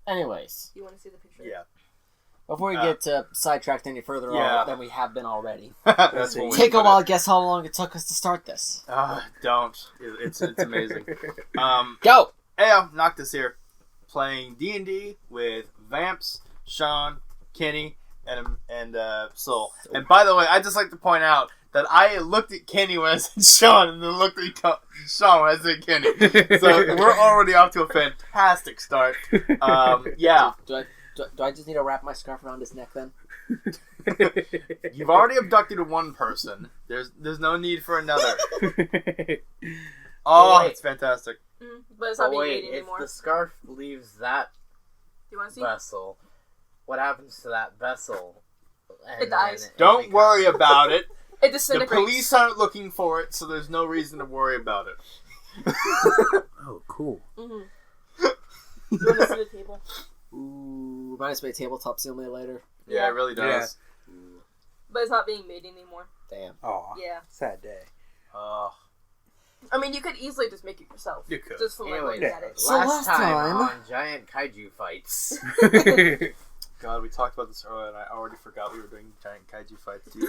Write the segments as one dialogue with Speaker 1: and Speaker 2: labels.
Speaker 1: Anyways.
Speaker 2: You want to see the picture?
Speaker 3: Yeah.
Speaker 1: Before we get sidetracked any further than we have been already. Take a while, guess how long it took us to start this.
Speaker 3: Don't. It's amazing.
Speaker 1: Go!
Speaker 3: Hey, Noctus here. Playing D&D with Vamps, Sean, Kenny, and Soul. And by the way, I'd just like to point out that I looked at Kenny when I said Sean, and then looked at Sean when I said Kenny. So we're already off to a fantastic start. Yeah.
Speaker 1: Do I just need to wrap my scarf around his neck then?
Speaker 3: You've already abducted one person. There's no need for another. Oh, it's fantastic.
Speaker 2: But it's not being made anymore.
Speaker 4: If the scarf leaves that vessel, what happens to that vessel?
Speaker 2: It dies.
Speaker 3: Don't worry about it.
Speaker 2: It disintegrates.
Speaker 3: The police aren't looking for it, so there's no reason to worry about it.
Speaker 5: Oh, cool.
Speaker 2: Mm-hmm. You want to see the table?
Speaker 1: Ooh, minus my tabletop simulator.
Speaker 3: Yeah, it really does.
Speaker 5: Yeah.
Speaker 2: But it's not being made anymore.
Speaker 1: Damn.
Speaker 5: Aw.
Speaker 2: Yeah.
Speaker 5: Sad day.
Speaker 2: I mean, you could easily just make it yourself.
Speaker 3: You could.
Speaker 2: Just from looking at it.
Speaker 1: So
Speaker 4: last
Speaker 1: last
Speaker 4: time
Speaker 1: time-
Speaker 4: on Giant Kaiju Fights.
Speaker 3: God, we talked about this earlier, and I already forgot we were doing giant kaiju fights, too.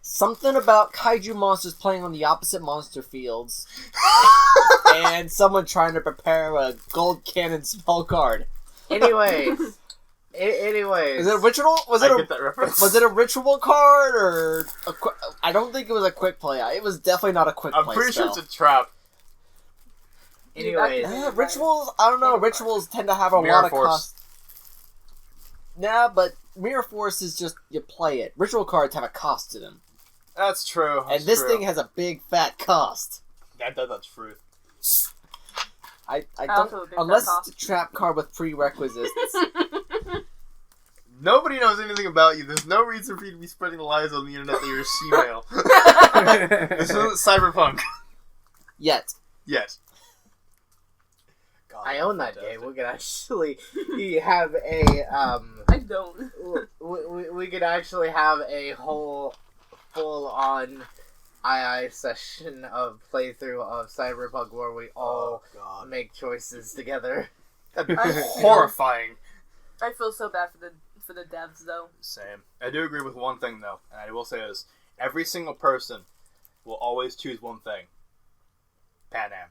Speaker 1: Something about kaiju monsters playing on the opposite monster fields. And someone trying to prepare a gold cannon spell card.
Speaker 4: Anyways.
Speaker 1: Is it a ritual?
Speaker 3: Get that reference.
Speaker 1: Was it a ritual card or I don't think it was a quick play. It was definitely not a quick play.
Speaker 3: I'm pretty
Speaker 1: spell.
Speaker 3: sure it's a trap.
Speaker 4: Anyways.
Speaker 1: Rituals, I don't know. Rituals tend to have a lot of cost. Nah, but Mirror Force is just, you play it. Ritual cards have a cost to them.
Speaker 3: That's true.
Speaker 1: And this thing has a big fat cost.
Speaker 3: That's true.
Speaker 1: I don't, unless it's a trap card with prerequisites.
Speaker 3: Nobody knows anything about you. There's no reason for you to be spreading lies on the internet that you're a she-male. This isn't cyberpunk.
Speaker 1: Yet.
Speaker 3: God,
Speaker 4: I own that game. We could actually have a
Speaker 2: I don't.
Speaker 4: we could actually have a whole full-on II session of playthrough of Cyberpunk where we all make choices together.
Speaker 3: That'd be horrifying.
Speaker 2: I feel so bad for the devs, though.
Speaker 3: Same. I do agree with one thing, though, and I will say this. Every single person will always choose one thing. Pan Am.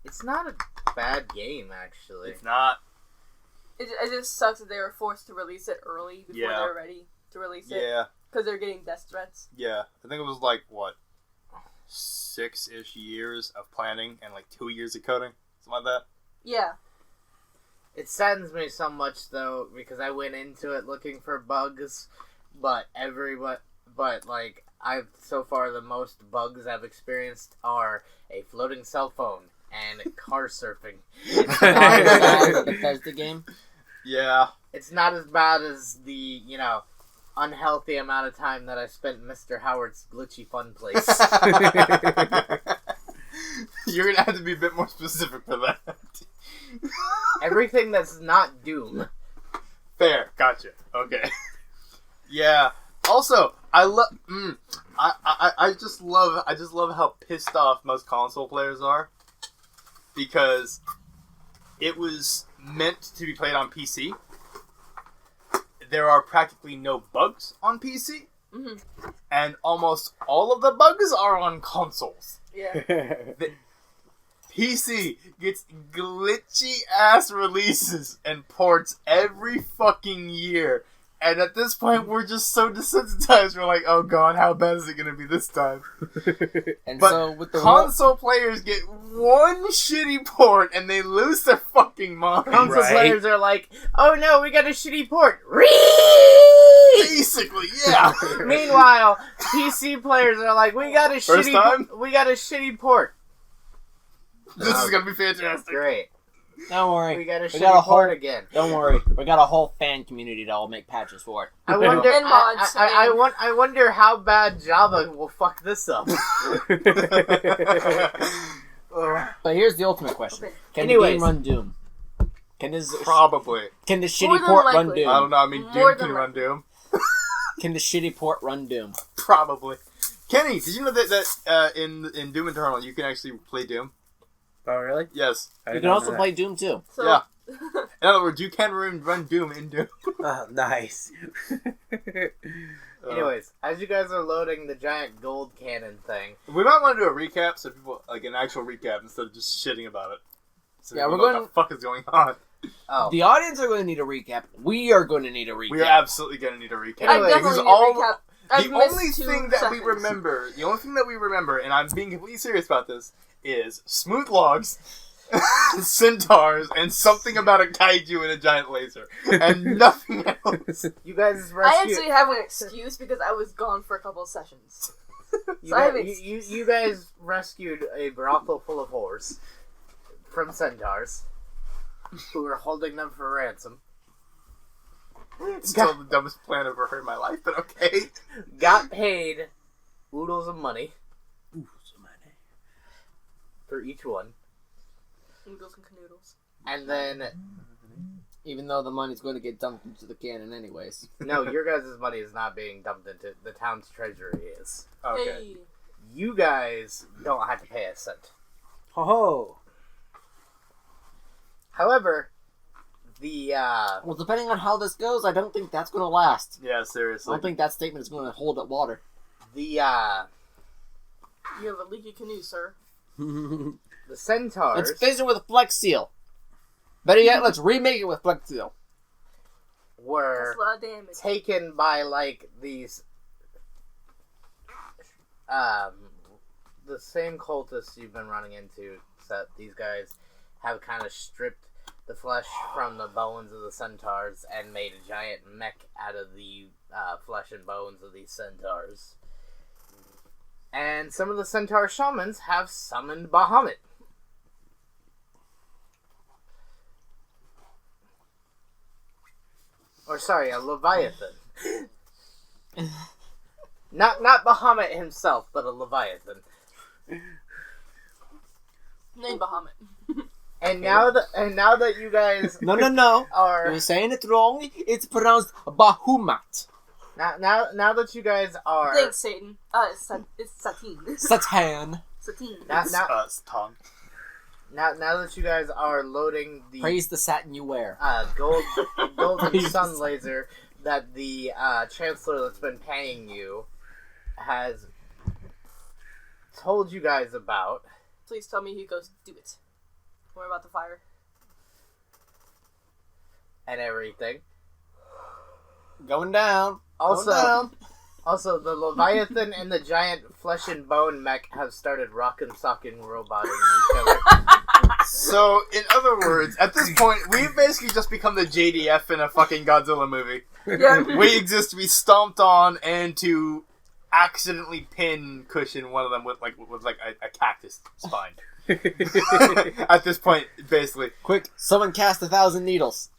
Speaker 4: It's not a bad game, actually.
Speaker 3: It's not.
Speaker 2: It just sucks that they were forced to release it early before they were ready to release it.
Speaker 3: Yeah.
Speaker 2: Because they're getting death threats.
Speaker 3: Yeah. I think it was like, 6-ish years of planning and 2 years of coding? Something like that?
Speaker 2: Yeah.
Speaker 4: It saddens me so much, though, because I went into it looking for bugs, but so far the most bugs I've experienced are a floating cell phone and car surfing.
Speaker 1: It's not as bad as the Bethesda game.
Speaker 3: Yeah.
Speaker 4: It's not as bad as the, unhealthy amount of time that I spent in Mr. Howard's glitchy fun place.
Speaker 3: You're gonna have to be a bit more specific for that.
Speaker 4: Everything that's not Doom.
Speaker 3: Fair, gotcha. Okay. Yeah. Also, I just love how pissed off most console players are, because it was meant to be played on PC. There are practically no bugs on PC, and almost all of the bugs are on consoles.
Speaker 2: Yeah.
Speaker 3: The PC gets glitchy-ass releases and ports every fucking year. And at this point, we're just so desensitized. We're like, oh god, how bad is it going to be this time?
Speaker 1: And
Speaker 3: but
Speaker 1: so with the
Speaker 3: console players get one shitty port and they lose their fucking mind.
Speaker 4: Console players are like, oh no, we got a shitty port.
Speaker 3: Basically, yeah.
Speaker 4: Meanwhile, PC players are like, we got a shitty port.
Speaker 3: This is going to be fantastic.
Speaker 4: Great.
Speaker 1: Don't worry.
Speaker 4: We got a shitty port again.
Speaker 1: Don't worry. We got a whole fan community that will make patches for it.
Speaker 4: I wonder.
Speaker 2: And mods,
Speaker 4: I wonder how bad Java will fuck this up.
Speaker 1: But here's the ultimate question: Can the game run Doom?
Speaker 3: Probably.
Speaker 1: Can the shitty port run Doom?
Speaker 3: I don't know. I mean, Doom can run Doom.
Speaker 1: Can the shitty port run Doom?
Speaker 3: Probably. Kenny, did you know that in Doom Eternal you can actually play Doom?
Speaker 5: Oh, really?
Speaker 3: Yes.
Speaker 1: You can also play Doom too.
Speaker 2: So,
Speaker 3: Yeah. In other words, you can run Doom in Doom.
Speaker 5: Oh, nice.
Speaker 4: Anyways, as you guys are loading the giant gold cannon thing,
Speaker 3: We might want to do a recap so people, like an actual recap instead of just shitting about it. So
Speaker 1: Yeah,
Speaker 3: people
Speaker 1: we're
Speaker 3: know
Speaker 1: going-
Speaker 3: what the fuck is going on.
Speaker 4: oh,
Speaker 1: The audience are going to need a recap. We are going to need a recap.
Speaker 3: We are absolutely going to need a recap.
Speaker 2: I
Speaker 4: Anyways,
Speaker 2: definitely
Speaker 3: because
Speaker 2: need a recap. I've
Speaker 3: the only
Speaker 2: missed 2
Speaker 3: thing that we
Speaker 2: seconds.
Speaker 3: remember, and I'm being completely serious about this, is smooth logs, centaurs, and something about a kaiju and a giant laser, and nothing else.
Speaker 4: you guys
Speaker 2: I
Speaker 4: rescued.
Speaker 2: actually have an excuse because I was gone for a couple of sessions.
Speaker 4: You,
Speaker 2: So I have
Speaker 4: guys, you guys rescued a brothel full of whores from centaurs who were holding them for ransom.
Speaker 3: Still the dumbest plan I've ever heard in my life, but okay.
Speaker 4: Got paid oodles of money
Speaker 5: Ooh, so many.
Speaker 4: for each one,
Speaker 2: Noodles and canoodles.
Speaker 4: and then
Speaker 1: Even though the money's going to get dumped into the cannon anyways.
Speaker 4: no, your guys' money is not being dumped into the town's treasury. Is
Speaker 3: Okay.
Speaker 2: Hey.
Speaker 4: you guys don't have to pay a cent.
Speaker 5: Ho ho!
Speaker 4: However, the
Speaker 1: Well, depending on how this goes, I don't think that's going to last.
Speaker 3: Yeah,
Speaker 1: I
Speaker 3: seriously.
Speaker 1: don't think that statement is going to hold up water.
Speaker 4: the
Speaker 2: You have a leaky canoe, sir.
Speaker 4: the centaurs.
Speaker 1: Let's fix it with a Flex Seal. Better yet, let's remake it with Flex Seal.
Speaker 4: were
Speaker 2: That's a lot of damage.
Speaker 4: taken by like these the same cultists you've been running into, except these guys have kind of stripped the flesh from the bones of the centaurs and made a giant mech out of the flesh and bones of these centaurs. And some of the centaur shamans have summoned Bahamut. Or sorry, a Leviathan. Not Bahamut himself, but a Leviathan.
Speaker 2: Name Bahamut.
Speaker 4: And now that you guys
Speaker 1: No.
Speaker 4: are
Speaker 1: You're saying it wrong. It's pronounced Bahumat.
Speaker 4: now that you guys are
Speaker 2: Thanks, Satan. It's Satine.
Speaker 1: Satan.
Speaker 2: Satine.
Speaker 4: now
Speaker 3: Tom.
Speaker 4: that you guys are loading the
Speaker 1: Praise the satin you wear.
Speaker 4: golden
Speaker 1: Praise
Speaker 4: sun
Speaker 1: the
Speaker 4: laser that the chancellor that's been paying you has told you guys about.
Speaker 2: Please tell me he goes, do it. Worry about the fire.
Speaker 4: And everything.
Speaker 1: Going down.
Speaker 4: Also,
Speaker 1: Going down.
Speaker 4: also the Leviathan and the giant flesh and bone mech have started rockin' socking roboting each other.
Speaker 3: So, in other words, at this point, we've basically just become the JDF in a fucking Godzilla movie.
Speaker 2: Yeah.
Speaker 3: We exist to be stomped on and to accidentally pin cushion one of them with a cactus spine. At this point, basically.
Speaker 1: Quick, someone cast 1,000 needles.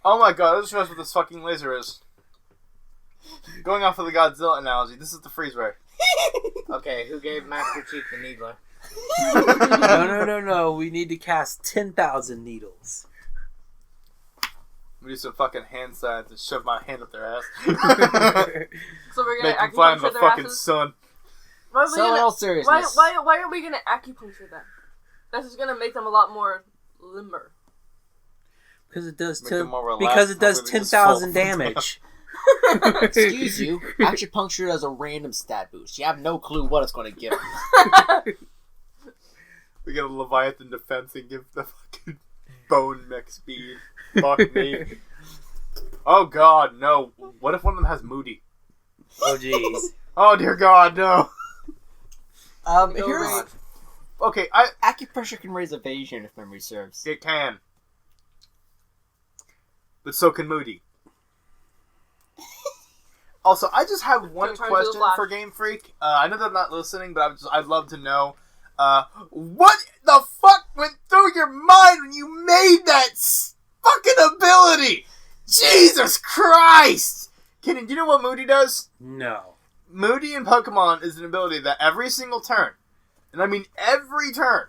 Speaker 3: Oh my god, that just shows what this fucking laser is. Going off of the Godzilla analogy, this is the freeze ray.
Speaker 4: Okay, who gave Master Chief the needler?
Speaker 5: No. We need to cast 10,000 needles.
Speaker 3: We do some fucking hand signs and shove my hand up their ass.
Speaker 2: So we're gonna
Speaker 3: Make them fly in the
Speaker 2: acupuncture their
Speaker 3: fucking
Speaker 2: asses?
Speaker 3: sun.
Speaker 2: Why are we
Speaker 1: So in
Speaker 2: gonna,
Speaker 1: all seriousness.
Speaker 2: why are we gonna acupuncture them? That's just gonna make them a lot more limber.
Speaker 5: Because it does
Speaker 3: Make them more relaxed,
Speaker 5: because it does
Speaker 3: hopefully they just
Speaker 5: 10,000
Speaker 3: fall.
Speaker 5: damage.
Speaker 1: Excuse you, acupuncture does a random stat boost. You have no clue what it's going to give.
Speaker 3: We get a Leviathan defense and give the fucking bone mech speed. Fuck me. Oh god, no. What if one of them has Moody?
Speaker 5: Oh jeez.
Speaker 3: Oh dear god, no.
Speaker 1: Here's...
Speaker 2: range.
Speaker 3: Okay,
Speaker 1: Acupressure can raise evasion if memory serves.
Speaker 3: it can. But so can Moody. Also, I just have one
Speaker 2: Turn to the
Speaker 3: question
Speaker 2: Flash.
Speaker 3: for Game Freak. I know they're not listening, but I'd love to know. What the fuck went through your mind when you made that fucking ability? Jesus Christ! Kenny, do you know what Moody does?
Speaker 5: No.
Speaker 3: Moody in Pokemon is an ability that every single turn, and I mean every turn,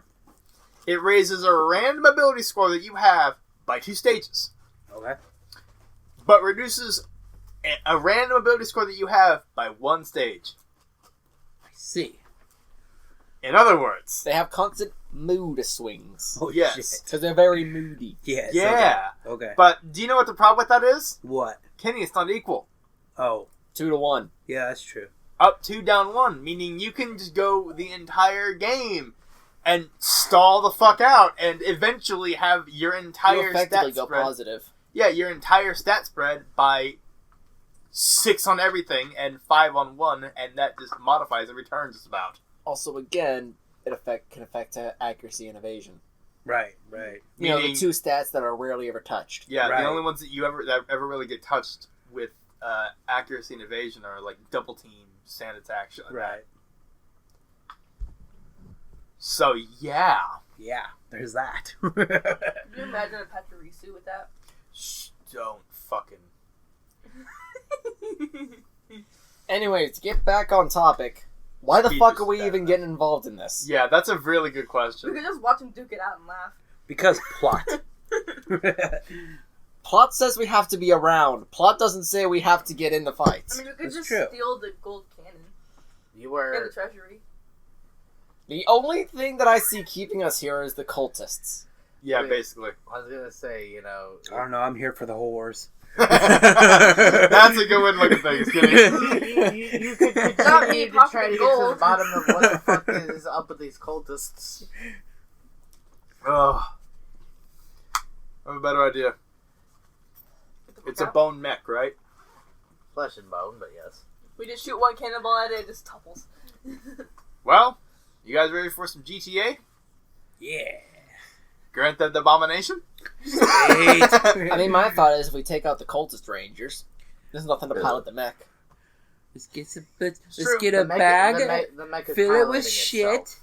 Speaker 3: it raises a random ability score that you have by 2 stages.
Speaker 5: Okay.
Speaker 3: But reduces a random ability score that you have by 1 stage.
Speaker 5: I see.
Speaker 3: In other words,
Speaker 1: They have constant mood swings.
Speaker 5: Oh,
Speaker 3: yes.
Speaker 5: shit.
Speaker 1: Because they're very moody.
Speaker 5: Yes.
Speaker 3: Yeah.
Speaker 5: Okay.
Speaker 3: But do you know what the problem with that is?
Speaker 5: What?
Speaker 3: Kenny, it's not equal.
Speaker 5: Oh.
Speaker 1: 2-1.
Speaker 5: Yeah, that's true.
Speaker 3: Up 2, down 1, meaning you can just go the entire game and stall the fuck out and eventually have your
Speaker 1: You
Speaker 3: entire
Speaker 1: effectively
Speaker 3: stat
Speaker 1: go
Speaker 3: spread.
Speaker 1: positive.
Speaker 3: Yeah, your entire stat spread by 6 on everything and 5 on 1, and that just modifies every turn just about.
Speaker 1: Also, again, it can affect accuracy and evasion.
Speaker 5: Right, right.
Speaker 1: You know, the
Speaker 3: Meaning-
Speaker 1: 2 stats that are rarely ever touched.
Speaker 3: Yeah,
Speaker 5: Right.
Speaker 3: the only ones that ever really get touched with accuracy and evasion are like double team, sand attack, shit like that.
Speaker 5: Right.
Speaker 3: So yeah.
Speaker 5: Yeah, there's that.
Speaker 2: Can you imagine a Pachirisu with that?
Speaker 3: Shh, don't fucking.
Speaker 1: Anyways, to get back on topic, why the
Speaker 3: Keep
Speaker 1: fuck
Speaker 3: this
Speaker 1: are we
Speaker 3: down.
Speaker 1: even getting involved in this?
Speaker 3: Yeah, that's a really good
Speaker 2: We
Speaker 3: question.
Speaker 2: could just watch him duke it out and laugh.
Speaker 5: Because plot.
Speaker 1: Plot says we have to be around. Plot doesn't say we have to get in the
Speaker 2: I
Speaker 1: fights.
Speaker 2: mean, we could
Speaker 5: That's
Speaker 2: just
Speaker 5: true.
Speaker 2: steal the gold cannon
Speaker 4: You
Speaker 2: in
Speaker 4: were
Speaker 2: the treasury.
Speaker 1: The only thing that I see keeping us here is the cultists.
Speaker 3: Yeah,
Speaker 4: Wait.
Speaker 3: basically.
Speaker 4: I was gonna say, you know,
Speaker 5: I don't know, I'm here for the whores.
Speaker 3: That's a good way to look at things, Kenny.
Speaker 4: you could
Speaker 2: Not me
Speaker 4: continue to try to get to the
Speaker 2: gold.
Speaker 4: bottom of what the fuck is up with these cultists.
Speaker 3: Ugh. I have a better idea. It's a bone mech, right?
Speaker 4: Flesh and bone, but yes.
Speaker 2: We just shoot one cannonball at it, it just topples.
Speaker 3: Well, you guys ready for some GTA?
Speaker 5: Yeah.
Speaker 3: Grand Theft Abomination?
Speaker 1: I mean, my thought is if we take out the cultist rangers, there's nothing to pilot the mech.
Speaker 5: Let's get
Speaker 3: true.
Speaker 5: a
Speaker 4: The mech-
Speaker 5: bag,
Speaker 4: the mech is
Speaker 5: fill it with
Speaker 4: piloting
Speaker 5: shit,
Speaker 4: itself.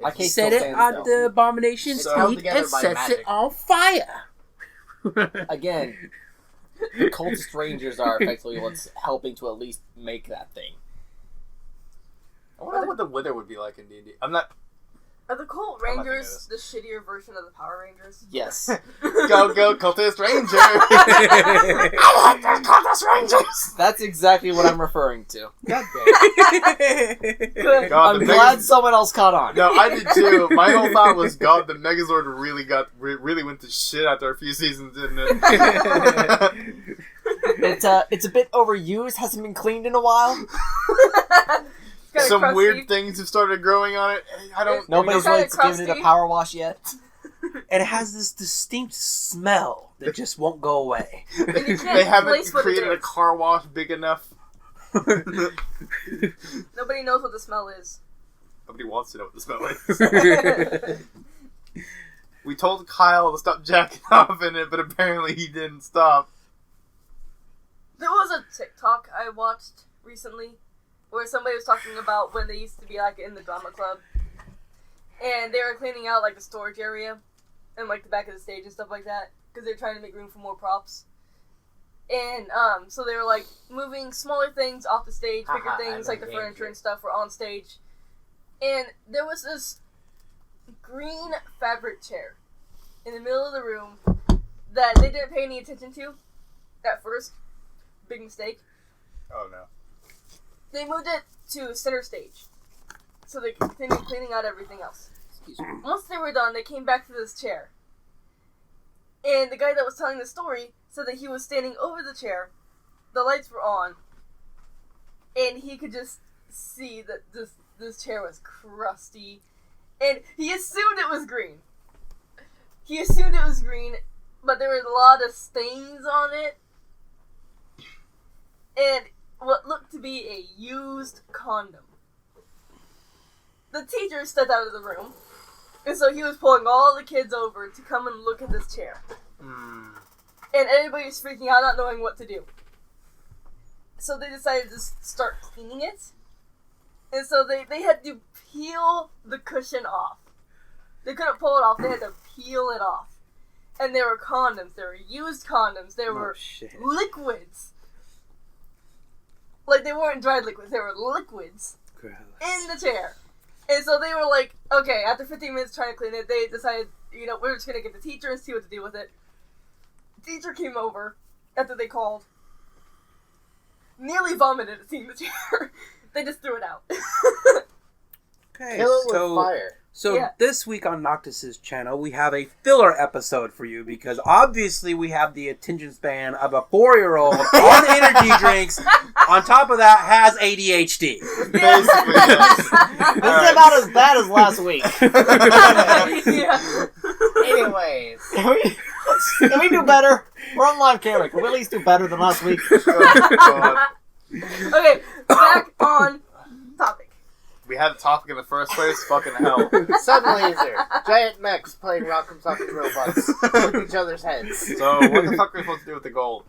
Speaker 1: I can't
Speaker 5: set
Speaker 1: still
Speaker 5: it
Speaker 1: stand
Speaker 5: on
Speaker 1: still.
Speaker 5: the abomination's
Speaker 4: It's held
Speaker 5: feet,
Speaker 4: together
Speaker 5: and
Speaker 4: by
Speaker 5: sets
Speaker 4: magic.
Speaker 5: it on fire.
Speaker 1: Again, the cultist rangers are effectively what's helping to at least make that thing.
Speaker 3: I wonder what the weather would be like in D&D. I'm not...
Speaker 2: Are the Cult
Speaker 3: I'm not thinking
Speaker 2: Rangers the shittier version of the Power Rangers?
Speaker 1: Yes.
Speaker 3: Go, Cultist Ranger! I like those Cultist Rangers!
Speaker 1: That's exactly what I'm referring to.
Speaker 4: God damn.
Speaker 2: Good.
Speaker 3: God,
Speaker 1: I'm
Speaker 3: the
Speaker 1: glad
Speaker 3: Megaz-
Speaker 1: someone else caught on.
Speaker 3: No, I did too. My whole thought was, God, the Megazord really went to shit after a few seasons, didn't it?
Speaker 1: It's a bit overused, hasn't been cleaned in a while.
Speaker 2: Kinda
Speaker 3: Some
Speaker 2: crusty.
Speaker 3: weird things have started growing on it. I don't...
Speaker 1: Nobody's
Speaker 2: kinda
Speaker 1: really given it a
Speaker 2: crusty.
Speaker 1: power wash yet.
Speaker 5: And it has this distinct smell that just won't go away.
Speaker 2: And you can't
Speaker 3: They haven't
Speaker 2: place what it
Speaker 3: created a
Speaker 2: is.
Speaker 3: car wash big enough.
Speaker 2: Nobody knows what the smell is.
Speaker 3: Nobody wants to know what the smell is. We told Kyle to stop jacking off in it, but apparently he didn't stop.
Speaker 2: There was a TikTok I watched recently where somebody was talking about when they used to be like in the drama club and they were cleaning out like the storage area and like the back of the stage and stuff like that because they were trying to make room for more props. And so they were like moving smaller things off the stage, bigger
Speaker 4: Haha,
Speaker 2: things
Speaker 4: I
Speaker 2: like the
Speaker 4: know
Speaker 2: furniture
Speaker 4: games.
Speaker 2: and stuff were on stage. And there was this green fabric chair in the middle of the room that they didn't pay any attention to at first. Big mistake.
Speaker 3: Oh no.
Speaker 2: They moved it to center stage, so they continued cleaning out everything else. Once they were done, they came back to this chair. And the guy that was telling the story said that he was standing over the chair, the lights were on, and he could just see that this chair was crusty. And he assumed it was green. But there were a lot of stains on it. And what looked to be a used condom. The teacher stepped out of the room, and so he was pulling all the kids over to come and look at this chair.
Speaker 3: Mm.
Speaker 2: And everybody was freaking out, not knowing what to do. So they decided to start cleaning it. And so they had to peel the cushion off. They couldn't pull it off, they had to peel it off. And there were condoms, there were used condoms, there were
Speaker 5: shit.
Speaker 2: liquids. Like, they weren't dried liquids, they were liquids
Speaker 5: Gross.
Speaker 2: in the chair. And so they were like, okay, after 15 minutes trying to clean it, they decided, we're just gonna get the teacher and see what to do with it. The teacher came over after they called. Nearly vomited at seeing the chair. They just threw it out.
Speaker 5: Okay,
Speaker 4: Kill it with fire.
Speaker 5: So
Speaker 2: Yeah.
Speaker 5: this week on Noctus's channel, we have a filler episode for you because obviously we have the attention span of a 4-year-old on energy drinks. On top of that, has ADHD.
Speaker 3: Basically, yes.
Speaker 1: This is about as bad as last week.
Speaker 2: Yeah.
Speaker 4: Anyways.
Speaker 1: Can we do better? We're on live camera. Can we at least do better than last week?
Speaker 2: Okay, back on topic.
Speaker 3: We had a topic in the first place. Fucking hell.
Speaker 4: Sun laser. Giant mechs playing Rock'em Sock'em Robots with each other's heads.
Speaker 3: So what the fuck are we supposed to do with the gold?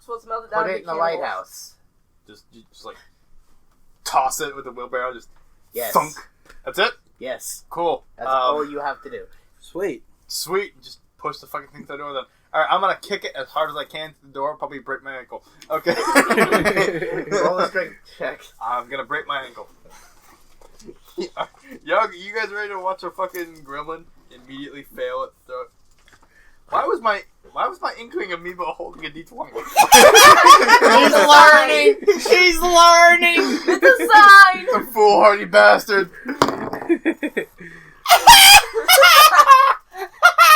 Speaker 2: Supposed to melt it down.
Speaker 4: Put
Speaker 2: to
Speaker 4: it in the
Speaker 2: cannibals.
Speaker 4: lighthouse.
Speaker 3: Just like toss it with the wheelbarrow. Just
Speaker 4: Yes.
Speaker 3: thunk. That's it.
Speaker 4: Yes.
Speaker 3: Cool.
Speaker 4: That's all you have to do.
Speaker 5: Sweet.
Speaker 3: Sweet. Just push the fucking thing through the door. Then. All right, I'm gonna kick it as hard as I can to the door. Probably break my ankle. Okay.
Speaker 4: Roll a strength check.
Speaker 3: I'm gonna break my ankle. Yo, you guys ready to watch a fucking gremlin immediately fail at throw? Why was my inkling amoeba holding a D20?
Speaker 1: She's learning. She's learning.
Speaker 2: It's a sign.
Speaker 3: The foolhardy bastard.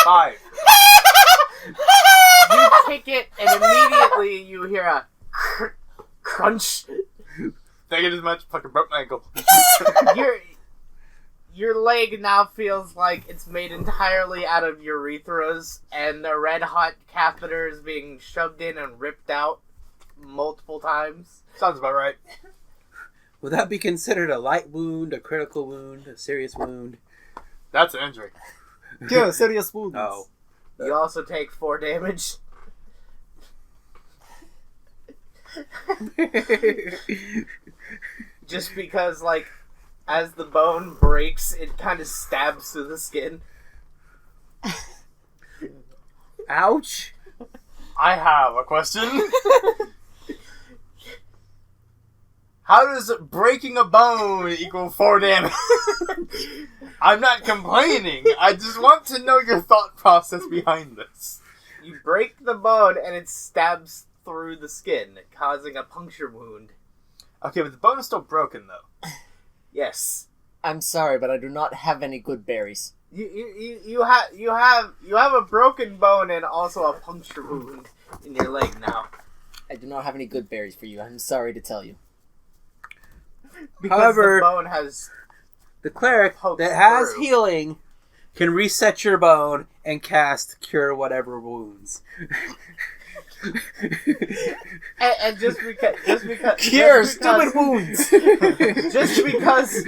Speaker 3: 5.
Speaker 4: You kick it, and immediately you hear a crunch.
Speaker 3: Thank you as much. Fucking broke my ankle.
Speaker 4: Your leg now feels like it's made entirely out of urethras, and the red hot catheter is being shoved in and ripped out multiple times.
Speaker 3: Sounds about right.
Speaker 5: Would that be considered a light wound, a critical wound, a serious wound?
Speaker 3: That's an injury.
Speaker 1: Yeah, serious wounds.
Speaker 5: Oh.
Speaker 4: You also take 4 damage. Just because, like, as the bone breaks, it kind of stabs through the skin.
Speaker 5: Ouch.
Speaker 3: I have a question. How does breaking a bone equal 4 damage? I'm not complaining. I just want to know your thought process behind this.
Speaker 4: You break the bone and it stabs through the skin, causing a puncture wound.
Speaker 3: Okay, but the bone is still broken, though.
Speaker 4: Yes.
Speaker 1: I'm sorry, but I do not have any good berries.
Speaker 4: You have a broken bone and also a puncture wound in your leg now.
Speaker 1: I do not have any good berries for you. I'm sorry to tell you.
Speaker 4: Because
Speaker 5: However,
Speaker 4: the bone has
Speaker 5: the cleric
Speaker 4: poked
Speaker 5: that has
Speaker 4: through.
Speaker 5: healing can reset your bone and cast cure whatever wounds.
Speaker 4: and just because
Speaker 1: Cure
Speaker 4: just because-
Speaker 1: stupid wounds.
Speaker 4: just because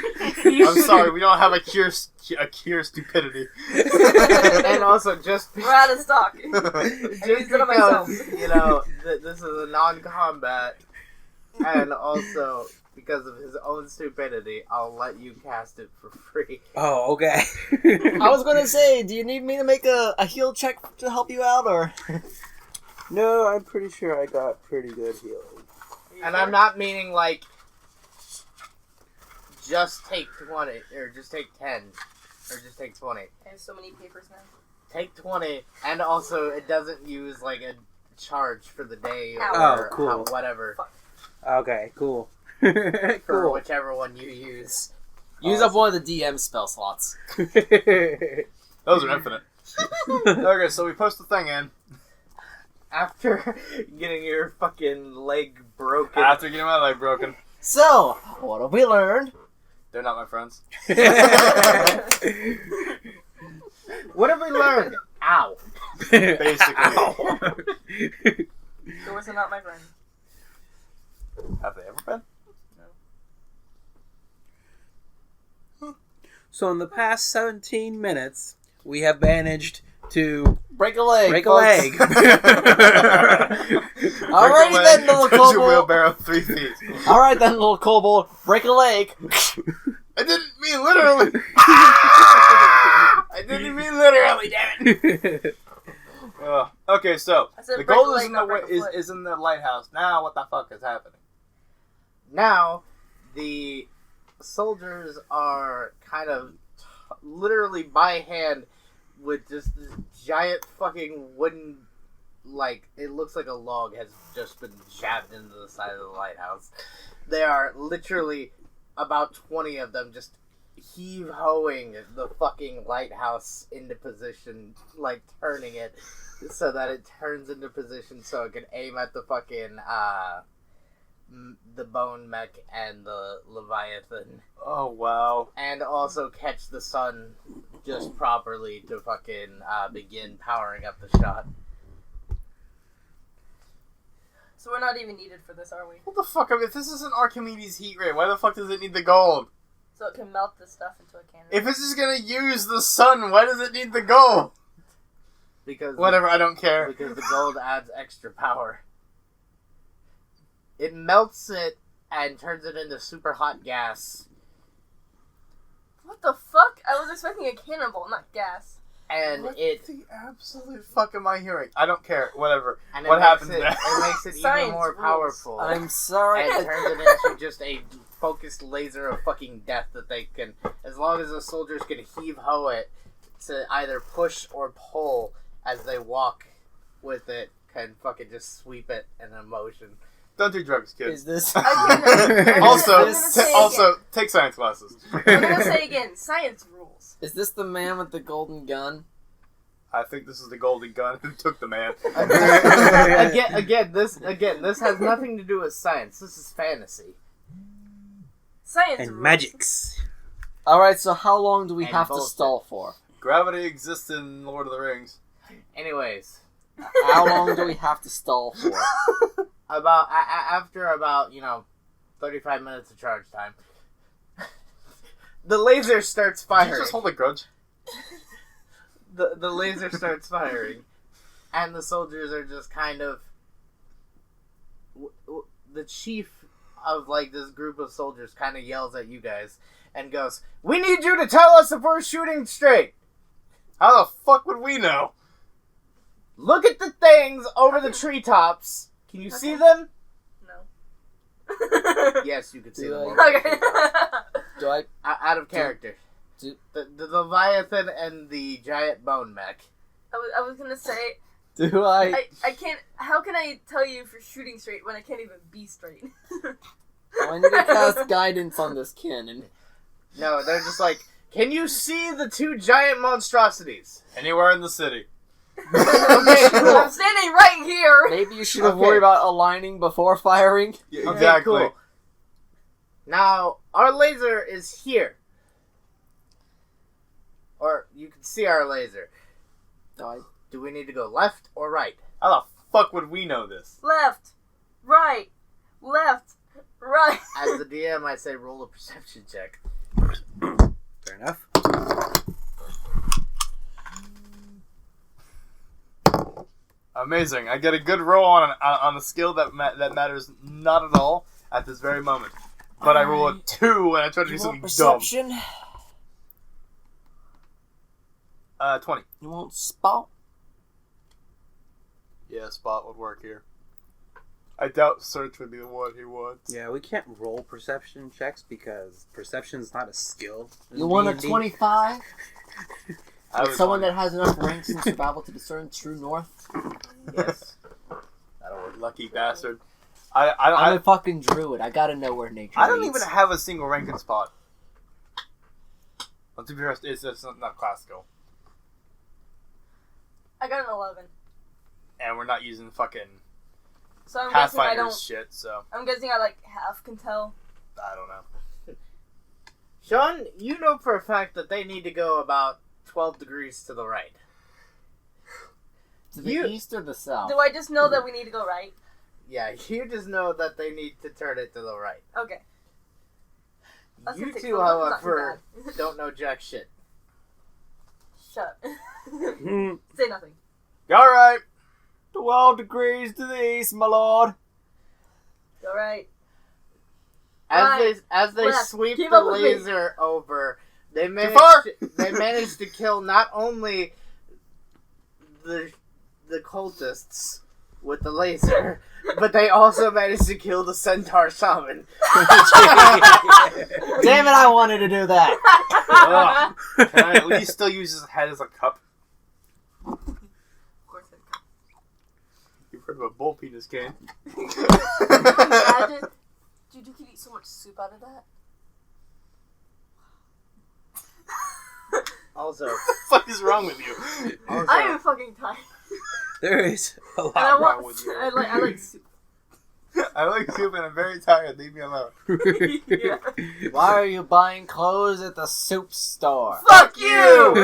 Speaker 3: I'm sorry, we don't have a cure stupidity.
Speaker 4: and also just
Speaker 2: We're out of stock.
Speaker 4: just
Speaker 2: used it on myself.
Speaker 4: because, you know, this is a non-combat, and also because of his own stupidity, I'll let you cast it for free.
Speaker 5: Oh, okay.
Speaker 1: I was gonna say, do you need me to make a heal check to help you out, or?
Speaker 5: No, I'm pretty sure I got pretty good healing.
Speaker 4: And I'm not meaning, like, just take 20, or just take 10, or just take 20.
Speaker 2: I have so many papers now.
Speaker 4: Take 20, and also it doesn't use, like, a charge for the day, or
Speaker 5: Oh, cool.
Speaker 4: whatever,
Speaker 5: Okay, cool.
Speaker 4: for
Speaker 5: Cool.
Speaker 4: whichever one you use.
Speaker 1: Use up one of the DM spell slots.
Speaker 3: Those are infinite. Okay, so we post the thing in.
Speaker 4: After getting your fucking leg broken.
Speaker 3: After getting my leg broken.
Speaker 1: So, what have we learned?
Speaker 3: They're not my friends.
Speaker 4: What have we learned? Ow.
Speaker 3: Basically.
Speaker 5: Ow.
Speaker 2: Doors are not my friend.
Speaker 3: Have they ever been?
Speaker 5: So in the past 17 minutes, we have managed to
Speaker 1: Break a leg.
Speaker 5: break a
Speaker 1: folks.
Speaker 5: leg.
Speaker 1: Alrighty then, little
Speaker 3: Push your
Speaker 1: kobold.
Speaker 3: wheelbarrow 3 feet.
Speaker 1: Alright then, little kobold. Break a leg.
Speaker 3: I didn't mean literally. I didn't mean literally, damn it. Okay, so
Speaker 2: I said
Speaker 3: the
Speaker 2: break a
Speaker 3: gold
Speaker 2: leg,
Speaker 3: is in
Speaker 2: not
Speaker 3: the
Speaker 2: break a foot.
Speaker 3: is in the lighthouse. Now, what the fuck is happening?
Speaker 4: Now, the soldiers are kind of literally by hand with just this giant fucking wooden, like, it looks like a log has just been jabbed into the side of the lighthouse. There are literally about 20 of them just heave-hoing the fucking lighthouse into position, like turning it so that it turns into position so it can aim at the fucking the bone mech and the Leviathan.
Speaker 3: Oh, wow.
Speaker 4: And also catch the sun just properly to fucking begin powering up the shot.
Speaker 2: So we're not even needed for this, are we?
Speaker 3: What the fuck? I mean, if this is an Archimedes heat ray, why the fuck does it need the gold?
Speaker 2: So it can melt the stuff into a cannon.
Speaker 3: If it's just gonna use the sun, why does it need the gold?
Speaker 4: Because
Speaker 3: Whatever, I don't care.
Speaker 4: Because the gold adds extra power. It melts it and turns it into super hot gas.
Speaker 2: What the fuck? I was expecting a cannonball, not gas.
Speaker 4: And
Speaker 3: What
Speaker 4: it
Speaker 3: the absolute fuck am I hearing? I don't care. Whatever.
Speaker 4: and
Speaker 3: What happens
Speaker 4: it,
Speaker 3: there?
Speaker 4: It makes it
Speaker 2: Science
Speaker 4: even more
Speaker 2: rules.
Speaker 4: powerful.
Speaker 1: I'm sorry.
Speaker 4: And turns it into just a focused laser of fucking death that they can, as long as the soldiers can heave-ho it to either push or pull as they walk with it, can fucking just sweep it in a motion.
Speaker 3: Don't do drugs, kids.
Speaker 1: Is this?
Speaker 3: Also,
Speaker 2: say
Speaker 3: take science classes.
Speaker 2: I'm gonna say again, science rules.
Speaker 1: Is this the man with the golden gun?
Speaker 3: I think this is the golden gun who took the man.
Speaker 4: Again, this has nothing to do with science. This is fantasy.
Speaker 2: Science
Speaker 5: And
Speaker 2: rules.
Speaker 5: magics.
Speaker 1: All right. So how long do we
Speaker 4: And
Speaker 1: have to
Speaker 4: bullshit.
Speaker 1: stall for?
Speaker 3: Gravity exists in Lord of the Rings.
Speaker 4: Anyways,
Speaker 1: How long do we have to stall for?
Speaker 4: after about 35 minutes of charge time, the laser starts
Speaker 3: Did you
Speaker 4: firing.
Speaker 3: just hold a grudge?
Speaker 4: The laser starts firing, and the soldiers are just kind of the chief of like this group of soldiers kind of yells at you guys and goes, "We need you to tell us if we're shooting straight.
Speaker 3: How the fuck would we know?
Speaker 4: Look at the things over the treetops. Can you see them?"
Speaker 2: No.
Speaker 4: Yes, you can see
Speaker 1: Do
Speaker 4: them.
Speaker 1: I-
Speaker 4: over the
Speaker 2: Okay.
Speaker 4: treetops.
Speaker 1: Do I?
Speaker 4: Out of character.
Speaker 1: Do-
Speaker 4: The Leviathan and the giant bone mech.
Speaker 2: I was gonna say,
Speaker 1: Do I?
Speaker 2: I can't. How can I tell you if you're shooting straight when I can't even be straight?
Speaker 1: I need to cast guidance on this cannon.
Speaker 4: No, they're just like, can you see the two giant monstrosities?
Speaker 3: Anywhere in the city.
Speaker 4: Okay, cool.
Speaker 2: I'm standing right here.
Speaker 1: Maybe you should have
Speaker 4: Okay.
Speaker 1: worried about aligning before firing.
Speaker 3: Yeah,
Speaker 4: Okay,
Speaker 3: exactly.
Speaker 4: cool. Now, our laser is here. Or, you can see our laser. Do we need to go left or right?
Speaker 3: How the fuck would we know this?
Speaker 2: Left, right, left, right.
Speaker 4: As the DM, I say roll a perception check.
Speaker 5: Fair enough.
Speaker 3: Amazing. I get a good roll on a skill that matters not at all at this very moment. But I roll a 2 when I try to do
Speaker 1: You
Speaker 3: something
Speaker 1: want
Speaker 3: dumb.
Speaker 1: perception?
Speaker 3: 20.
Speaker 1: You want spot?
Speaker 3: Yeah, spot would work here. I doubt search would be the one he wants.
Speaker 5: Yeah, we can't roll perception checks because perception's not a skill. in
Speaker 1: You want a
Speaker 5: D&D.
Speaker 1: 25?
Speaker 3: I would
Speaker 1: Someone
Speaker 3: want
Speaker 1: that has enough ranks in survival to discern true north?
Speaker 4: Yes.
Speaker 3: That'll work. Lucky bastard.
Speaker 1: I'm
Speaker 3: I
Speaker 1: a fucking druid. I gotta know where nature
Speaker 3: don't
Speaker 1: leads.
Speaker 3: even have a single rank in spot. Well, to be honest, it's not classical.
Speaker 2: I got an 11.
Speaker 3: And we're not using fucking
Speaker 2: So I'm guessing I
Speaker 3: Pathfinder's
Speaker 2: don't.
Speaker 3: shit, so
Speaker 2: I'm guessing I like half can tell.
Speaker 3: I don't know.
Speaker 4: Sean, you know for a fact that they need to go about 12 degrees to the right.
Speaker 1: To the
Speaker 4: You-
Speaker 1: east or the south?
Speaker 2: Do I just know that we need to go right?
Speaker 4: Yeah, you just know that they need to turn it to the right.
Speaker 2: Okay. That's
Speaker 4: You
Speaker 2: gonna take
Speaker 4: two,
Speaker 2: so long, it's not
Speaker 4: however,
Speaker 2: too bad.
Speaker 4: don't know jack shit.
Speaker 2: Shut.
Speaker 5: Hmm.
Speaker 2: Say nothing.
Speaker 3: Alright.
Speaker 1: 12 degrees to the east, my lord.
Speaker 2: Go right.
Speaker 4: As they
Speaker 2: Left.
Speaker 4: sweep
Speaker 2: Keep
Speaker 4: the
Speaker 2: up with me.
Speaker 4: laser over, they
Speaker 3: far.
Speaker 4: manage to kill not only the cultists with the laser, but they also managed to kill the centaur shaman.
Speaker 1: Damn it, I wanted to do that.
Speaker 3: Ugh. Can I at least still use his head as a cup?
Speaker 2: Of course I can.
Speaker 3: You've heard of a bull penis can.
Speaker 2: Imagine, dude, you could eat so much soup out of that.
Speaker 4: Also,
Speaker 3: What the fuck is wrong with you?
Speaker 4: also
Speaker 2: I am fucking tired.
Speaker 5: There is a lot
Speaker 2: And I
Speaker 5: wrong
Speaker 2: want.
Speaker 5: with you.
Speaker 2: I like soup.
Speaker 3: I like soup and I'm very tired. Leave me alone.
Speaker 2: Yeah.
Speaker 1: Why are you buying clothes at the soup store?
Speaker 2: Fuck you!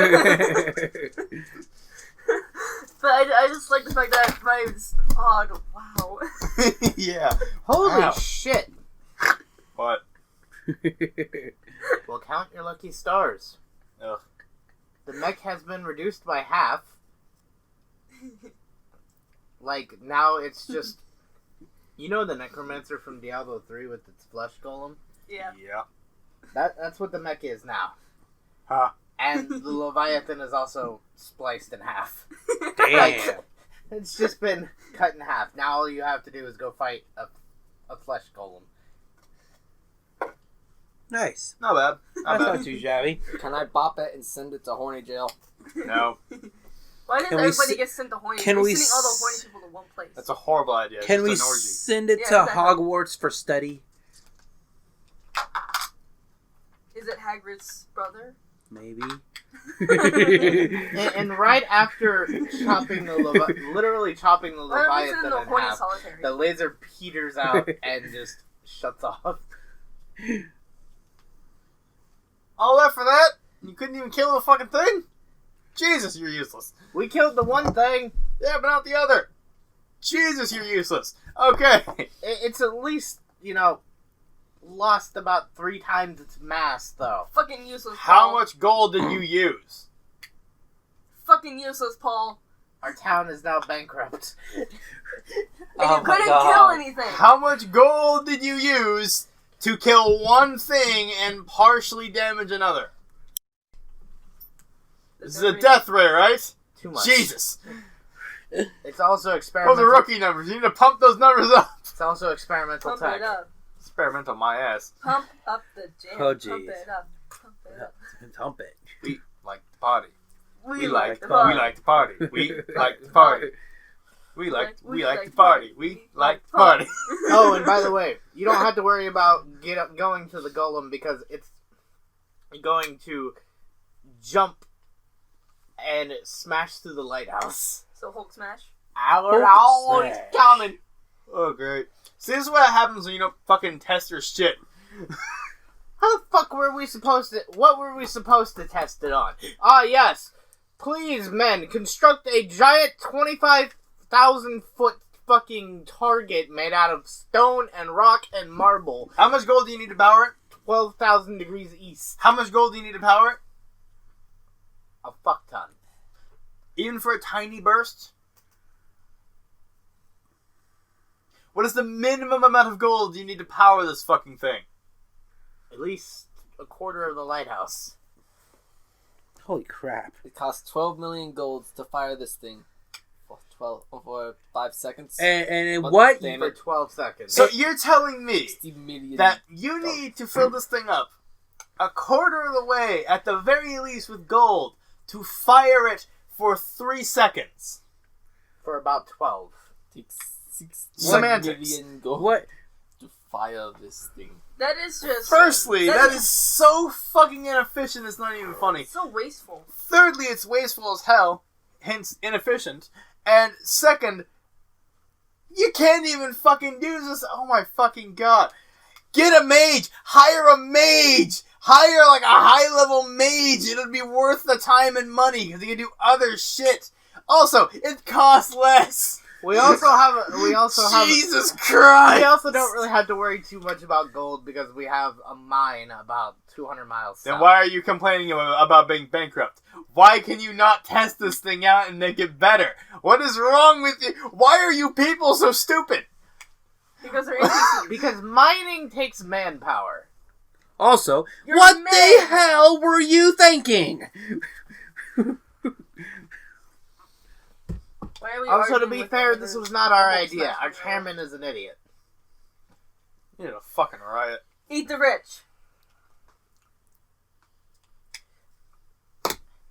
Speaker 2: But I just like the fact that my oh wow.
Speaker 3: Yeah.
Speaker 4: holy
Speaker 3: Wow.
Speaker 4: shit!
Speaker 3: What?
Speaker 4: Well, count your lucky stars.
Speaker 3: Ugh.
Speaker 4: The mech has been reduced by half. Like, now it's just... You know the Necromancer from Diablo 3 with its flesh golem?
Speaker 2: Yeah.
Speaker 3: Yeah.
Speaker 4: That's what the mech is now.
Speaker 3: Huh.
Speaker 4: And the Leviathan is also spliced in half.
Speaker 5: Damn.
Speaker 4: It's just been cut in half. Now all you have to do is go fight a flesh golem.
Speaker 5: Nice.
Speaker 3: Not bad. Not
Speaker 5: That's
Speaker 3: bad.
Speaker 5: not too shabby.
Speaker 1: Can I bop it and send it to horny jail?
Speaker 3: No.
Speaker 2: Why does
Speaker 5: Can we
Speaker 2: everybody
Speaker 5: s-
Speaker 2: get sent to horny?
Speaker 5: can
Speaker 2: We're
Speaker 5: we
Speaker 2: sending all the
Speaker 5: s-
Speaker 2: horny people to one place.
Speaker 3: That's a horrible idea. It's
Speaker 5: Can we
Speaker 3: just an orgy.
Speaker 5: send it
Speaker 2: Yeah,
Speaker 5: to
Speaker 2: exactly.
Speaker 5: Hogwarts for study?
Speaker 2: Is it Hagrid's brother?
Speaker 5: Maybe.
Speaker 4: And right after chopping literally chopping the
Speaker 2: Why don't we send
Speaker 4: Leviathan
Speaker 2: them to
Speaker 4: in
Speaker 2: horny
Speaker 4: half,
Speaker 2: solitary?
Speaker 4: the laser peters out and just shuts off.
Speaker 3: All that for that? You couldn't even kill the fucking thing? Jesus, you're useless.
Speaker 4: We killed the one thing.
Speaker 3: Yeah, but not the other. Jesus, you're useless. Okay.
Speaker 4: It's at least, lost about 3 times its mass, though.
Speaker 2: Fucking useless.
Speaker 3: How
Speaker 2: Paul.
Speaker 3: much gold did you use?
Speaker 2: Fucking useless, Paul.
Speaker 4: Our town is now bankrupt.
Speaker 2: And
Speaker 5: Oh
Speaker 2: you
Speaker 5: my
Speaker 2: couldn't
Speaker 5: God.
Speaker 2: kill anything.
Speaker 3: How much gold did you use to kill one thing and partially damage another? This is a death ray, right?
Speaker 4: Too much.
Speaker 3: Jesus.
Speaker 4: It's also
Speaker 3: Those
Speaker 4: experimental.
Speaker 3: are rookie numbers. You need to pump those numbers up.
Speaker 4: It's also experimental
Speaker 2: Pump
Speaker 4: tech.
Speaker 2: it up.
Speaker 3: Experimental my ass.
Speaker 2: Pump up the jam.
Speaker 5: Oh,
Speaker 2: Pump
Speaker 5: jeez.
Speaker 2: it up. Pump it up.
Speaker 5: Dump it.
Speaker 3: We like the party.
Speaker 2: We
Speaker 3: like
Speaker 2: the
Speaker 3: we
Speaker 2: party.
Speaker 3: like the party. We like the party. We like the party. We like the party.
Speaker 4: Oh, and by the way, you don't have to worry about going to the golem because it's going to jump and smash through the lighthouse.
Speaker 2: So Hulk smash.
Speaker 4: Our
Speaker 5: always
Speaker 3: coming. Oh great. See, this is what happens when you don't fucking test your shit.
Speaker 4: How the fuck were we supposed to... What were we supposed to test it on? Ah, yes. Please, men, construct a giant 25,000-foot fucking target made out of stone and rock and marble.
Speaker 3: How much gold do you need to power it?
Speaker 4: 12,000 degrees east.
Speaker 3: How much gold do you need to power it?
Speaker 4: A fuck ton.
Speaker 3: Even for a tiny burst? What is the minimum amount of gold you need to power this fucking thing?
Speaker 4: At least a quarter of the lighthouse.
Speaker 5: Holy crap.
Speaker 1: It costs 12 million golds to fire this thing. For 5 seconds.
Speaker 5: And
Speaker 1: But
Speaker 5: what?
Speaker 1: damn
Speaker 4: For
Speaker 1: it.
Speaker 4: 12 seconds.
Speaker 3: So you're telling me
Speaker 1: 60 million.
Speaker 3: that you need to fill this thing up a quarter of the way, at the very least, with gold to fire it for 3 seconds?
Speaker 4: For about 12.
Speaker 1: Takes 60
Speaker 3: Semantics.
Speaker 1: million gold
Speaker 5: What?
Speaker 1: to fire this thing.
Speaker 2: That is just.
Speaker 3: Firstly, that is so fucking inefficient, it's not even funny.
Speaker 2: so wasteful.
Speaker 3: Thirdly, it's wasteful as hell, hence inefficient. And second, you can't even fucking do this. Oh my fucking god. Get a mage! Hire a mage! Hire like a high level mage! It'll be worth the time and money because you can do other shit. Also, it costs less.
Speaker 4: We also have...
Speaker 3: Jesus Christ!
Speaker 4: We also don't really have to worry too much about gold because we have a mine about 200 miles south.
Speaker 3: Then why are you complaining about being bankrupt? Why can you not test this thing out and make it better? What is wrong with you? Why are you people so stupid?
Speaker 2: Because they're NPCs.
Speaker 4: Because mining takes manpower.
Speaker 5: Also,
Speaker 2: You're
Speaker 5: what
Speaker 2: mad.
Speaker 5: the hell were you thinking?
Speaker 2: Why are we
Speaker 4: Also, to
Speaker 2: arguing
Speaker 4: be
Speaker 2: with
Speaker 4: fair,
Speaker 2: them?
Speaker 4: this was not our
Speaker 2: Hulk
Speaker 4: idea.
Speaker 2: smash
Speaker 4: Our
Speaker 2: over
Speaker 4: chairman is an idiot.
Speaker 3: You need a fucking riot.
Speaker 2: Eat the rich.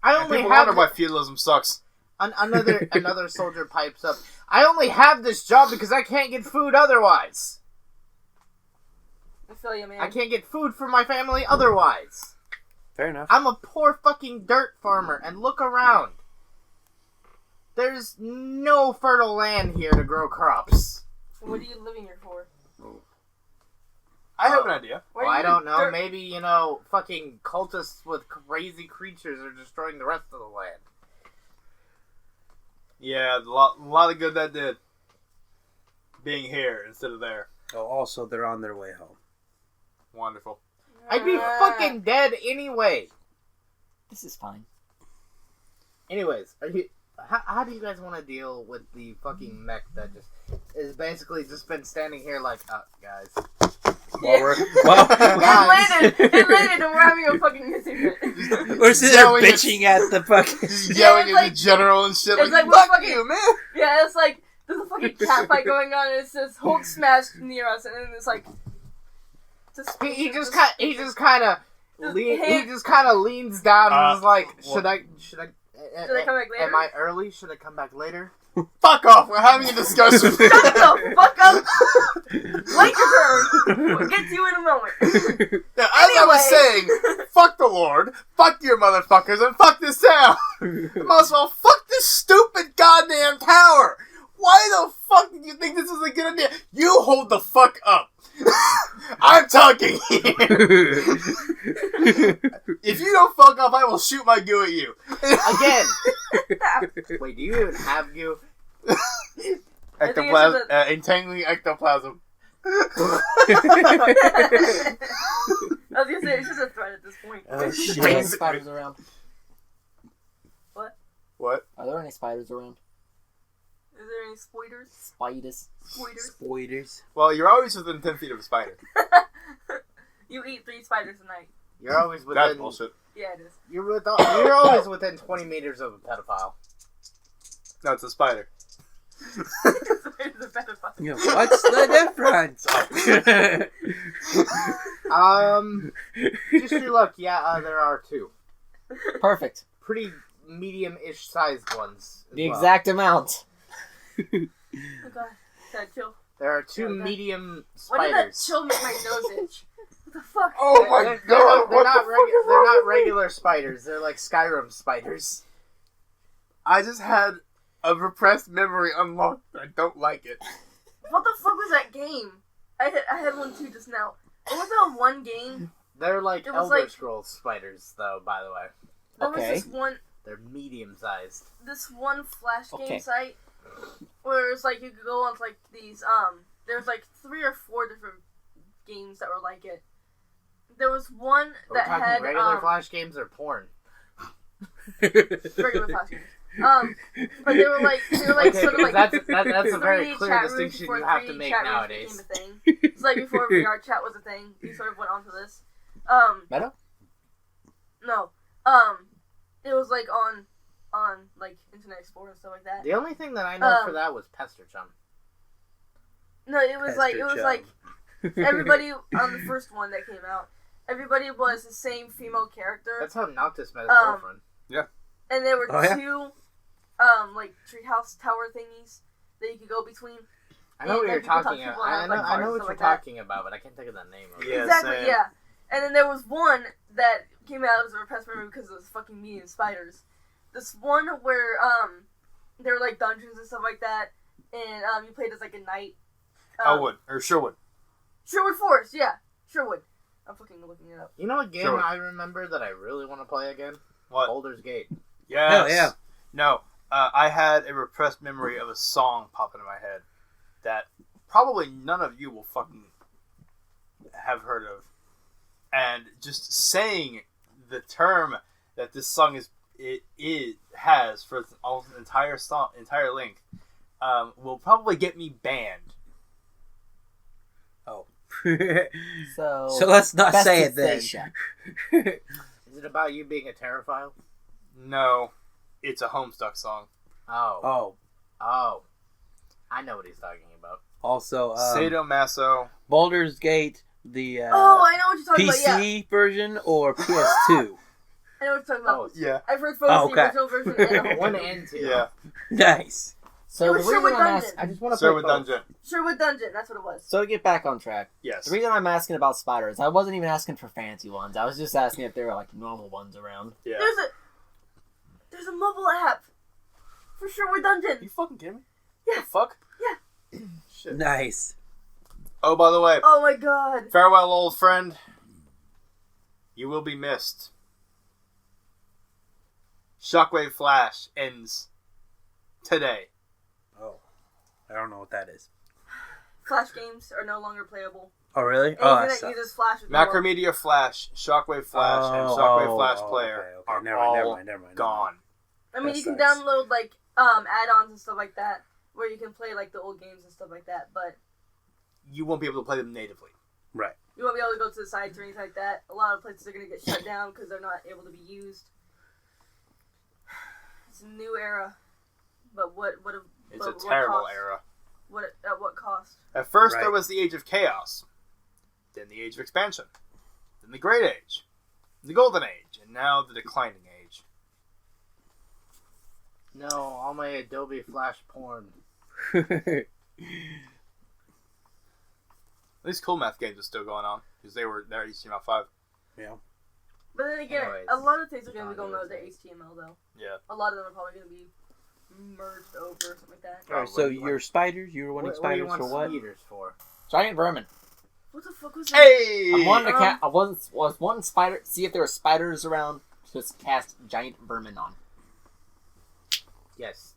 Speaker 4: I
Speaker 3: And
Speaker 4: only
Speaker 3: people
Speaker 4: have...
Speaker 3: wonder why feudalism sucks.
Speaker 4: Another soldier pipes up. I only have this job because I can't get food otherwise.
Speaker 2: I feel you, man.
Speaker 4: I can't get food for my family otherwise.
Speaker 5: Fair enough.
Speaker 4: I'm a poor fucking dirt farmer, and look around. There's no fertile land here to grow crops.
Speaker 2: What are you living here for?
Speaker 3: I have an idea.
Speaker 2: Why
Speaker 4: Well,
Speaker 2: are
Speaker 4: I
Speaker 2: you
Speaker 4: don't know.
Speaker 2: dirt-
Speaker 4: Maybe, fucking cultists with crazy creatures are destroying the rest of the land.
Speaker 3: Yeah, a lot of good that did. Being here instead of there.
Speaker 5: Oh, also, they're on their way home.
Speaker 3: Wonderful.
Speaker 4: I'd be fucking dead anyway.
Speaker 1: This is fine.
Speaker 4: Anyways, how do you guys want to deal with the fucking mech that just is basically just been standing here like, guys.
Speaker 5: Well, we're,
Speaker 2: It landed, and we're having a fucking missing fit.
Speaker 5: we're sitting there
Speaker 3: Yelling at-
Speaker 5: bitching at the fucking...
Speaker 3: Just
Speaker 2: Yeah,
Speaker 3: yelling
Speaker 2: it's
Speaker 3: at
Speaker 2: like-
Speaker 3: the general and shit.
Speaker 2: it's
Speaker 3: Like,
Speaker 2: like we're
Speaker 3: fuck
Speaker 2: fucking-
Speaker 3: you, man.
Speaker 2: Yeah, it's like there's a fucking cat fight going on, and it's this Hulk smash near us, and then it's like
Speaker 4: He just kind of
Speaker 2: Just
Speaker 4: leans down and is like,
Speaker 3: what?
Speaker 4: should I
Speaker 2: Should I come back later?
Speaker 4: Am I early? Should I come back later?
Speaker 3: Fuck off. We're having a discussion.
Speaker 2: Shut the fuck up! Wait your turn. We'll get to you in a moment.
Speaker 3: Yeah, as I was saying, fuck the Lord, fuck your motherfuckers, and fuck this town. Most of all, fuck this stupid goddamn tower. Why the fuck did you think this was a good idea? You hold the fuck up. I'm talking here. If you don't fuck up, I will shoot my goo at you.
Speaker 4: Again. Wait, do you even have you?
Speaker 3: Ectoplasm, entangling ectoplasm.
Speaker 2: I was gonna say it's just a threat at this point.
Speaker 5: Oh,
Speaker 1: Are
Speaker 5: shit.
Speaker 1: there any spiders around?
Speaker 3: What?
Speaker 1: Are there any spiders around?
Speaker 2: Is there any spoilers?
Speaker 1: Spiders.
Speaker 2: Spoilers?
Speaker 5: Spoilers.
Speaker 3: Well, you're always within 10 feet of a spider.
Speaker 2: You eat 3 spiders a night.
Speaker 4: You're always
Speaker 3: That's
Speaker 4: within.
Speaker 3: bullshit.
Speaker 2: Yeah, it is.
Speaker 4: You're always within 20 meters of a pedophile.
Speaker 3: No, it's a spider.
Speaker 2: Spiders are better fun.
Speaker 5: Yeah, what's the difference?
Speaker 4: Just your luck. Yeah, there are 2.
Speaker 1: Perfect.
Speaker 4: Pretty medium-ish sized ones. as
Speaker 1: The
Speaker 4: well.
Speaker 1: exact amount.
Speaker 2: Oh god. That chill.
Speaker 4: There are 2
Speaker 2: Okay.
Speaker 4: medium
Speaker 2: Why did that
Speaker 4: spiders.
Speaker 2: chill make my nose itch? What the fuck?
Speaker 3: Oh my
Speaker 4: They're
Speaker 3: god, what
Speaker 4: not
Speaker 3: the fuck is
Speaker 4: they're
Speaker 3: wrong?
Speaker 4: not regular spiders. They're like Skyrim spiders.
Speaker 3: I just had a repressed memory unlocked. I don't like it.
Speaker 2: What the fuck was that game? I had one too just now. What was that one game?
Speaker 4: They're like
Speaker 2: It was
Speaker 4: Elder
Speaker 2: like-
Speaker 4: Scrolls spiders, though. By the way,
Speaker 2: There
Speaker 1: Okay.
Speaker 2: was
Speaker 4: they're medium-sized.
Speaker 2: this one flash game
Speaker 1: Okay.
Speaker 2: site where it's like you could go on like these there's like 3 or 4 different games that were like it. There was one
Speaker 4: Are we
Speaker 2: that
Speaker 4: talking
Speaker 2: had
Speaker 4: regular Flash games or porn?
Speaker 2: regular flash games. But they were like
Speaker 4: Okay,
Speaker 2: sort of
Speaker 4: because
Speaker 2: like
Speaker 4: that's a very
Speaker 2: 3
Speaker 4: clear
Speaker 2: chat rooms
Speaker 4: distinction
Speaker 2: before
Speaker 4: you have
Speaker 2: 3
Speaker 4: to make
Speaker 2: chat rooms
Speaker 4: nowadays.
Speaker 2: became a thing. It's like before VR chat was a thing. You sort of went onto this.
Speaker 1: Meta?
Speaker 2: No. It was like on like Internet Explorer and stuff like that.
Speaker 4: The only thing that I know for that was Pester Chum.
Speaker 2: No, it was like everybody on the first one that came out. Everybody was the same female character,
Speaker 4: That's how Noctus met his
Speaker 2: Um,
Speaker 4: girlfriend.
Speaker 2: and there were
Speaker 5: Oh, yeah?
Speaker 2: 2 like treehouse tower thingies that you could go between.
Speaker 4: I know what
Speaker 2: and
Speaker 4: you're
Speaker 2: you can talk
Speaker 4: talking
Speaker 2: to
Speaker 4: about.
Speaker 2: people and
Speaker 4: I
Speaker 2: have,
Speaker 4: know,
Speaker 2: like,
Speaker 4: I
Speaker 2: cars
Speaker 4: know
Speaker 2: and
Speaker 4: what
Speaker 2: stuff
Speaker 4: you're
Speaker 2: like that.
Speaker 4: talking about, but I can't think of the name of it.
Speaker 3: Yeah,
Speaker 2: Exactly,
Speaker 3: same.
Speaker 2: yeah. And then there was one that came out as a repressed memory because of those fucking medium spiders. This one where there were like dungeons and stuff like that, and you played as like a knight.
Speaker 3: Elwood, or Sherwood.
Speaker 2: Sherwood Forest, yeah, Sherwood. I'm fucking looking it up.
Speaker 4: You know what game
Speaker 3: Sure.
Speaker 4: I remember that I really want to play again?
Speaker 3: What?
Speaker 4: Baldur's Gate.
Speaker 3: Yes.
Speaker 5: Hell yeah.
Speaker 3: No, I had a repressed memory of a song pop into my head that probably none of you will fucking have heard of. And just saying the term that this song has for its entire song, entire length, will probably get me banned.
Speaker 1: So
Speaker 5: let's not
Speaker 1: best
Speaker 5: say
Speaker 1: to
Speaker 5: it then.
Speaker 1: Shaq.
Speaker 4: Is it about you being a terraphile?
Speaker 3: No, it's a Homestuck song.
Speaker 4: Oh.
Speaker 5: Oh,
Speaker 4: I know what he's talking about.
Speaker 5: also,
Speaker 3: Sadomaso.
Speaker 5: Baldur's Gate, the
Speaker 2: Oh, I know what you're talking
Speaker 5: PC
Speaker 2: about. Yeah,
Speaker 5: version or PS2?
Speaker 2: I know what you're talking about.
Speaker 4: Oh,
Speaker 3: Yeah.
Speaker 2: I've heard both
Speaker 5: Oh,
Speaker 2: the
Speaker 5: okay.
Speaker 2: original version and the whole
Speaker 4: 1
Speaker 2: game.
Speaker 4: and 2.
Speaker 3: Yeah.
Speaker 5: Nice.
Speaker 1: So
Speaker 2: It
Speaker 1: the
Speaker 2: was
Speaker 1: reason
Speaker 2: Sherwood
Speaker 1: I'm
Speaker 2: Dungeon.
Speaker 1: asking,
Speaker 5: I just want to play
Speaker 3: Sherwood
Speaker 5: both.
Speaker 3: Dungeon.
Speaker 2: Sherwood Dungeon, that's what it was.
Speaker 1: so to get back on track,
Speaker 3: Yes.
Speaker 1: the reason I'm asking about spiders, I wasn't even asking for fancy ones. I was just asking if there were like normal ones around.
Speaker 3: Yeah.
Speaker 2: There's a mobile app for Sherwood Dungeon.
Speaker 3: You fucking kidding me?
Speaker 2: Yeah.
Speaker 3: The fuck?
Speaker 2: Yeah.
Speaker 3: Shit.
Speaker 5: Nice.
Speaker 3: Oh, by the way,
Speaker 2: Oh my god.
Speaker 3: farewell, old friend. You will be missed. Shockwave Flash ends today.
Speaker 5: Oh, I don't know what that is.
Speaker 2: Flash games are no longer playable.
Speaker 5: Oh, really?
Speaker 2: Anything
Speaker 5: Oh, that
Speaker 2: that
Speaker 5: sucks.
Speaker 2: uses Flash is no longer-
Speaker 3: Macromedia Flash, Shockwave Flash, and Shockwave Flash Player
Speaker 5: okay.
Speaker 3: are
Speaker 5: Never
Speaker 3: all
Speaker 5: mind.
Speaker 3: gone.
Speaker 2: I mean,
Speaker 5: That
Speaker 2: you can
Speaker 5: sucks.
Speaker 2: download like add-ons and stuff like that, where you can play like the old games and stuff like that, but
Speaker 3: You won't be able to play them natively.
Speaker 5: Right.
Speaker 2: you won't be able to go to the sites or anything like that. A lot of places are going to get shut down because they're not able to be used. It's a new era, but
Speaker 3: It's a terrible
Speaker 2: cost?
Speaker 3: era.
Speaker 2: At what cost?
Speaker 3: At first,
Speaker 5: Right.
Speaker 3: there was the Age of Chaos, then the Age of Expansion, then the Great Age, the Golden Age, and now the Declining Age.
Speaker 4: No, all my Adobe Flash porn.
Speaker 3: At least Cool Math games are still going on because they're HTML5.
Speaker 5: Yeah.
Speaker 2: But then again,
Speaker 4: Anyways,
Speaker 2: a lot of things are going to be
Speaker 4: on
Speaker 2: going out
Speaker 4: those
Speaker 2: to
Speaker 4: days.
Speaker 2: HTML though.
Speaker 3: Yeah.
Speaker 2: A lot of them are probably going to be merged over or something like that.
Speaker 5: All right. So your spiders, you were wanting
Speaker 4: What do
Speaker 5: spiders
Speaker 4: you want
Speaker 5: for what?
Speaker 4: speeders for?
Speaker 1: Giant vermin.
Speaker 2: What the fuck was that?
Speaker 3: Hey!
Speaker 1: I wanted to I was one spider. See if there were spiders around. Just cast giant vermin on.
Speaker 4: Yes,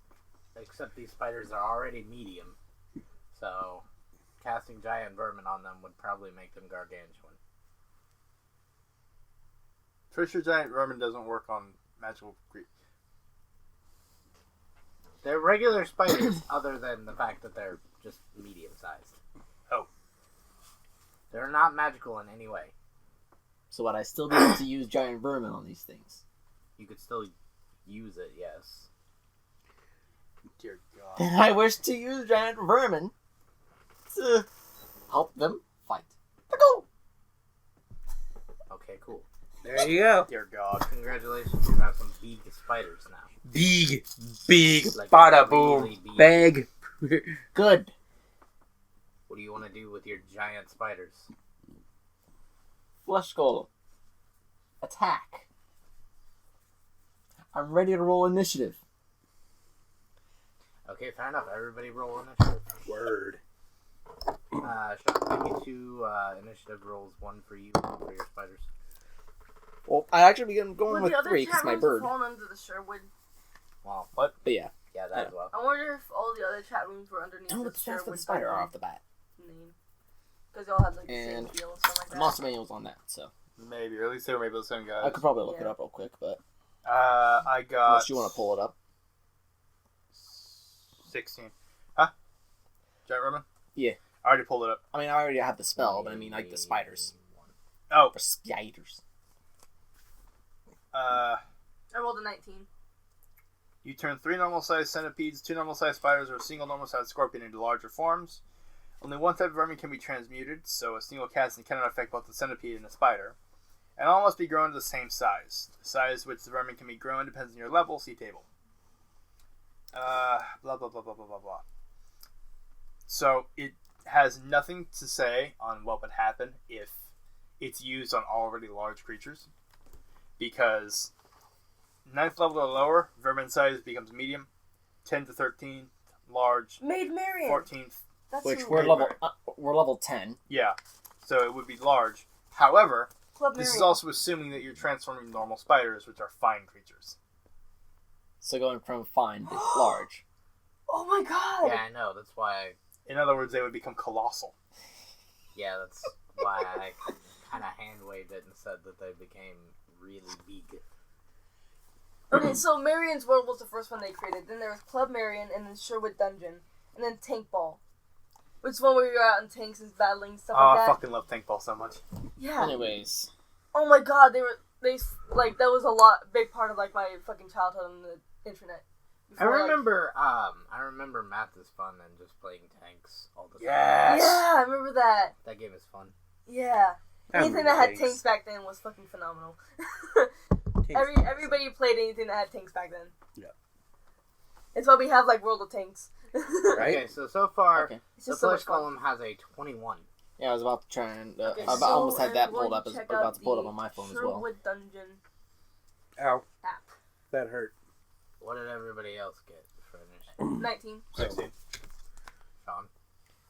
Speaker 4: except these spiders are already medium, so casting giant vermin on them would probably make them gargantuan.
Speaker 3: Pretty sure Giant Vermin doesn't work on magical creatures.
Speaker 4: They're regular spiders, other than the fact that they're just medium sized.
Speaker 3: Oh.
Speaker 4: They're not magical in any way.
Speaker 1: So would I still be able to use giant vermin on these things?
Speaker 4: You could still use it, yes.
Speaker 3: Dear God.
Speaker 1: Then I wish to use giant vermin to help them fight. Go.
Speaker 4: Okay, cool.
Speaker 5: There you go.
Speaker 3: Dear God.
Speaker 4: Congratulations, you have some big spiders now.
Speaker 5: Big,
Speaker 4: Like
Speaker 5: bada
Speaker 4: really
Speaker 5: boom,
Speaker 4: big.
Speaker 5: big.
Speaker 1: Good.
Speaker 4: What do you want to do with your giant spiders?
Speaker 1: Flesh golem. Attack. I'm ready to roll initiative.
Speaker 4: Okay, fair enough. Everybody roll initiative.
Speaker 5: Word.
Speaker 4: Sean, give me two initiative rolls. One for you, one for your spiders.
Speaker 1: Well, I actually begin going
Speaker 2: Would
Speaker 1: with
Speaker 2: the other
Speaker 1: 3 because
Speaker 2: chat
Speaker 1: my
Speaker 2: rooms
Speaker 1: bird.
Speaker 2: have fallen under the Sherwood?
Speaker 4: Well,
Speaker 1: But yeah.
Speaker 4: yeah, that as well.
Speaker 2: I wonder if all the other chat rooms were underneath
Speaker 1: Tell me
Speaker 2: the
Speaker 1: what the stats for
Speaker 2: Sherwood
Speaker 1: the spider are
Speaker 2: Dungeon
Speaker 1: off the bat.
Speaker 2: name. Because they all had like the same
Speaker 1: And
Speaker 2: feel and stuff like
Speaker 1: The
Speaker 2: that.
Speaker 1: monster manual's on that, so
Speaker 3: Maybe, or at least they were maybe the same guys.
Speaker 1: I could probably look it
Speaker 2: Yeah.
Speaker 1: up real quick, but
Speaker 3: I got.
Speaker 1: unless you want to pull it up.
Speaker 3: 16. Huh? Giant Vermin?
Speaker 1: Yeah.
Speaker 3: I already pulled it up.
Speaker 1: I mean, I already have the spell, but I mean, like the spiders.
Speaker 3: Oh.
Speaker 1: Or spiders.
Speaker 2: I rolled a 19.
Speaker 3: You turn 3 normal-sized centipedes, 2 normal-sized spiders, or a single normal-sized scorpion into larger forms. Only one type of vermin can be transmuted, so a single casting cannot affect both the centipede and the spider. And all must be grown to the same size. The size which the vermin can be grown depends on your level. See table. Blah, blah, blah, blah, blah, blah, blah. So, it has nothing to say on what would happen if it's used on already large creatures. Because 9th level or lower, vermin size becomes medium. 10 to 13, large.
Speaker 2: Maid Marian.
Speaker 3: 14th,
Speaker 2: That's
Speaker 1: Which
Speaker 2: who-
Speaker 1: we're level 10.
Speaker 3: yeah. So it would be large. However,
Speaker 2: Club
Speaker 3: this is
Speaker 2: Marian.
Speaker 3: also assuming that you're transforming normal spiders, which are fine creatures.
Speaker 1: So going from fine to large.
Speaker 2: Oh my god!
Speaker 4: Yeah, I know. That's why.
Speaker 3: In other words, they would become colossal.
Speaker 4: That's why I kind of hand waved it and said that they became really big.
Speaker 2: Okay, so Marian's World was the first one they created. Then there was Club Marian, and then Sherwood Dungeon, and then Tank Ball. Which is one where you're out in tanks and battling stuff
Speaker 3: Oh,
Speaker 2: like
Speaker 3: I
Speaker 2: that.
Speaker 3: fucking love Tank Ball so much.
Speaker 2: Yeah.
Speaker 1: Anyways.
Speaker 2: Oh my god, that was a big part of like my fucking childhood on the internet.
Speaker 4: I
Speaker 2: Before, like-
Speaker 4: remember Math is fun and just playing tanks all the time.
Speaker 3: Yes!
Speaker 2: Yeah, I remember that.
Speaker 4: That game is fun.
Speaker 2: Yeah.
Speaker 5: I
Speaker 2: Anything
Speaker 5: remember
Speaker 2: that had
Speaker 5: tanks.
Speaker 2: tanks back then was fucking phenomenal.
Speaker 5: Tanks.
Speaker 2: Everybody played anything that had tanks back then. It's why we have like World of Tanks.
Speaker 5: Right?
Speaker 4: Okay, so far,
Speaker 1: Okay.
Speaker 2: It's
Speaker 4: the
Speaker 2: just so much
Speaker 4: first
Speaker 2: fun.
Speaker 4: column has a 21.
Speaker 1: Yeah, I was about to try and...
Speaker 2: Okay,
Speaker 1: I
Speaker 2: so
Speaker 1: almost had that
Speaker 2: I'm
Speaker 1: pulled
Speaker 2: going
Speaker 1: up. I
Speaker 2: to
Speaker 1: was
Speaker 2: check
Speaker 1: about
Speaker 2: out
Speaker 1: to pull it up
Speaker 2: the
Speaker 1: on my phone as well.
Speaker 2: Sherwood Dungeon
Speaker 5: Ow.
Speaker 2: app.
Speaker 5: That hurt.
Speaker 4: What did everybody else get finished?
Speaker 2: 19.
Speaker 3: 16.
Speaker 4: Sean?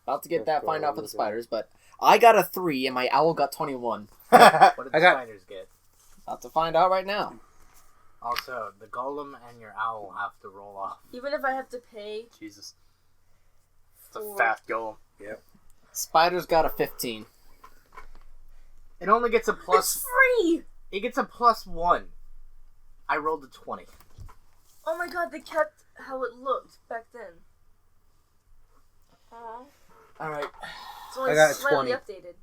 Speaker 1: About to get
Speaker 5: Let's
Speaker 1: that,
Speaker 5: go
Speaker 1: find out for the
Speaker 5: with it.
Speaker 1: spiders, but I got a 3 and my owl got 21.
Speaker 4: What did
Speaker 5: I
Speaker 4: the
Speaker 5: got-
Speaker 4: spiders get?
Speaker 1: About to find out right now.
Speaker 4: Also, the golem and your owl have to roll off.
Speaker 2: Even if I have to pay
Speaker 3: Jesus. It's a
Speaker 2: for...
Speaker 3: fast golem.
Speaker 1: Spiders got a 15.
Speaker 4: It only gets a
Speaker 2: It's
Speaker 4: plus.
Speaker 2: free!
Speaker 4: It gets a +1. I rolled a 20.
Speaker 2: Oh my god, they kept how it looked back then. Aww.
Speaker 1: Alright.
Speaker 2: It's only
Speaker 5: I got
Speaker 2: slightly
Speaker 5: 20.
Speaker 2: updated.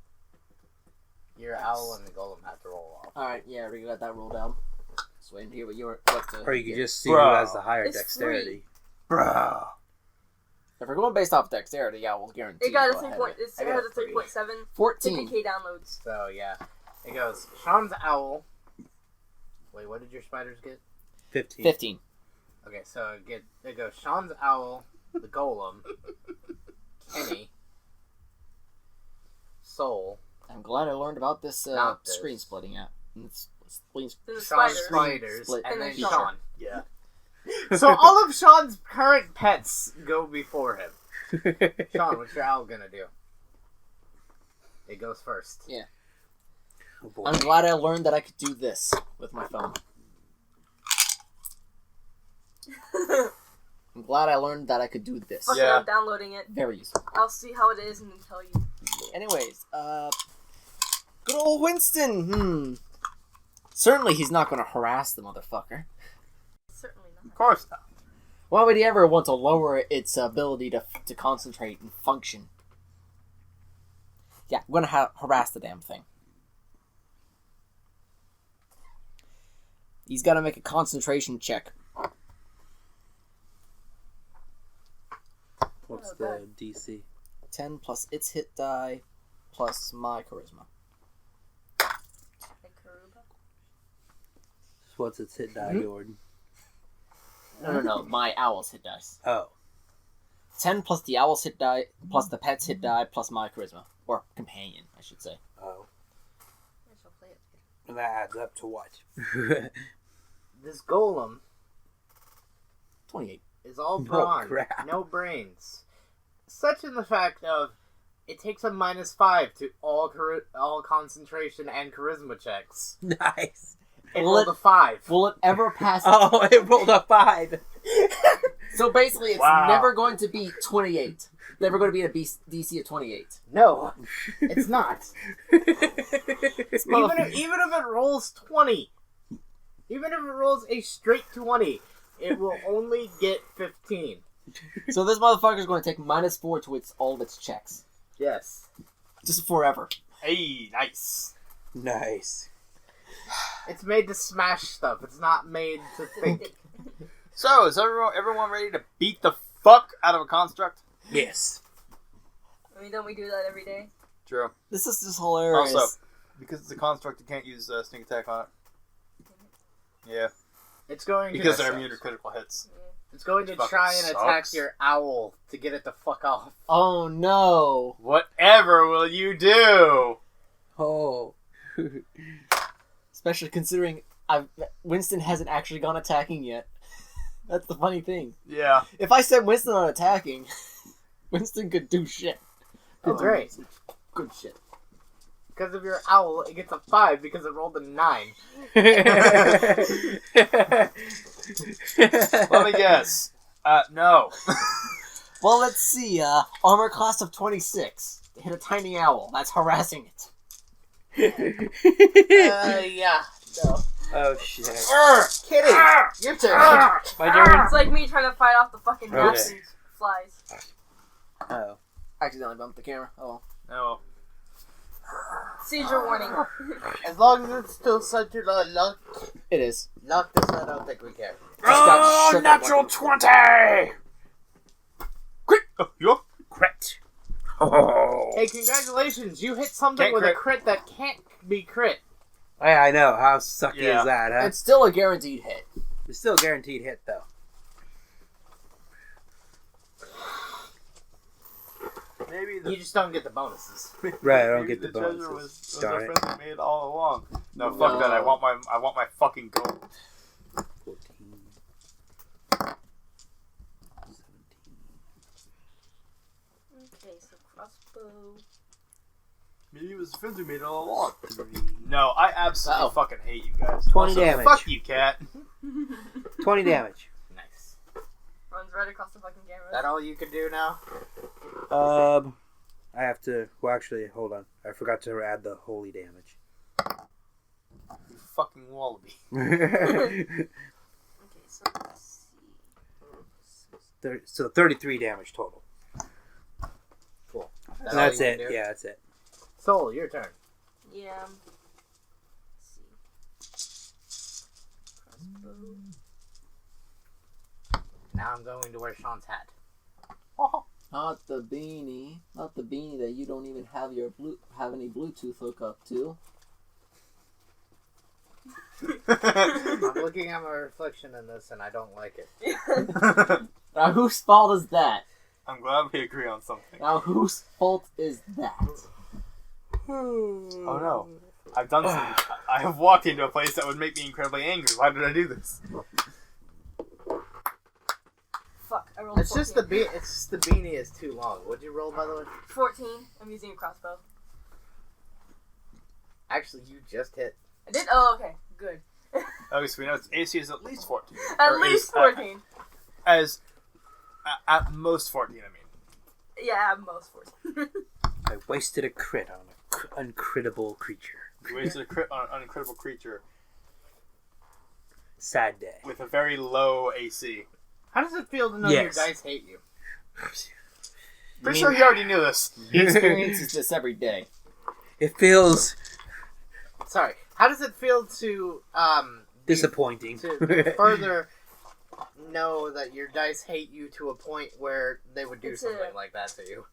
Speaker 4: Your owl and the golem have to roll off.
Speaker 1: Alright, yeah, we got that rolled down. Just waiting to hear what you're...
Speaker 5: Or you could just see
Speaker 3: Bro.
Speaker 5: who has the higher
Speaker 2: It's
Speaker 5: dexterity.
Speaker 3: Bro.
Speaker 1: If we're going based off dexterity, yeah, we'll guarantee.
Speaker 2: It got a
Speaker 1: go
Speaker 2: 3
Speaker 1: ahead.
Speaker 2: point. It
Speaker 4: I got
Speaker 2: has
Speaker 4: a
Speaker 2: a
Speaker 4: 3.
Speaker 2: 3.7.
Speaker 1: 14.
Speaker 2: 50k downloads.
Speaker 4: So, yeah. It goes, Sean's owl. Wait, what did your spiders get?
Speaker 5: 15.
Speaker 1: 15.
Speaker 4: Okay, so it goes Sean's owl, the golem, Kenny, Soul,
Speaker 3: Oh,
Speaker 1: I'm glad I learned about this
Speaker 4: Noctus.
Speaker 1: screen splitting app. It's screen
Speaker 2: There's a
Speaker 4: Sean's
Speaker 2: spider.
Speaker 4: spiders,
Speaker 1: Split.
Speaker 4: and then
Speaker 2: And then
Speaker 4: Sean.
Speaker 2: Sean.
Speaker 3: Yeah.
Speaker 4: So all of Sean's current pets go before him. Sean, what's your owl gonna do? It goes first.
Speaker 5: Oh, boy.
Speaker 1: I'm glad I learned that I could do this with my phone. I'm glad I learned that I could do this.
Speaker 2: Fuck it,
Speaker 3: Yeah.
Speaker 2: I'm downloading it.
Speaker 1: Very useful.
Speaker 2: I'll see how it is and then tell you.
Speaker 1: Anyways, good old Winston. Certainly he's not going to harass the motherfucker.
Speaker 2: Certainly not.
Speaker 3: Of course not.
Speaker 1: Why would he ever want to lower its ability to concentrate and function? Yeah, I'm going to harass the damn thing. He's got to make a concentration check.
Speaker 5: What's
Speaker 2: Oh,
Speaker 5: the
Speaker 2: God.
Speaker 5: DC?
Speaker 1: 10 plus its hit die plus my charisma.
Speaker 2: Like Karuba.
Speaker 5: What's its hit die,
Speaker 1: Mhm.
Speaker 5: Jordan?
Speaker 1: No. My owl's hit dice.
Speaker 5: Oh.
Speaker 1: 10 plus the owl's hit die plus the pet's hit die plus my charisma. Or companion, I should say.
Speaker 5: Oh.
Speaker 2: I shall play it.
Speaker 5: And that adds up to what?
Speaker 4: This golem
Speaker 1: 28.
Speaker 4: is all
Speaker 5: No
Speaker 4: brawn,
Speaker 5: crap.
Speaker 4: no brains. Such in the fact of it takes a -5 to all concentration and charisma checks.
Speaker 5: Nice.
Speaker 4: It
Speaker 1: Will
Speaker 4: rolled
Speaker 1: it-
Speaker 4: a 5.
Speaker 1: Will it ever pass?
Speaker 5: Oh, it rolled a 5.
Speaker 1: So basically, it's
Speaker 3: Wow.
Speaker 1: never going to be 28. Never going to be a DC of 28.
Speaker 4: No, it's not.
Speaker 1: This motherfucker-
Speaker 4: Even if it rolls 20, even if it rolls a straight 20, it will only get 15.
Speaker 1: So this motherfucker's going to take -4 to all of its checks.
Speaker 4: Yes.
Speaker 1: Just forever.
Speaker 3: Hey, nice.
Speaker 5: Nice.
Speaker 4: It's made to smash stuff. It's not made to think.
Speaker 3: So, is everyone ready to beat the fuck out of a construct?
Speaker 5: Yes.
Speaker 2: I mean, don't we do that every day?
Speaker 3: True.
Speaker 1: This is just hilarious.
Speaker 3: Also, because it's a construct, you can't use sneak attack on it. Yeah,
Speaker 4: It's going
Speaker 3: because
Speaker 4: to
Speaker 3: they're immune to critical hits.
Speaker 4: it's going to
Speaker 3: Which
Speaker 4: try
Speaker 3: fucking
Speaker 4: and attack
Speaker 3: sucks.
Speaker 4: your owl to get it to fuck off.
Speaker 1: Oh no.
Speaker 3: Whatever will you do?
Speaker 5: Oh.
Speaker 1: Especially considering Winston hasn't actually gone attacking yet. That's the funny thing.
Speaker 3: Yeah.
Speaker 1: If I said Winston on attacking, Winston could do shit.
Speaker 4: Oh, great.
Speaker 1: Good shit.
Speaker 4: Because of your owl, it gets a 5 because it rolled a 9.
Speaker 3: Let me guess. No.
Speaker 1: Well, let's see. Armor class of 26. Hit a tiny owl. That's harassing it.
Speaker 4: Yeah. No.
Speaker 5: Oh, shit.
Speaker 4: Kitty! Your turn.
Speaker 5: My turn?
Speaker 2: It's like me trying to fight off the fucking
Speaker 5: Okay.
Speaker 2: gnats and flies.
Speaker 5: Oh.
Speaker 1: Accidentally bumped the camera. Oh.
Speaker 3: No.
Speaker 2: Seizure warning.
Speaker 4: As long as it's still centered on
Speaker 1: It is.
Speaker 4: Noctus, I don't think we care.
Speaker 1: got shook up like-
Speaker 5: 20!
Speaker 3: Quick! Oh, you up?
Speaker 5: Crit. Oh.
Speaker 4: Hey, congratulations! You hit something
Speaker 3: Can't
Speaker 4: with
Speaker 3: crit.
Speaker 4: a crit that can't be crit.
Speaker 5: Yeah, I know. How sucky
Speaker 3: Yeah.
Speaker 5: is that, huh?
Speaker 1: It's still a guaranteed hit.
Speaker 5: It's still a guaranteed hit, though.
Speaker 3: Maybe
Speaker 4: You just don't get the bonuses.
Speaker 5: Right, I don't
Speaker 3: maybe
Speaker 5: get the
Speaker 3: treasure
Speaker 5: bonuses.
Speaker 3: was
Speaker 5: Darn
Speaker 3: a
Speaker 5: it.
Speaker 3: friend that made all along. No, fuck that. I want my fucking gold.
Speaker 5: 14. 17.
Speaker 2: Okay, so crossbow.
Speaker 3: Maybe it was the friends who made it all along.
Speaker 5: 3.
Speaker 3: No, I absolutely
Speaker 1: Uh-oh.
Speaker 3: fucking hate you guys.
Speaker 5: 20
Speaker 3: Also,
Speaker 5: damage.
Speaker 3: Fuck you, cat.
Speaker 5: 20 damage.
Speaker 4: Nice.
Speaker 2: Runs right across the fucking camera.
Speaker 4: That all you can do now?
Speaker 5: I have to. Well, actually, hold on. I forgot to add the holy damage.
Speaker 3: You fucking wallaby.
Speaker 2: Okay, so let's see.
Speaker 5: So 33 damage total.
Speaker 4: Cool.
Speaker 5: And that's
Speaker 4: all you
Speaker 5: it.
Speaker 4: can do?
Speaker 5: Yeah, that's it.
Speaker 4: Soul, your turn.
Speaker 2: Yeah. Let's see. Crossbow.
Speaker 4: Now I'm going to wear Sean's hat.
Speaker 1: Not the beanie. Not the beanie that you don't even have any Bluetooth hookup to.
Speaker 4: I'm looking at my reflection in this and I don't like it.
Speaker 1: Now, whose fault is that?
Speaker 3: I'm glad we agree on something.
Speaker 1: Now, whose fault is that?
Speaker 3: Oh no. I've done something. I have walked into a place that would make me incredibly angry. Why did I do this?
Speaker 2: Fuck, I rolled
Speaker 4: It's
Speaker 2: 14.
Speaker 4: just the beanie is too long. What'd you roll, by the way?
Speaker 2: 14. I'm using a crossbow.
Speaker 4: Actually, you just hit.
Speaker 2: I did? Oh, okay. Good.
Speaker 3: Okay, so we know its AC is at least 14.
Speaker 2: At
Speaker 3: Or
Speaker 2: least
Speaker 3: is,
Speaker 2: 14.
Speaker 3: At most 14, I mean.
Speaker 2: Yeah, at most 14.
Speaker 5: I wasted a crit on an uncrittable creature.
Speaker 3: You wasted a crit on an incredible creature
Speaker 5: Sad day.
Speaker 3: with a very low AC.
Speaker 4: How does it feel to know
Speaker 5: Yes.
Speaker 4: your dice hate you?
Speaker 3: Pretty sure he already knew this.
Speaker 1: He experiences this every day.
Speaker 5: It feels
Speaker 4: Sorry. How does it feel to
Speaker 5: disappointing.
Speaker 4: to further know that your dice hate you to a point where they would do
Speaker 2: It's
Speaker 4: something
Speaker 2: a-
Speaker 4: like that to you?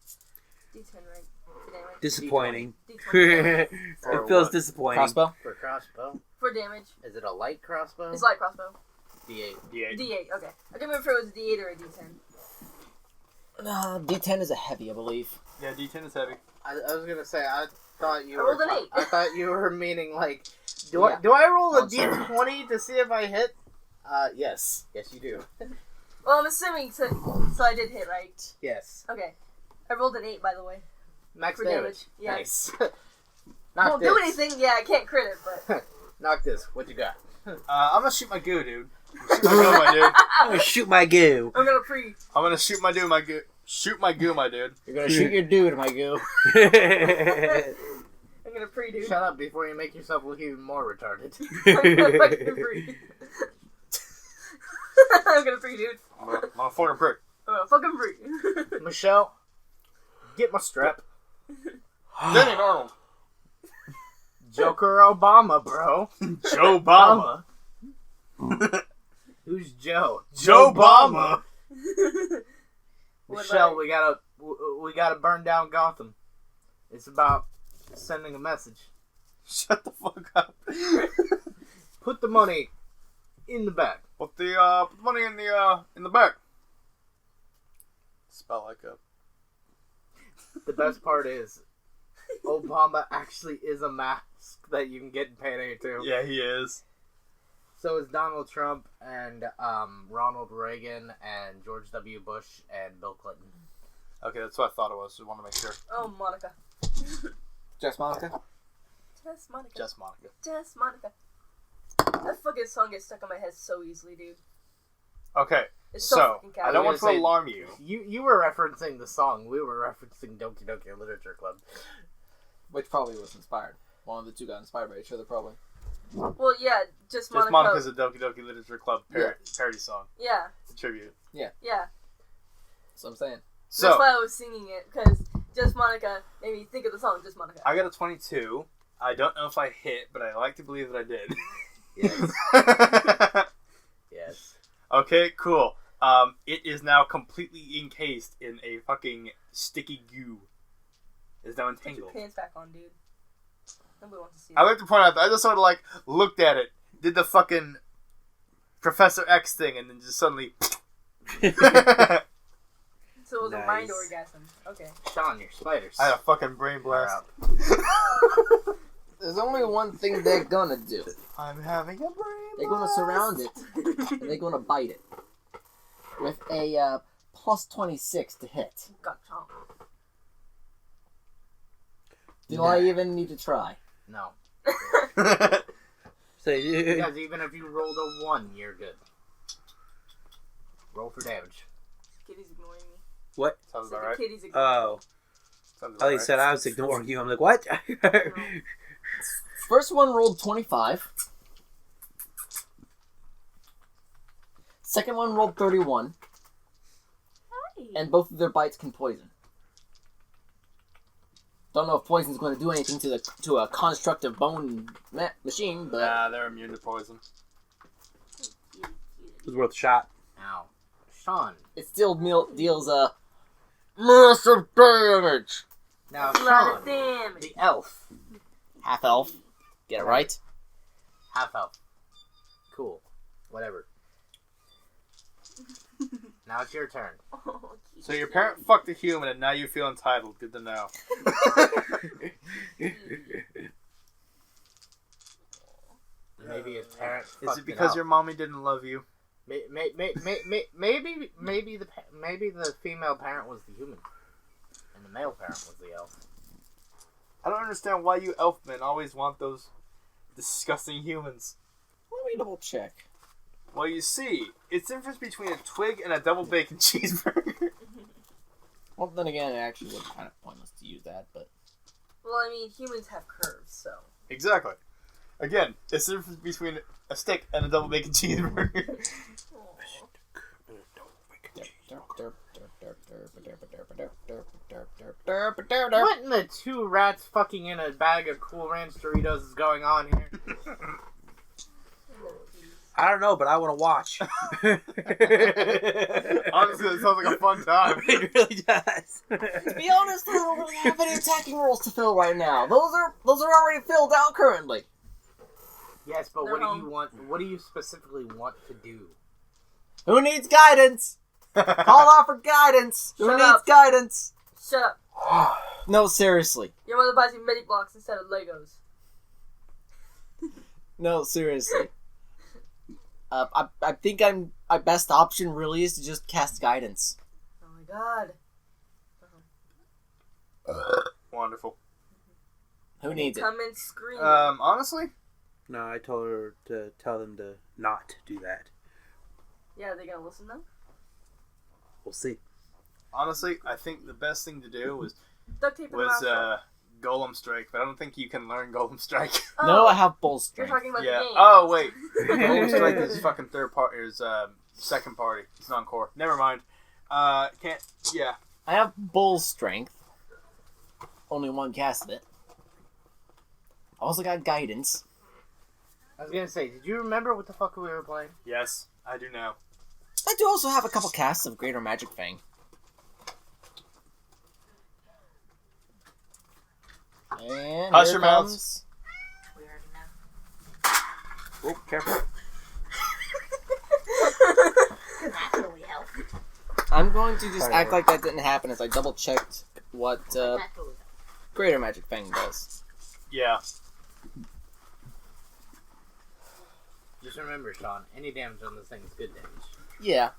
Speaker 2: D10, right? Damage.
Speaker 5: Disappointing.
Speaker 2: D20.
Speaker 5: It feels disappointing.
Speaker 1: Crossbow?
Speaker 4: For crossbow?
Speaker 2: For damage.
Speaker 4: Is it a light crossbow?
Speaker 2: It's light crossbow.
Speaker 4: D8.
Speaker 3: D8.
Speaker 2: D8, okay. I can't remember if it was a D8 or a D10.
Speaker 1: D10 is a heavy, I believe.
Speaker 3: Yeah, D10 is heavy.
Speaker 4: I was gonna say I thought you
Speaker 2: I
Speaker 4: were.
Speaker 2: rolled an 8.
Speaker 4: I thought you were meaning like, do
Speaker 1: Yeah.
Speaker 4: I roll a
Speaker 1: Oh, sorry.
Speaker 4: D20 to see if I hit? Yes, you do.
Speaker 2: Well, I'm assuming so I did hit, right?
Speaker 4: Yes.
Speaker 2: Okay. I rolled an 8, by the way.
Speaker 4: Max
Speaker 2: For
Speaker 4: damage.
Speaker 2: damage. Yeah.
Speaker 4: Nice.
Speaker 2: Won't do anything. Yeah, I can't crit it, but.
Speaker 4: Knock this. What you got?
Speaker 3: I'm gonna shoot my goo, dude. Shoot my goo, my dude.
Speaker 5: I'm gonna shoot my goo.
Speaker 2: I'm gonna pre.
Speaker 3: I'm gonna shoot my dude, my goo. Shoot my goo, my dude.
Speaker 1: You're gonna shoot your dude, my goo.
Speaker 2: I'm gonna pre, dude.
Speaker 4: Shut up before you make yourself look even more retarded.
Speaker 2: I'm gonna fucking pre. I'm gonna pre, dude.
Speaker 3: I'm a fucking prick.
Speaker 2: I'm gonna fucking pre.
Speaker 4: Michelle, get my strap.
Speaker 3: Danny Arnold.
Speaker 4: Joker Obama, bro.
Speaker 3: Joe Obama.
Speaker 4: Who's Joe?
Speaker 3: Joe Obama.
Speaker 2: What
Speaker 4: Michelle,
Speaker 2: about-
Speaker 4: we gotta burn down Gotham. It's about sending a message.
Speaker 3: Shut the fuck up.
Speaker 4: Put the money in the bag.
Speaker 3: Put the money in the back. Spell like a.
Speaker 4: The best part is, Obama actually is a mask that you can get in Payday too.
Speaker 3: Yeah, he is.
Speaker 4: So is Donald Trump and Ronald Reagan and George W. Bush and Bill Clinton.
Speaker 3: Okay, that's what I thought it was. Just want to make sure.
Speaker 2: Oh, Monica.
Speaker 1: Just Monica?
Speaker 2: Just Monica.
Speaker 3: Just Monica.
Speaker 2: Just Monica. That fucking song gets stuck in my head so easily, dude.
Speaker 3: Okay,
Speaker 2: It's so,
Speaker 3: so
Speaker 2: fucking
Speaker 3: I
Speaker 2: catchy.
Speaker 3: don't want to
Speaker 4: say-
Speaker 3: alarm you.
Speaker 4: You were referencing the song. We were referencing Doki Doki Literature Club.
Speaker 1: Which probably was inspired. One of the two got inspired by each other, probably.
Speaker 2: Well, yeah, just
Speaker 3: Just
Speaker 2: Monica.
Speaker 3: Monica's a Doki Doki Literature Club parody song.
Speaker 2: Yeah,
Speaker 3: It's a tribute.
Speaker 2: yeah.
Speaker 1: That's what I'm saying.
Speaker 3: So
Speaker 2: That's why I was singing it, because Just Monica made me think of the song Just Monica.
Speaker 3: I got a 22. I don't know if I hit, but I like to believe that I did.
Speaker 4: Yes. Yes.
Speaker 3: Okay, cool. It is now completely encased in a fucking sticky goo. It's now
Speaker 2: Put your
Speaker 3: entangled.
Speaker 2: pants back on, dude. Nobody wants to see
Speaker 3: I
Speaker 2: that.
Speaker 3: like to point out that I just sort of like looked at it, did the fucking Professor X thing, and then just suddenly.
Speaker 2: It's So it was a mind orgasm. Okay.
Speaker 4: Sean, your spiders.
Speaker 3: I had a fucking brain blast.
Speaker 1: There's only one thing they're gonna do.
Speaker 3: I'm having a brain blast.
Speaker 1: They're gonna surround it, and they're gonna bite it. With a plus 26 to hit.
Speaker 2: Gotcha.
Speaker 1: Do I even need to try?
Speaker 4: No.
Speaker 5: So
Speaker 4: Because even if you rolled a 1, you're good. Roll for damage.
Speaker 2: Kitty's ignoring me.
Speaker 5: what?
Speaker 3: Sounds
Speaker 2: So
Speaker 3: about
Speaker 2: the
Speaker 3: right.
Speaker 2: kitty's ignoring me.
Speaker 5: Oh,
Speaker 3: Sounds
Speaker 5: I
Speaker 3: about
Speaker 5: think
Speaker 3: right.
Speaker 5: said I was ignoring you. I'm like, what?
Speaker 1: First one rolled 25. Second one rolled 31.
Speaker 2: Hi.
Speaker 1: And both of their bites can poison. Don't know if poison's going to do anything to a constructive bone machine, but
Speaker 3: Nah, they're immune to poison.
Speaker 5: It was worth a shot.
Speaker 4: Now, Sean.
Speaker 1: it still deals massive damage.
Speaker 4: Now,
Speaker 2: That's a lot of
Speaker 4: Sean,
Speaker 2: damage.
Speaker 4: the elf.
Speaker 1: Half elf. Get it right?
Speaker 4: Half elf. Cool. Whatever. Now it's your turn.
Speaker 2: Oh,
Speaker 3: So your parent fucked a human and now you feel entitled. Good to know.
Speaker 4: Maybe his parent.
Speaker 3: Is it because your mommy didn't love you?
Speaker 4: Maybe the female parent was the human, and the male parent was the elf.
Speaker 3: I don't understand why you elfmen always want those disgusting humans.
Speaker 1: Let me double check.
Speaker 3: Well, you see, it's the difference between a twig and a double bacon cheeseburger.
Speaker 1: Well, then again, it actually would be kind of pointless to use that, but...
Speaker 2: Well, I mean, humans have curves, so.
Speaker 3: Exactly. Again, it's the difference between a stick and a double bacon cheeseburger.
Speaker 4: What in the 2 rats fucking in a bag of Cool Ranch Doritos is going on here?
Speaker 5: I don't know, but I want to watch.
Speaker 3: Honestly, it sounds like a fun time.
Speaker 5: It really does.
Speaker 1: To be honest, I don't really have any attacking roles to fill right now. Those are already filled out currently.
Speaker 4: Yes, but what
Speaker 2: No.
Speaker 4: do you want? What do you specifically want to do?
Speaker 1: Who needs guidance? Call out for guidance. Who
Speaker 2: Shut
Speaker 1: needs
Speaker 2: up.
Speaker 1: guidance?
Speaker 2: Shut up.
Speaker 1: No, seriously.
Speaker 2: Your mother buys you medi blocks instead of Legos.
Speaker 1: No, seriously. I think my best option really is to just cast guidance.
Speaker 2: Oh my god.
Speaker 3: Wonderful.
Speaker 1: Who needs it?
Speaker 2: Come and scream.
Speaker 3: Honestly,
Speaker 5: No, I told her to tell them to not do that.
Speaker 2: Yeah, are they gonna listen though?
Speaker 5: We'll see.
Speaker 3: I think the best thing to do was
Speaker 2: Duct tape their mouth shut.
Speaker 3: Golem Strike, but I don't think you can learn Golem Strike.
Speaker 2: Oh,
Speaker 1: No, I have bull
Speaker 2: You're
Speaker 1: strength.
Speaker 2: talking about
Speaker 3: Yeah.
Speaker 2: the game.
Speaker 3: Oh wait, Golem Strike is fucking third part. Is second party. It's non-core. Never mind. Can't. Yeah.
Speaker 1: I have bull strength. Only one cast of it. I also got guidance.
Speaker 4: I was gonna say, did you remember what the fuck we were playing?
Speaker 3: Yes, I do now.
Speaker 1: I do also have a couple casts of Greater Magic Fang. And
Speaker 3: Hush
Speaker 1: here
Speaker 3: your mouths.
Speaker 1: comes...
Speaker 2: We already know.
Speaker 5: Oh, careful.
Speaker 2: That's really helpful.
Speaker 1: I'm going to just
Speaker 5: Sorry,
Speaker 1: act
Speaker 5: Lord.
Speaker 1: like that didn't happen as I double checked what Greater Magic Fang does.
Speaker 3: Yeah.
Speaker 4: Just remember, Sean, any damage on this thing is good damage.
Speaker 1: Yeah.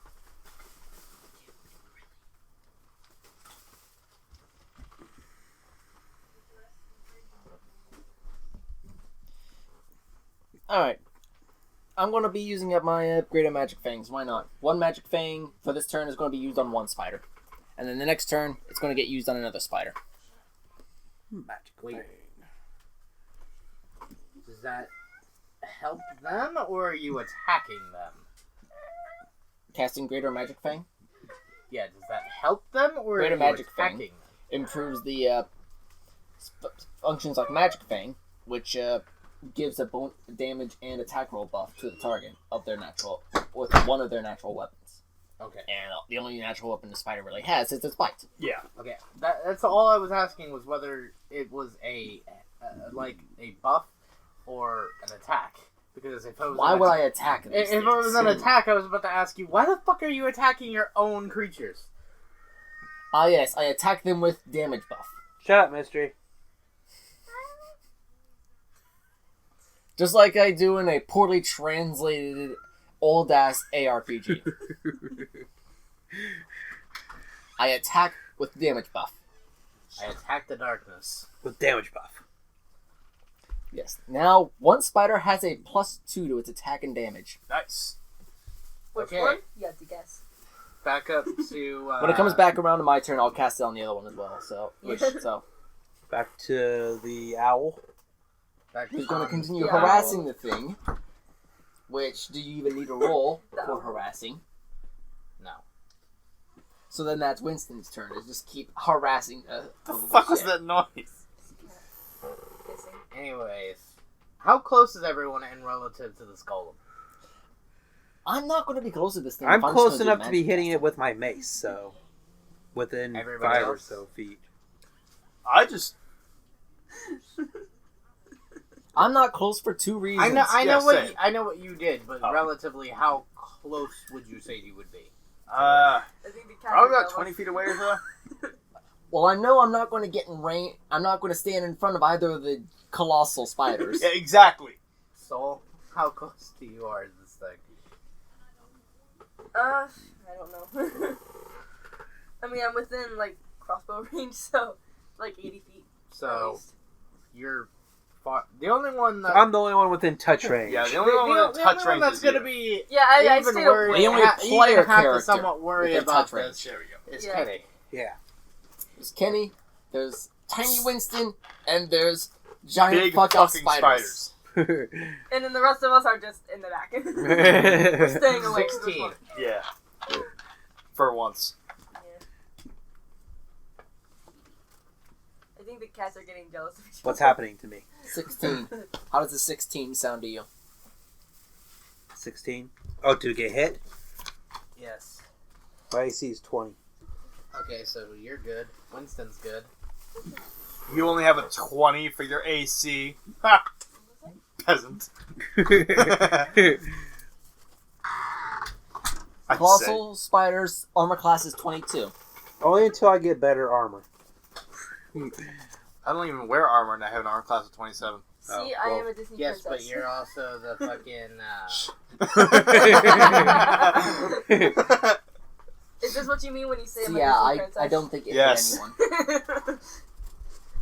Speaker 1: Alright. I'm going to be using up my Greater Magic Fangs. Why not? One Magic Fang for this turn is going to be used on one spider. And then the next turn, it's going to get used on another spider.
Speaker 5: Magic
Speaker 4: Wait.
Speaker 5: thing.
Speaker 4: Does that help them, or are you attacking them?
Speaker 1: Casting Greater Magic Fang
Speaker 4: Yeah, does that help them, or
Speaker 1: Greater
Speaker 4: are you
Speaker 1: Magic Fang.
Speaker 4: attacking them?
Speaker 1: improves the functions like Magic Fang, which gives a damage and attack roll buff to the target of their natural, with one of their natural weapons.
Speaker 4: Okay.
Speaker 1: And the only natural weapon the spider really has is its bite.
Speaker 3: Yeah.
Speaker 4: Okay. That's all I was asking, was whether it was a buff or an attack. Because if it was
Speaker 1: Why would I attack these
Speaker 4: If it was an attack, I was about to ask you, why the fuck are you attacking your own creatures?
Speaker 1: Ah, yes, I attack them with damage buff.
Speaker 5: Shut up, Mystery.
Speaker 1: Just like I do in a poorly translated old-ass ARPG. I attack with damage buff.
Speaker 4: I attack the darkness.
Speaker 5: With damage buff.
Speaker 1: Yes. Now, one spider has a +2 to its attack and damage.
Speaker 3: Nice.
Speaker 2: Which
Speaker 4: Okay.
Speaker 2: one? You have to guess.
Speaker 4: Back up to...
Speaker 1: When it comes back around to my turn, I'll cast it on the other one as well. So
Speaker 5: Back to the owl.
Speaker 4: Back
Speaker 1: he's going to continue
Speaker 2: Yeah.
Speaker 1: harassing the thing. Which, do you even need a roll for harassing?
Speaker 4: No.
Speaker 1: So then that's Winston's turn. Is just keep harassing.
Speaker 3: The fuck was that noise?
Speaker 2: Guessing.
Speaker 4: Anyways. How close is everyone in relative to this golem?
Speaker 1: I'm not going to be close to this thing.
Speaker 5: I'm
Speaker 1: if just
Speaker 5: close
Speaker 1: gonna do
Speaker 5: enough to be
Speaker 1: magic
Speaker 5: hitting
Speaker 1: casting.
Speaker 5: it with my mace, so within
Speaker 4: Everybody
Speaker 5: 5 or
Speaker 4: else?
Speaker 5: so feet.
Speaker 3: I just...
Speaker 1: I'm not close for 2 reasons.
Speaker 4: I know
Speaker 3: same.
Speaker 4: what you did, but
Speaker 3: Oh.
Speaker 4: relatively, how close would you say you would be?
Speaker 2: I think the cat
Speaker 3: Probably
Speaker 2: is
Speaker 3: about 20 feet away or so.
Speaker 1: Well, I know I'm not going to get in range. I'm not going to stand in front of either of the colossal spiders.
Speaker 3: Yeah, exactly.
Speaker 4: Soul, how close to you are this thing?
Speaker 2: I don't know. I mean, I'm within, like, crossbow range, so, like, 80 feet. At
Speaker 4: So,
Speaker 2: least.
Speaker 4: you're far... The only one that...
Speaker 5: I'm the only one within touch range.
Speaker 3: Yeah, the only one with
Speaker 4: the
Speaker 3: touch
Speaker 4: only one
Speaker 3: range
Speaker 4: that's
Speaker 3: is
Speaker 4: going to
Speaker 3: you.
Speaker 4: be...
Speaker 2: Yeah, I
Speaker 4: even
Speaker 2: stayed
Speaker 4: worried,
Speaker 2: away.
Speaker 1: The only
Speaker 4: you
Speaker 1: player
Speaker 4: even have
Speaker 1: character
Speaker 4: to somewhat worry
Speaker 1: within
Speaker 4: about
Speaker 1: touch range.
Speaker 4: this.
Speaker 3: There we go.
Speaker 4: Is
Speaker 2: Yeah.
Speaker 4: Kenny.
Speaker 5: Yeah.
Speaker 1: There's Kenny, there's Tiny Winston, and there's giant
Speaker 3: Big
Speaker 1: fuck-up
Speaker 3: fucking
Speaker 1: spiders.
Speaker 3: spiders.
Speaker 2: And then the rest of us are just in the back. We're staying away from this
Speaker 4: 16.
Speaker 2: one.
Speaker 3: Yeah. For once.
Speaker 2: Yeah. I think the cats are getting jealous of each other.
Speaker 5: What's happening to me?
Speaker 1: 16. How does the 16 sound to you?
Speaker 5: 16? Oh, to get hit?
Speaker 4: Yes.
Speaker 5: My AC is 20.
Speaker 4: Okay, so you're good. Winston's good.
Speaker 3: You only have a 20 for your AC. Ha! Peasant. I'd say.
Speaker 1: Colossal spiders, armor class is 22.
Speaker 5: Only until I get better armor.
Speaker 3: I don't even wear armor and I have an armor class of 27.
Speaker 2: See,
Speaker 5: Oh,
Speaker 2: I
Speaker 5: well,
Speaker 2: am a Disney
Speaker 4: Yes,
Speaker 2: princess.
Speaker 4: but you're also the fucking...
Speaker 2: Is this what you mean when you say I'm a
Speaker 1: Yeah,
Speaker 2: Disney
Speaker 1: I
Speaker 2: princess?
Speaker 1: don't think it
Speaker 3: Yes.
Speaker 1: hit anyone.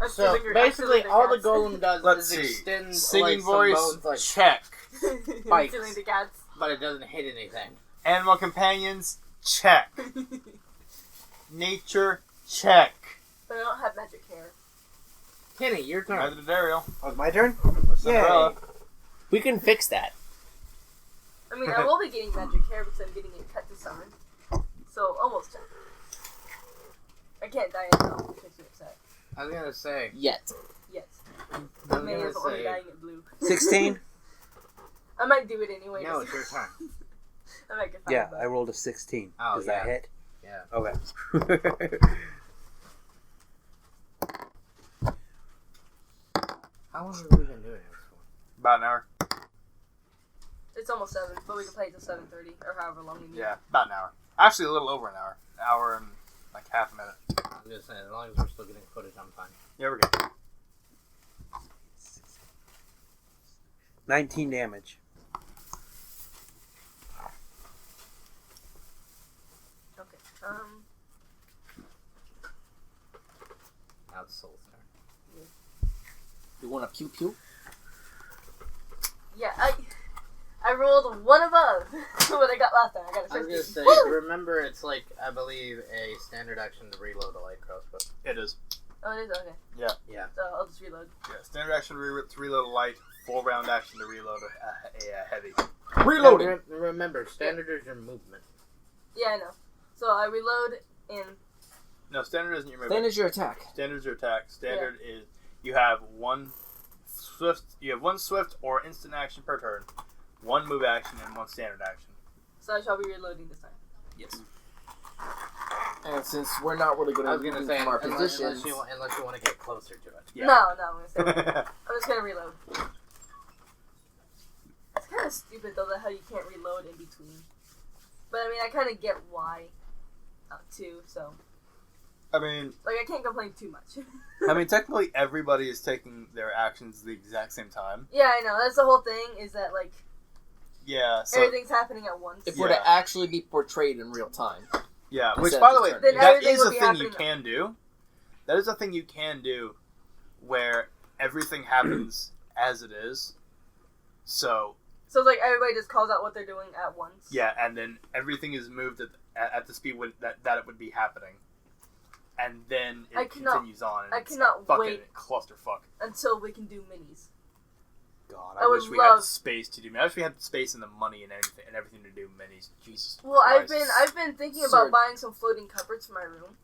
Speaker 2: I'm
Speaker 4: So
Speaker 2: stealing your-
Speaker 4: basically,
Speaker 2: I'm
Speaker 4: all the
Speaker 2: stealing
Speaker 4: golem does
Speaker 3: Let's
Speaker 4: is
Speaker 3: see.
Speaker 4: extend
Speaker 3: Singing
Speaker 4: like, some
Speaker 3: voice,
Speaker 4: bones, like,
Speaker 3: check.
Speaker 2: the cats. I'm
Speaker 4: Spikes.
Speaker 2: stealing the cats.
Speaker 4: but it doesn't hit anything.
Speaker 3: Animal companions, check. Nature, check.
Speaker 2: But I don't have magic hair.
Speaker 4: Kenny, your turn.
Speaker 3: Neither did Ariel.
Speaker 5: Oh, it's my turn?
Speaker 3: Or Cinderella.
Speaker 1: We can fix that.
Speaker 2: I mean, I will be getting magic hair because I'm getting it cut this summer. So, almost done. I can't dye it now, which makes me upset.
Speaker 4: I was gonna say.
Speaker 1: Yet.
Speaker 2: Yet.
Speaker 4: I
Speaker 2: I
Speaker 4: was
Speaker 2: may
Speaker 4: gonna
Speaker 2: as well be
Speaker 4: say.
Speaker 2: dyeing it blue.
Speaker 5: 16?
Speaker 2: I might do it anyway.
Speaker 4: No, it's your turn.
Speaker 2: I might get
Speaker 5: Yeah,
Speaker 2: fired,
Speaker 5: I rolled a 16.
Speaker 4: Oh,
Speaker 5: Does
Speaker 4: yeah.
Speaker 5: that hit?
Speaker 4: Yeah.
Speaker 5: Okay.
Speaker 4: How long have we been doing this for?
Speaker 3: About an hour.
Speaker 2: It's almost 7, but we can play till 7:30 or however long we need.
Speaker 3: Yeah, about an hour. Actually, a little over an hour. An hour and like half a minute.
Speaker 4: I'm just saying, as long as we're still getting footage, I'm fine.
Speaker 3: There we go.
Speaker 5: 19 damage.
Speaker 2: Okay.
Speaker 4: Now it's Soul's turn.
Speaker 1: You want a pew pew?
Speaker 2: Yeah, I rolled one above what I got last time. I got a
Speaker 4: I was
Speaker 2: 15.
Speaker 4: gonna say,
Speaker 2: Woo!
Speaker 4: remember, it's like, I believe, a standard action to reload a light crossbow.
Speaker 3: It is.
Speaker 2: Oh, it is? Okay.
Speaker 4: Yeah.
Speaker 2: So I'll just reload.
Speaker 3: Yeah, standard action to reload a light. Full round action to reload a heavy.
Speaker 1: Reloading!
Speaker 4: Now, remember, standard is your movement.
Speaker 2: Yeah, I know. So I reload and
Speaker 3: No, standard isn't your
Speaker 1: Then
Speaker 3: movement.
Speaker 1: is your attack.
Speaker 3: Standard is your attack. Standard is you have one swift. You have one swift or instant action per turn, one move action, and one standard action.
Speaker 2: so I shall be reloading this time.
Speaker 3: Yes.
Speaker 1: And since we're not really going
Speaker 4: I
Speaker 1: to
Speaker 4: was gonna
Speaker 1: move
Speaker 4: say,
Speaker 1: from our
Speaker 4: unless
Speaker 1: positions,
Speaker 4: you want to get closer to it.
Speaker 3: Yeah.
Speaker 2: No, I'm just gonna reload. It's kind of stupid though that how you can't reload in between. But I mean, I kind of get why, too. So
Speaker 3: I mean,
Speaker 2: Like, I can't complain too much.
Speaker 3: technically everybody is taking their actions at the exact same time.
Speaker 2: Yeah, I know. That's the whole thing, is that, like,
Speaker 3: Yeah, so...
Speaker 2: everything's happening at once.
Speaker 1: If we're to actually be portrayed in real time.
Speaker 3: Yeah,
Speaker 1: Instead
Speaker 3: which,
Speaker 1: of
Speaker 3: by the way,
Speaker 1: just turning-
Speaker 2: Then
Speaker 3: that
Speaker 2: everything
Speaker 3: is
Speaker 2: will
Speaker 3: a
Speaker 2: be
Speaker 3: thing you
Speaker 2: happening
Speaker 3: can do. That is a thing you can do where everything happens as it is. So,
Speaker 2: So, like, everybody just calls out what they're doing at once.
Speaker 3: yeah, and then everything is moved at the speed that it would be happening. And then it continues on. And
Speaker 2: I
Speaker 3: it's
Speaker 2: cannot
Speaker 3: fucking
Speaker 2: wait.
Speaker 3: clusterfuck.
Speaker 2: Until we can do minis.
Speaker 3: God,
Speaker 2: I
Speaker 3: I
Speaker 2: would
Speaker 3: wish we had
Speaker 2: love-
Speaker 3: the space to do. I wish we had the space and the money and everything to do minis. Jesus.
Speaker 2: Well,
Speaker 3: Christ.
Speaker 2: I've been thinking
Speaker 1: Sir.
Speaker 2: about buying some floating cupboards for my room.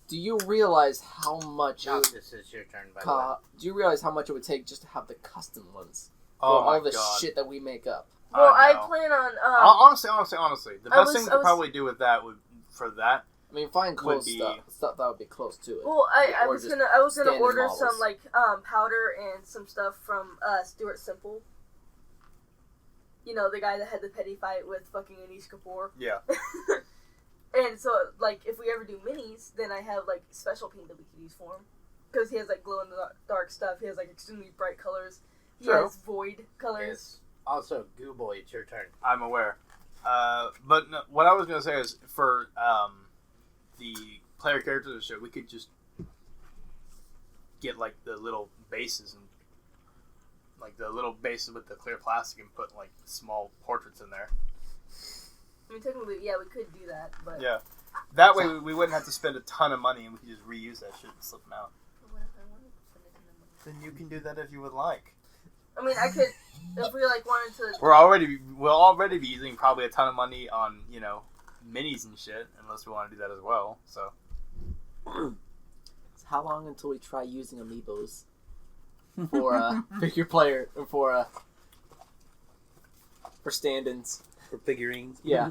Speaker 1: Do you realize how much?
Speaker 4: Noctus, it's your turn, by the way.
Speaker 1: Do you realize how much it would take just to have the custom ones for
Speaker 3: Oh my
Speaker 1: all the
Speaker 3: God.
Speaker 1: shit that we make up?
Speaker 2: Well, I
Speaker 3: know.
Speaker 2: plan on
Speaker 3: Honestly, the
Speaker 2: I
Speaker 3: best
Speaker 2: was-
Speaker 3: thing we
Speaker 2: I
Speaker 3: could
Speaker 2: was-
Speaker 3: probably do with that for that.
Speaker 1: I mean, find close
Speaker 3: be-
Speaker 1: stuff that would be close to it.
Speaker 2: Well,
Speaker 1: Yeah,
Speaker 2: I
Speaker 1: or
Speaker 2: was
Speaker 1: just
Speaker 2: gonna
Speaker 1: standard
Speaker 2: order
Speaker 1: models.
Speaker 2: some like powder and some stuff from Stuart Simple. You know, the guy that had the petty fight with fucking Anish Kapoor.
Speaker 3: Yeah.
Speaker 2: And so, like, if we ever do minis, then I have like special paint that we could use for him, because he has like glow in the dark stuff. He has like extremely bright colors. He
Speaker 3: True.
Speaker 2: has void colors.
Speaker 4: Yes. Also, Goo Boy, it's your turn.
Speaker 3: I'm aware. But no, what I was gonna say is for the player characters of the show, we could just get like the little bases and like the little bases with the clear plastic and put like small portraits in there.
Speaker 2: I mean, technically, yeah, we could do that, but
Speaker 3: Yeah. That way we wouldn't have to spend a ton of money and we could just reuse that shit and slip them out.
Speaker 2: what if I wanted to spend it in the money?
Speaker 3: Then you can do that if you would like.
Speaker 2: I mean, I could, if we like wanted to.
Speaker 3: We'll already be using probably a ton of money on, minis and shit, unless we want to do that as well. So
Speaker 1: How long until we try using amiibos for figure player for stand-ins?
Speaker 5: For figurines.
Speaker 1: Yeah.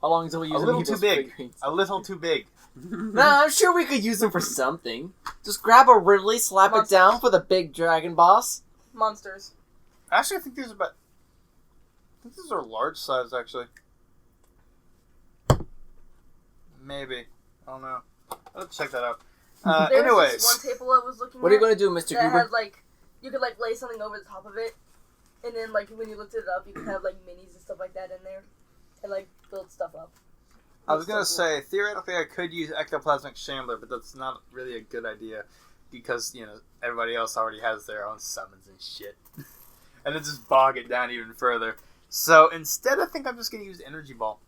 Speaker 1: How long until we use
Speaker 3: a little
Speaker 1: amiibos
Speaker 3: too
Speaker 1: for
Speaker 3: big.
Speaker 1: figurines?
Speaker 3: A little too big.
Speaker 1: Nah, I'm sure we could use them for something. Just grab a Ridley, slap it
Speaker 2: Monsters.
Speaker 1: down for the big dragon boss.
Speaker 2: Monsters.
Speaker 3: Actually, I think these are large size, actually. Maybe. I don't know. I'll have to check that out.
Speaker 2: There was
Speaker 3: Anyways.
Speaker 2: this one table I was looking
Speaker 1: What are you
Speaker 2: at
Speaker 1: going to do, Mr.
Speaker 2: that
Speaker 1: Goober?
Speaker 2: had like, you could like lay something over the top of it, and then like when you lifted it up, you could have like minis and stuff like that in there, and like build stuff up.
Speaker 3: I was going to say, theoretically, I could use ectoplasmic shambler, but that's not really a good idea. Because, everybody else already has their own summons and shit. And it just bog it down even further. So, instead, I think I'm just going to use Energy Ball.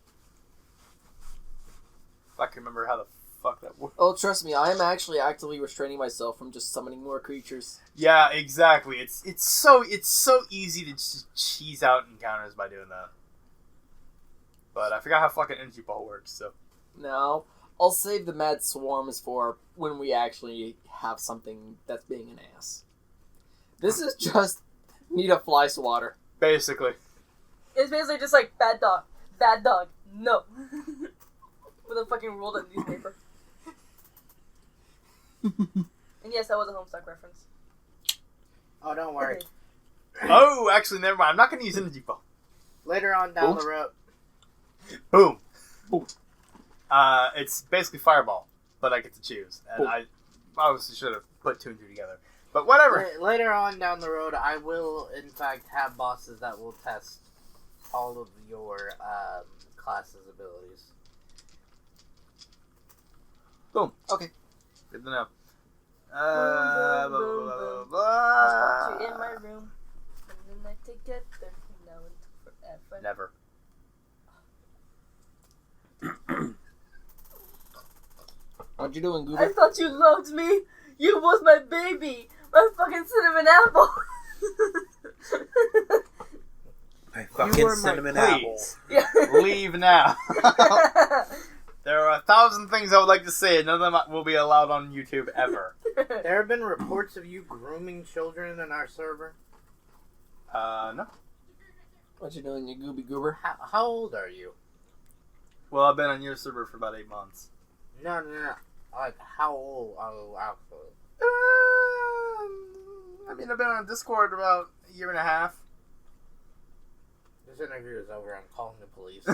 Speaker 3: If I can remember how the fuck that works.
Speaker 1: Oh, trust me, I am actually actively restraining myself from just summoning more creatures.
Speaker 3: Yeah, exactly. It's so easy to just cheese out encounters by doing that. But I forgot how fucking Energy Ball works, so...
Speaker 1: Now, I'll save the Mad Swarms for when we actually have something that's being an ass. This is just need a fly swatter.
Speaker 3: Basically.
Speaker 2: It's basically just like bad dog, no, with a fucking rolled up newspaper. And yes, that was a Homestuck reference.
Speaker 4: Oh, don't worry.
Speaker 2: Okay.
Speaker 3: Oh, actually, never mind. I'm not going to use Energy Ball.
Speaker 4: Later on down the road.
Speaker 3: Boom. Boom. It's basically Fireball, but I get to choose. And
Speaker 1: Boom.
Speaker 3: I obviously should have put 2 and 2 together. But whatever.
Speaker 4: Later on down the road, I will, in fact, have bosses that will test all of your class's abilities.
Speaker 3: Boom.
Speaker 1: Okay.
Speaker 3: Good to know.
Speaker 2: Boom, boom,
Speaker 3: Blah,
Speaker 2: boom,
Speaker 3: blah,
Speaker 2: boom.
Speaker 3: blah,
Speaker 2: I'll
Speaker 3: blah.
Speaker 2: put you in my room, and then I take it there now and forever.
Speaker 3: Never.
Speaker 1: What you doing,
Speaker 2: I
Speaker 1: Goober?
Speaker 2: thought you loved me. You was my baby, my fucking cinnamon apple.
Speaker 5: My
Speaker 3: You
Speaker 5: fucking
Speaker 3: were my-
Speaker 5: cinnamon apple.
Speaker 3: please.
Speaker 2: Yeah.
Speaker 3: Leave now. There are 1,000 things I would like to say, and none of them will be allowed on YouTube ever.
Speaker 4: There have been reports of you grooming children in our server.
Speaker 3: No.
Speaker 1: What you doing, you Gooby Goober?
Speaker 4: How old are you?
Speaker 3: Well, I've been on your server for about 8 months.
Speaker 4: No. Like, how old are you actually?
Speaker 3: I mean, I've been on Discord about a year and a half.
Speaker 4: This interview is over. I'm calling the police.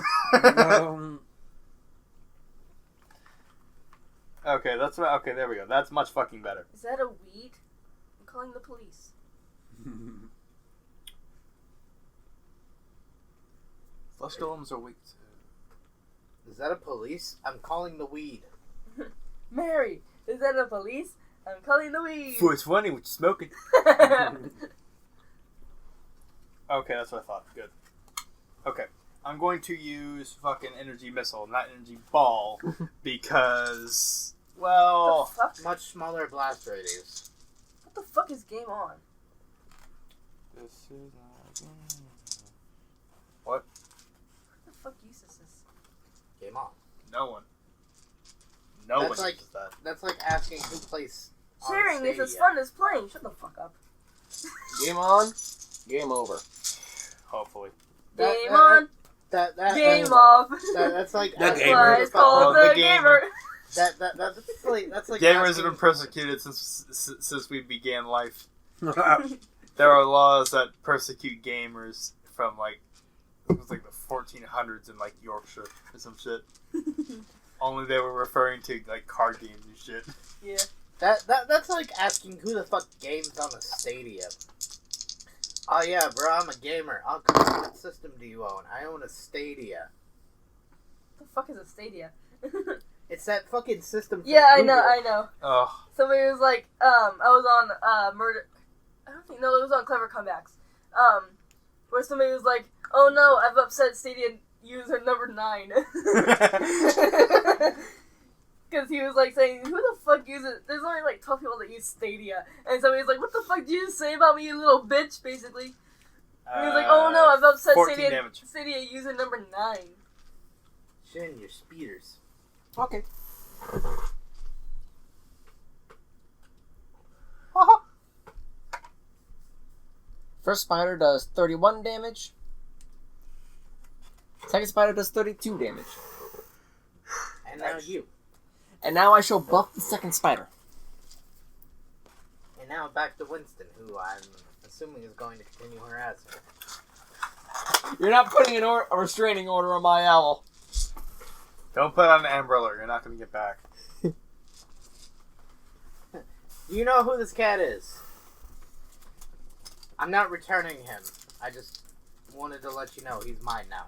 Speaker 3: Okay, that's right. Okay, there we go. That's much fucking better.
Speaker 2: Is that a weed? I'm calling the police.
Speaker 3: Flesh golems are weak.
Speaker 4: Is that a police? I'm calling the weed.
Speaker 2: Mary, is that a police? I'm calling the weed.
Speaker 3: 420, what you smoking? Okay, that's what I thought. Good. Okay. I'm going to use fucking energy missile, not energy ball, because, well...
Speaker 2: What the fuck?
Speaker 4: Much smaller blast radius.
Speaker 2: What the fuck is game on?
Speaker 3: This is our game. What?
Speaker 2: What the fuck uses this?
Speaker 4: Game on.
Speaker 3: No one. No one
Speaker 4: That's like-
Speaker 3: uses that.
Speaker 4: That's like asking who plays on
Speaker 2: Sharing is as
Speaker 4: Stadia.
Speaker 2: fun as playing. Shut the fuck up.
Speaker 1: Game on. Game over.
Speaker 3: Hopefully.
Speaker 4: That-
Speaker 2: Game
Speaker 4: that-
Speaker 2: on. Game off.
Speaker 4: That's like
Speaker 5: The
Speaker 2: That's
Speaker 5: gamer.
Speaker 2: why it's called
Speaker 3: Oh,
Speaker 2: the
Speaker 3: the
Speaker 2: gamer.
Speaker 4: that's like
Speaker 3: Gamers
Speaker 4: asking-
Speaker 3: have been persecuted since we began life. There are laws that persecute gamers from like it was like the 1400s in like Yorkshire or some shit. Only they were referring to like card games and shit.
Speaker 2: Yeah.
Speaker 4: That's like asking who the fuck games on a Stadia. Oh yeah, bro, I'm a gamer. Oh, cool. What system do you own? I own a Stadia.
Speaker 2: What the fuck is a Stadia?
Speaker 4: It's that fucking system. from
Speaker 2: Yeah, I
Speaker 4: Google.
Speaker 2: know.
Speaker 3: Oh,
Speaker 2: Somebody was like, I was on murder. I don't think, no, it was on Clever Comebacks. Where somebody was like, oh no, I've upset Stadia user number 9. Because he was like saying, who the fuck uses? There's only like 12 people that use Stadia, and so he was like, what the fuck did you say about me, you little bitch? Basically, and he was like, oh no, I've upset
Speaker 3: 14
Speaker 2: Stadia,
Speaker 3: damage.
Speaker 2: Stadia user number 9.
Speaker 4: Shin, your speeders.
Speaker 1: Okay. First spider does 31 damage. Second spider does 32 damage.
Speaker 4: And now you.
Speaker 1: And now I shall buff the second spider.
Speaker 4: And now back to Winston, who I'm assuming is going to continue harassing.
Speaker 1: You're not putting a restraining order on my owl.
Speaker 3: Don't put on an umbrella. You're not going to get back.
Speaker 4: Do you know who this cat is? I'm not returning him. I just wanted to let you know he's mine now.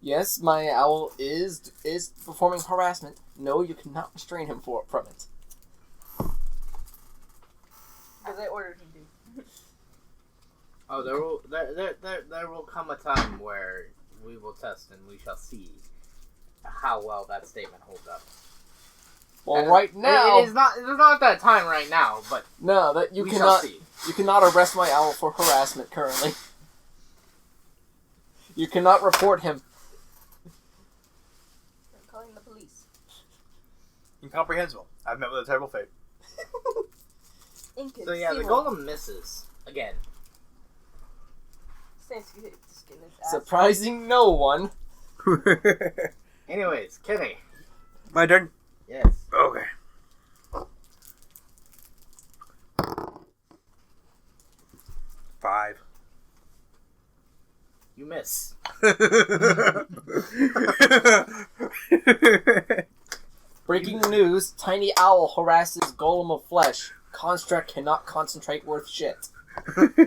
Speaker 1: Yes, my owl is performing harassment. No, you cannot restrain him from it.
Speaker 2: Because I ordered him to.
Speaker 4: Oh, there will come a time where we will test and we shall see how well that statement holds up.
Speaker 1: Well, right now,
Speaker 4: it is not that time right now, but
Speaker 1: no, that you
Speaker 4: we
Speaker 1: cannot.
Speaker 4: shall see.
Speaker 1: You cannot arrest my owl for harassment currently. You cannot report him.
Speaker 2: I'm calling the police.
Speaker 3: Incomprehensible. I've met with a terrible fate.
Speaker 4: So yeah, the golem misses again.
Speaker 2: Just getting his ass.
Speaker 1: Surprising no one.
Speaker 4: Anyways, Kenny.
Speaker 5: My turn?
Speaker 4: Yes.
Speaker 5: Okay. Five.
Speaker 4: You miss.
Speaker 1: Breaking news: Tiny owl harasses golem of flesh. Construct cannot concentrate worth shit.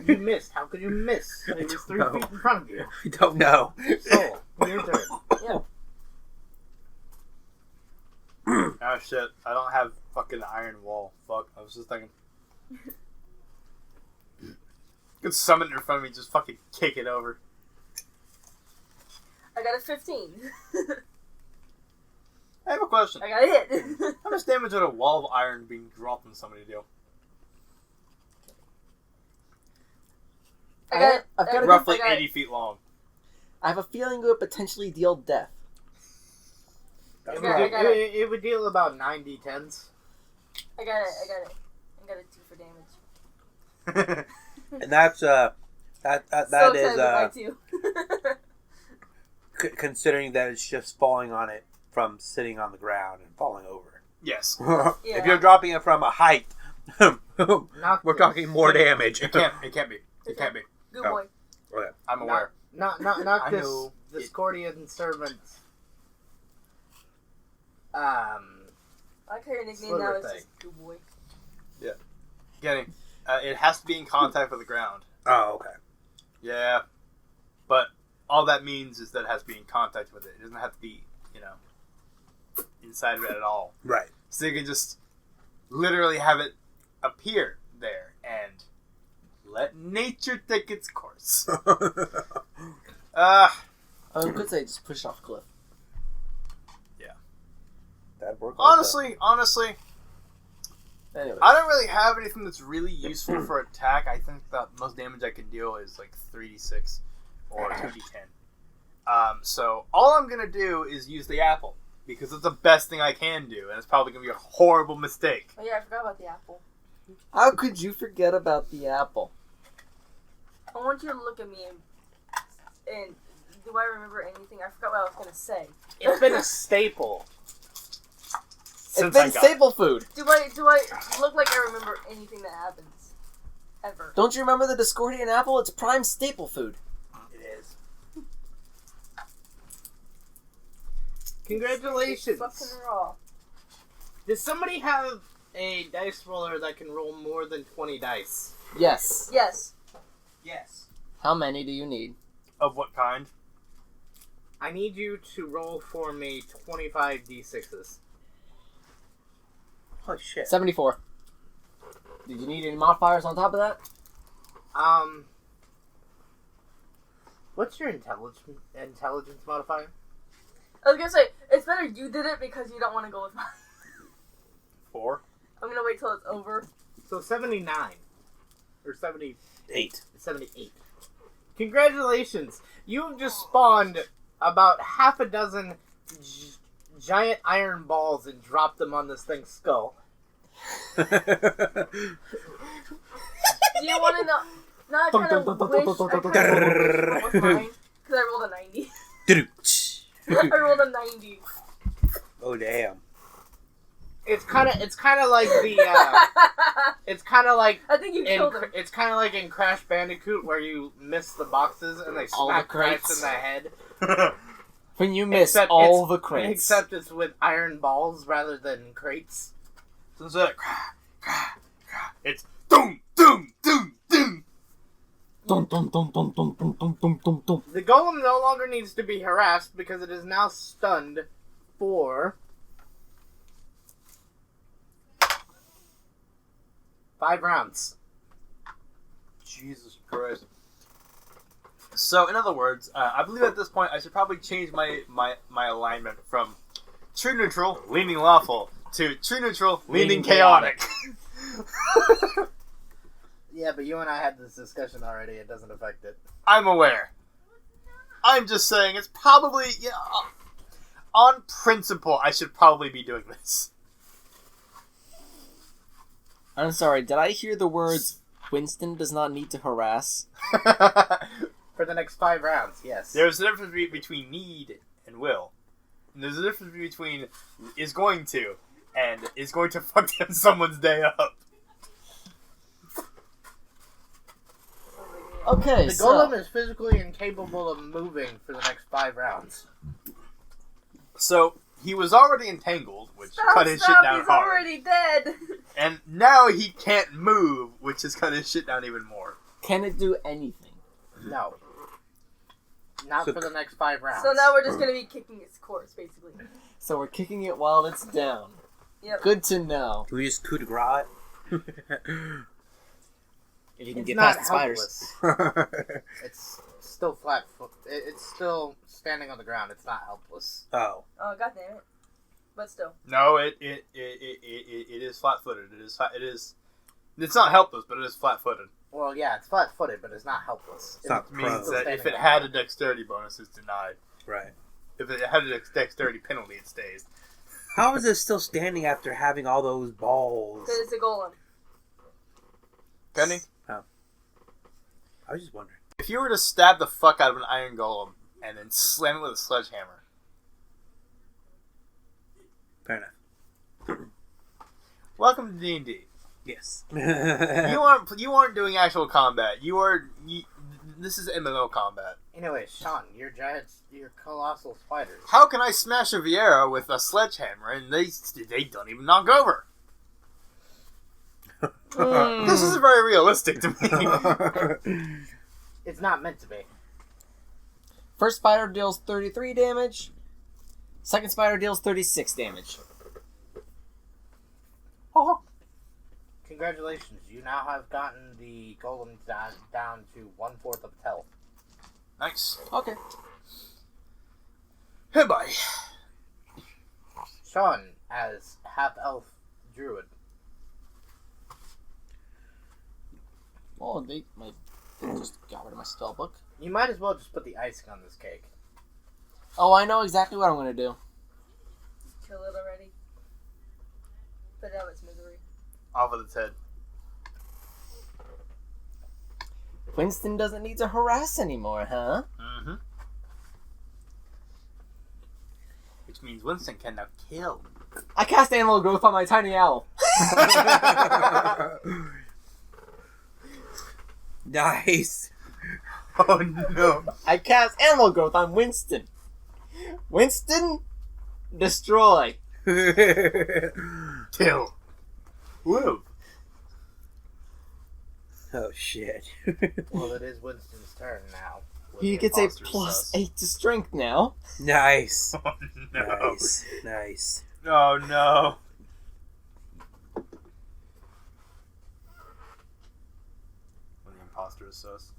Speaker 4: You missed. How could you miss? It was 3
Speaker 5: know.
Speaker 4: feet in front of you.
Speaker 5: I don't know.
Speaker 4: Soul, your turn.
Speaker 3: Oh shit. I don't have fucking iron wall. Fuck. I was just thinking. You could summon it in front of me, just fucking kick it over.
Speaker 2: I got a 15.
Speaker 3: I have a question.
Speaker 2: I got a hit.
Speaker 3: How much damage would a wall of iron being dropped on somebody do?
Speaker 1: I've got a
Speaker 3: Roughly
Speaker 2: I got
Speaker 3: 80 feet long.
Speaker 1: I have a feeling it would potentially deal death.
Speaker 4: It would deal about 90 tens.
Speaker 2: I got it. I got a 2 for damage.
Speaker 5: And that's
Speaker 2: So
Speaker 5: that
Speaker 2: excited
Speaker 5: is
Speaker 2: about 2.
Speaker 5: considering that it's just falling on it from sitting on the ground and falling over.
Speaker 3: Yes.
Speaker 2: Yeah.
Speaker 5: If you're dropping it from a height,
Speaker 4: Not
Speaker 5: we're talking more damage.
Speaker 3: It can't be. It can't be.
Speaker 2: Good
Speaker 5: Oh.
Speaker 2: boy.
Speaker 5: Okay.
Speaker 3: I'm aware.
Speaker 4: Not
Speaker 3: I
Speaker 4: this
Speaker 3: know.
Speaker 4: Discordian servant.
Speaker 2: I like how your nickname
Speaker 4: Sliver
Speaker 2: now is
Speaker 4: thing.
Speaker 2: just Good Boy.
Speaker 3: Getting it has to be in contact with the ground.
Speaker 5: Oh, okay.
Speaker 3: Yeah, but all that means is that it has to be in contact with it. It doesn't have to be, inside of it at all.
Speaker 5: Right.
Speaker 3: So you can just literally have it appear there and let nature take its course.
Speaker 1: I could say just push it off a cliff.
Speaker 5: That'd work.
Speaker 3: honestly,
Speaker 1: Anyway.
Speaker 3: I don't really have anything that's really useful for attack. I think the most damage I can deal is like 3d6 or 2d10. So all I'm gonna do is use the apple because it's the best thing I can do, and it's probably gonna be a horrible mistake.
Speaker 2: Oh yeah, I forgot about the apple.
Speaker 1: How could you forget about the apple?
Speaker 2: I want you to look at me and do I remember anything? I forgot what I was gonna say.
Speaker 4: It's been a staple.
Speaker 3: Since
Speaker 1: It's
Speaker 3: I
Speaker 1: been
Speaker 3: got
Speaker 1: staple food.
Speaker 2: Do I look like I remember anything that happens? Ever.
Speaker 1: Don't you remember the Discordian apple? It's prime staple food.
Speaker 5: It is.
Speaker 4: Congratulations.
Speaker 2: Fucking raw.
Speaker 4: Does somebody have a dice roller that can roll more than 20 dice?
Speaker 1: Yes.
Speaker 2: Yes.
Speaker 5: Yes.
Speaker 1: How many do you need?
Speaker 3: Of what kind?
Speaker 4: I need you to roll for me 25 d6s.
Speaker 5: Holy shit.
Speaker 1: 74. Did you need any modifiers on top of that?
Speaker 4: What's your intelligence modifier?
Speaker 2: I was gonna say, it's better you did it because you don't want to go with mine.
Speaker 3: 4.
Speaker 2: I'm gonna wait till it's over.
Speaker 4: So 79. Or 70,
Speaker 5: 8.
Speaker 4: 78. Congratulations! You have just spawned about half a dozen giant iron balls and dropped them on this thing's skull.
Speaker 2: Do you want to know? No, I kind of wish I was mine because I rolled a 90. I rolled a 90.
Speaker 5: Oh, damn.
Speaker 4: It's kind of like the it's kind of like
Speaker 2: I think you killed him.
Speaker 4: it's kind of like in Crash Bandicoot where you miss the boxes and they
Speaker 1: All the
Speaker 4: smack Crash
Speaker 1: crates.
Speaker 4: in the head.
Speaker 1: When you miss
Speaker 4: Except
Speaker 1: all
Speaker 4: it's-
Speaker 1: the crates.
Speaker 4: Except it's with iron balls rather than crates.
Speaker 3: So it's like, it's doom, doom, doom, doom.
Speaker 1: Dun, dun, dun, dun, dun, dun, dun, dun, dun, dun.
Speaker 4: The golem no longer needs to be harassed because it is now stunned for 5 rounds.
Speaker 3: Jesus Christ. So, in other words, I believe at this point I should probably change my alignment from true neutral, leaning lawful, to true neutral, leaning chaotic.
Speaker 4: Yeah, but you and I had this discussion already. It doesn't affect it.
Speaker 3: I'm aware. I'm just saying it's probably, on principle, I should probably be doing this.
Speaker 1: I'm sorry, did I hear the words Winston does not need to harass?
Speaker 4: For the next 5 rounds, yes.
Speaker 3: There's a difference between need and will. And there's a difference between is going to and is going to fuck someone's day up.
Speaker 1: Okay,
Speaker 4: The
Speaker 1: so...
Speaker 4: golem is physically incapable of moving for the next 5 rounds.
Speaker 3: So, he was already entangled, which cut his shit down
Speaker 2: he's
Speaker 3: hard.
Speaker 2: already dead.
Speaker 3: And now he can't move, which has cut his shit down even more.
Speaker 1: Can it do anything?
Speaker 4: No. Not
Speaker 5: So-
Speaker 4: for the next 5 rounds.
Speaker 2: So now we're just gonna be kicking its course, basically.
Speaker 1: So we're kicking it while it's down.
Speaker 2: Yep.
Speaker 1: Good to know.
Speaker 5: Can we just coup de grace it?
Speaker 1: If you can
Speaker 4: It's
Speaker 1: get
Speaker 4: not
Speaker 1: past the spiders.
Speaker 4: helpless. It's still flat foot. It's still standing on the ground. It's not helpless.
Speaker 5: Oh.
Speaker 2: Oh, god damn it. But still.
Speaker 3: No, it is flat-footed. It is. It's not helpless, but it is flat-footed.
Speaker 4: Well, yeah, it's flat-footed, but it's not helpless.
Speaker 5: It's not
Speaker 3: It means
Speaker 5: prone.
Speaker 3: that if it had a dexterity bonus, it's denied.
Speaker 5: Right.
Speaker 3: If it had a dexterity penalty, it stays.
Speaker 5: How is it still standing after having all those balls?
Speaker 2: Because it's a golem.
Speaker 3: Penny?
Speaker 5: I was just wondering.
Speaker 3: If you were to stab the fuck out of an iron golem and then slam it with a sledgehammer,
Speaker 5: Fair enough.
Speaker 3: welcome to D&D.
Speaker 5: Yes.
Speaker 3: You aren't doing actual combat. This is MMO combat.
Speaker 4: Anyway, Sean, your colossal spiders.
Speaker 3: How can I smash a Vieira with a sledgehammer and they don't even knock over? This isn't very realistic to me.
Speaker 4: It's not meant to be.
Speaker 1: First spider deals 33 damage. Second spider deals 36 damage.
Speaker 3: Oh.
Speaker 4: Congratulations, you now have gotten the golem down to 1/4 of its health.
Speaker 3: Nice.
Speaker 1: Okay.
Speaker 3: Hey, buddy.
Speaker 4: Sean, as half-elf druid.
Speaker 1: Oh, they just got rid of my spell book.
Speaker 4: You might as well just put the icing on this cake.
Speaker 1: Oh, I know exactly what I'm going to do.
Speaker 2: Kill it already. Put out its misery.
Speaker 3: Off of its head.
Speaker 1: Winston doesn't need to harass anymore, huh?
Speaker 3: Mm-hmm. Which means Winston can now kill.
Speaker 1: I cast Animal Growth on my tiny owl.
Speaker 5: Nice.
Speaker 3: Oh no.
Speaker 1: I cast Animal Growth on Winston. Winston, destroy.
Speaker 3: Kill. Woo.
Speaker 5: Oh shit.
Speaker 4: Well, it is Winston's turn now.
Speaker 1: He gets a +8 to strength now.
Speaker 5: Nice.
Speaker 3: Oh no.
Speaker 5: Nice. Nice.
Speaker 3: Oh no. When the imposter is sus.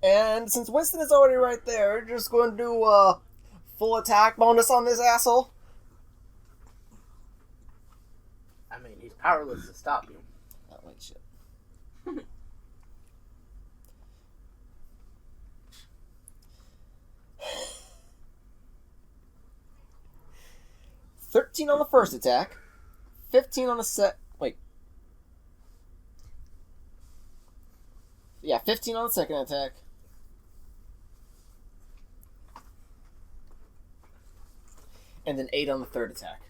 Speaker 1: And since Winston is already right there, we're just going to do a full attack bonus on this asshole.
Speaker 4: I mean, he's powerless to stop you.
Speaker 1: Oh, wait, shit. 13 on the first attack, 15 on the Yeah, 15 on the second attack. And then 8 on the third attack.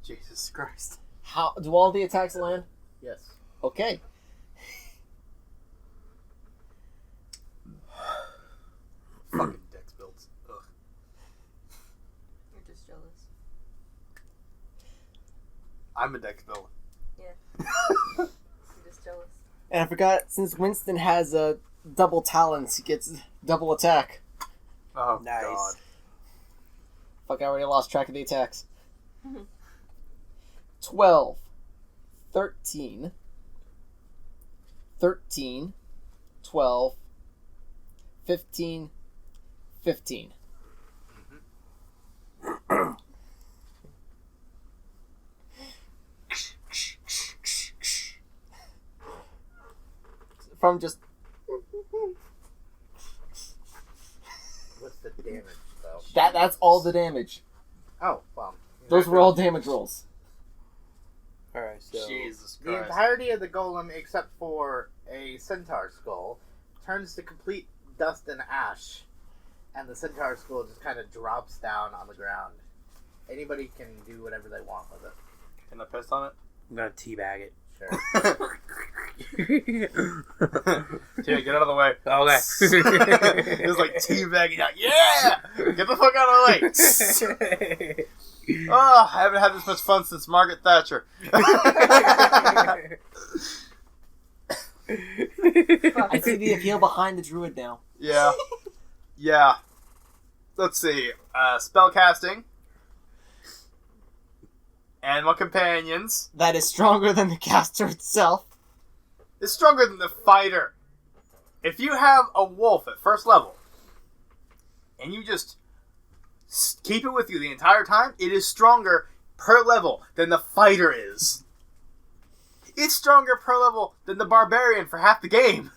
Speaker 3: Jesus Christ.
Speaker 1: How do all the attacks land?
Speaker 4: Yes.
Speaker 1: Okay.
Speaker 3: Fucking dex builds. Ugh.
Speaker 2: You're just jealous.
Speaker 3: I'm a dex build.
Speaker 2: You're just jealous.
Speaker 1: And I forgot, since Winston has double talents, he gets double attack.
Speaker 3: Oh,
Speaker 5: Nice.
Speaker 3: God.
Speaker 1: Fuck, I already lost track of the attacks. 12, 13, 13, 12, 15, 15. From just...
Speaker 4: What's the damage, though?
Speaker 1: That's all the damage.
Speaker 4: Oh, well.
Speaker 1: Those were all damage rolls.
Speaker 5: Alright, so.
Speaker 3: Jesus
Speaker 4: The
Speaker 3: Christ.
Speaker 4: entirety of the golem, except for a centaur skull, turns to complete dust and ash, and the centaur skull just kind of drops down on the ground. Anybody can do whatever they want with it.
Speaker 3: Can I piss on it?
Speaker 5: I'm gonna teabag it.
Speaker 4: Sure.
Speaker 3: Tia, get out of the way.
Speaker 5: Okay.
Speaker 3: It's like teabagging out. Yeah! Get the fuck out of the way. Oh, I haven't had this much fun since Margaret Thatcher.
Speaker 1: I see the appeal behind the druid now.
Speaker 3: Yeah. Yeah. Let's see. Spellcasting. Animal companions.
Speaker 1: That is stronger than the caster itself.
Speaker 3: It's stronger than the fighter. If you have a wolf at first level, and you just keep it with you the entire time, it is stronger per level than the fighter is. It's stronger per level than the barbarian for half the game.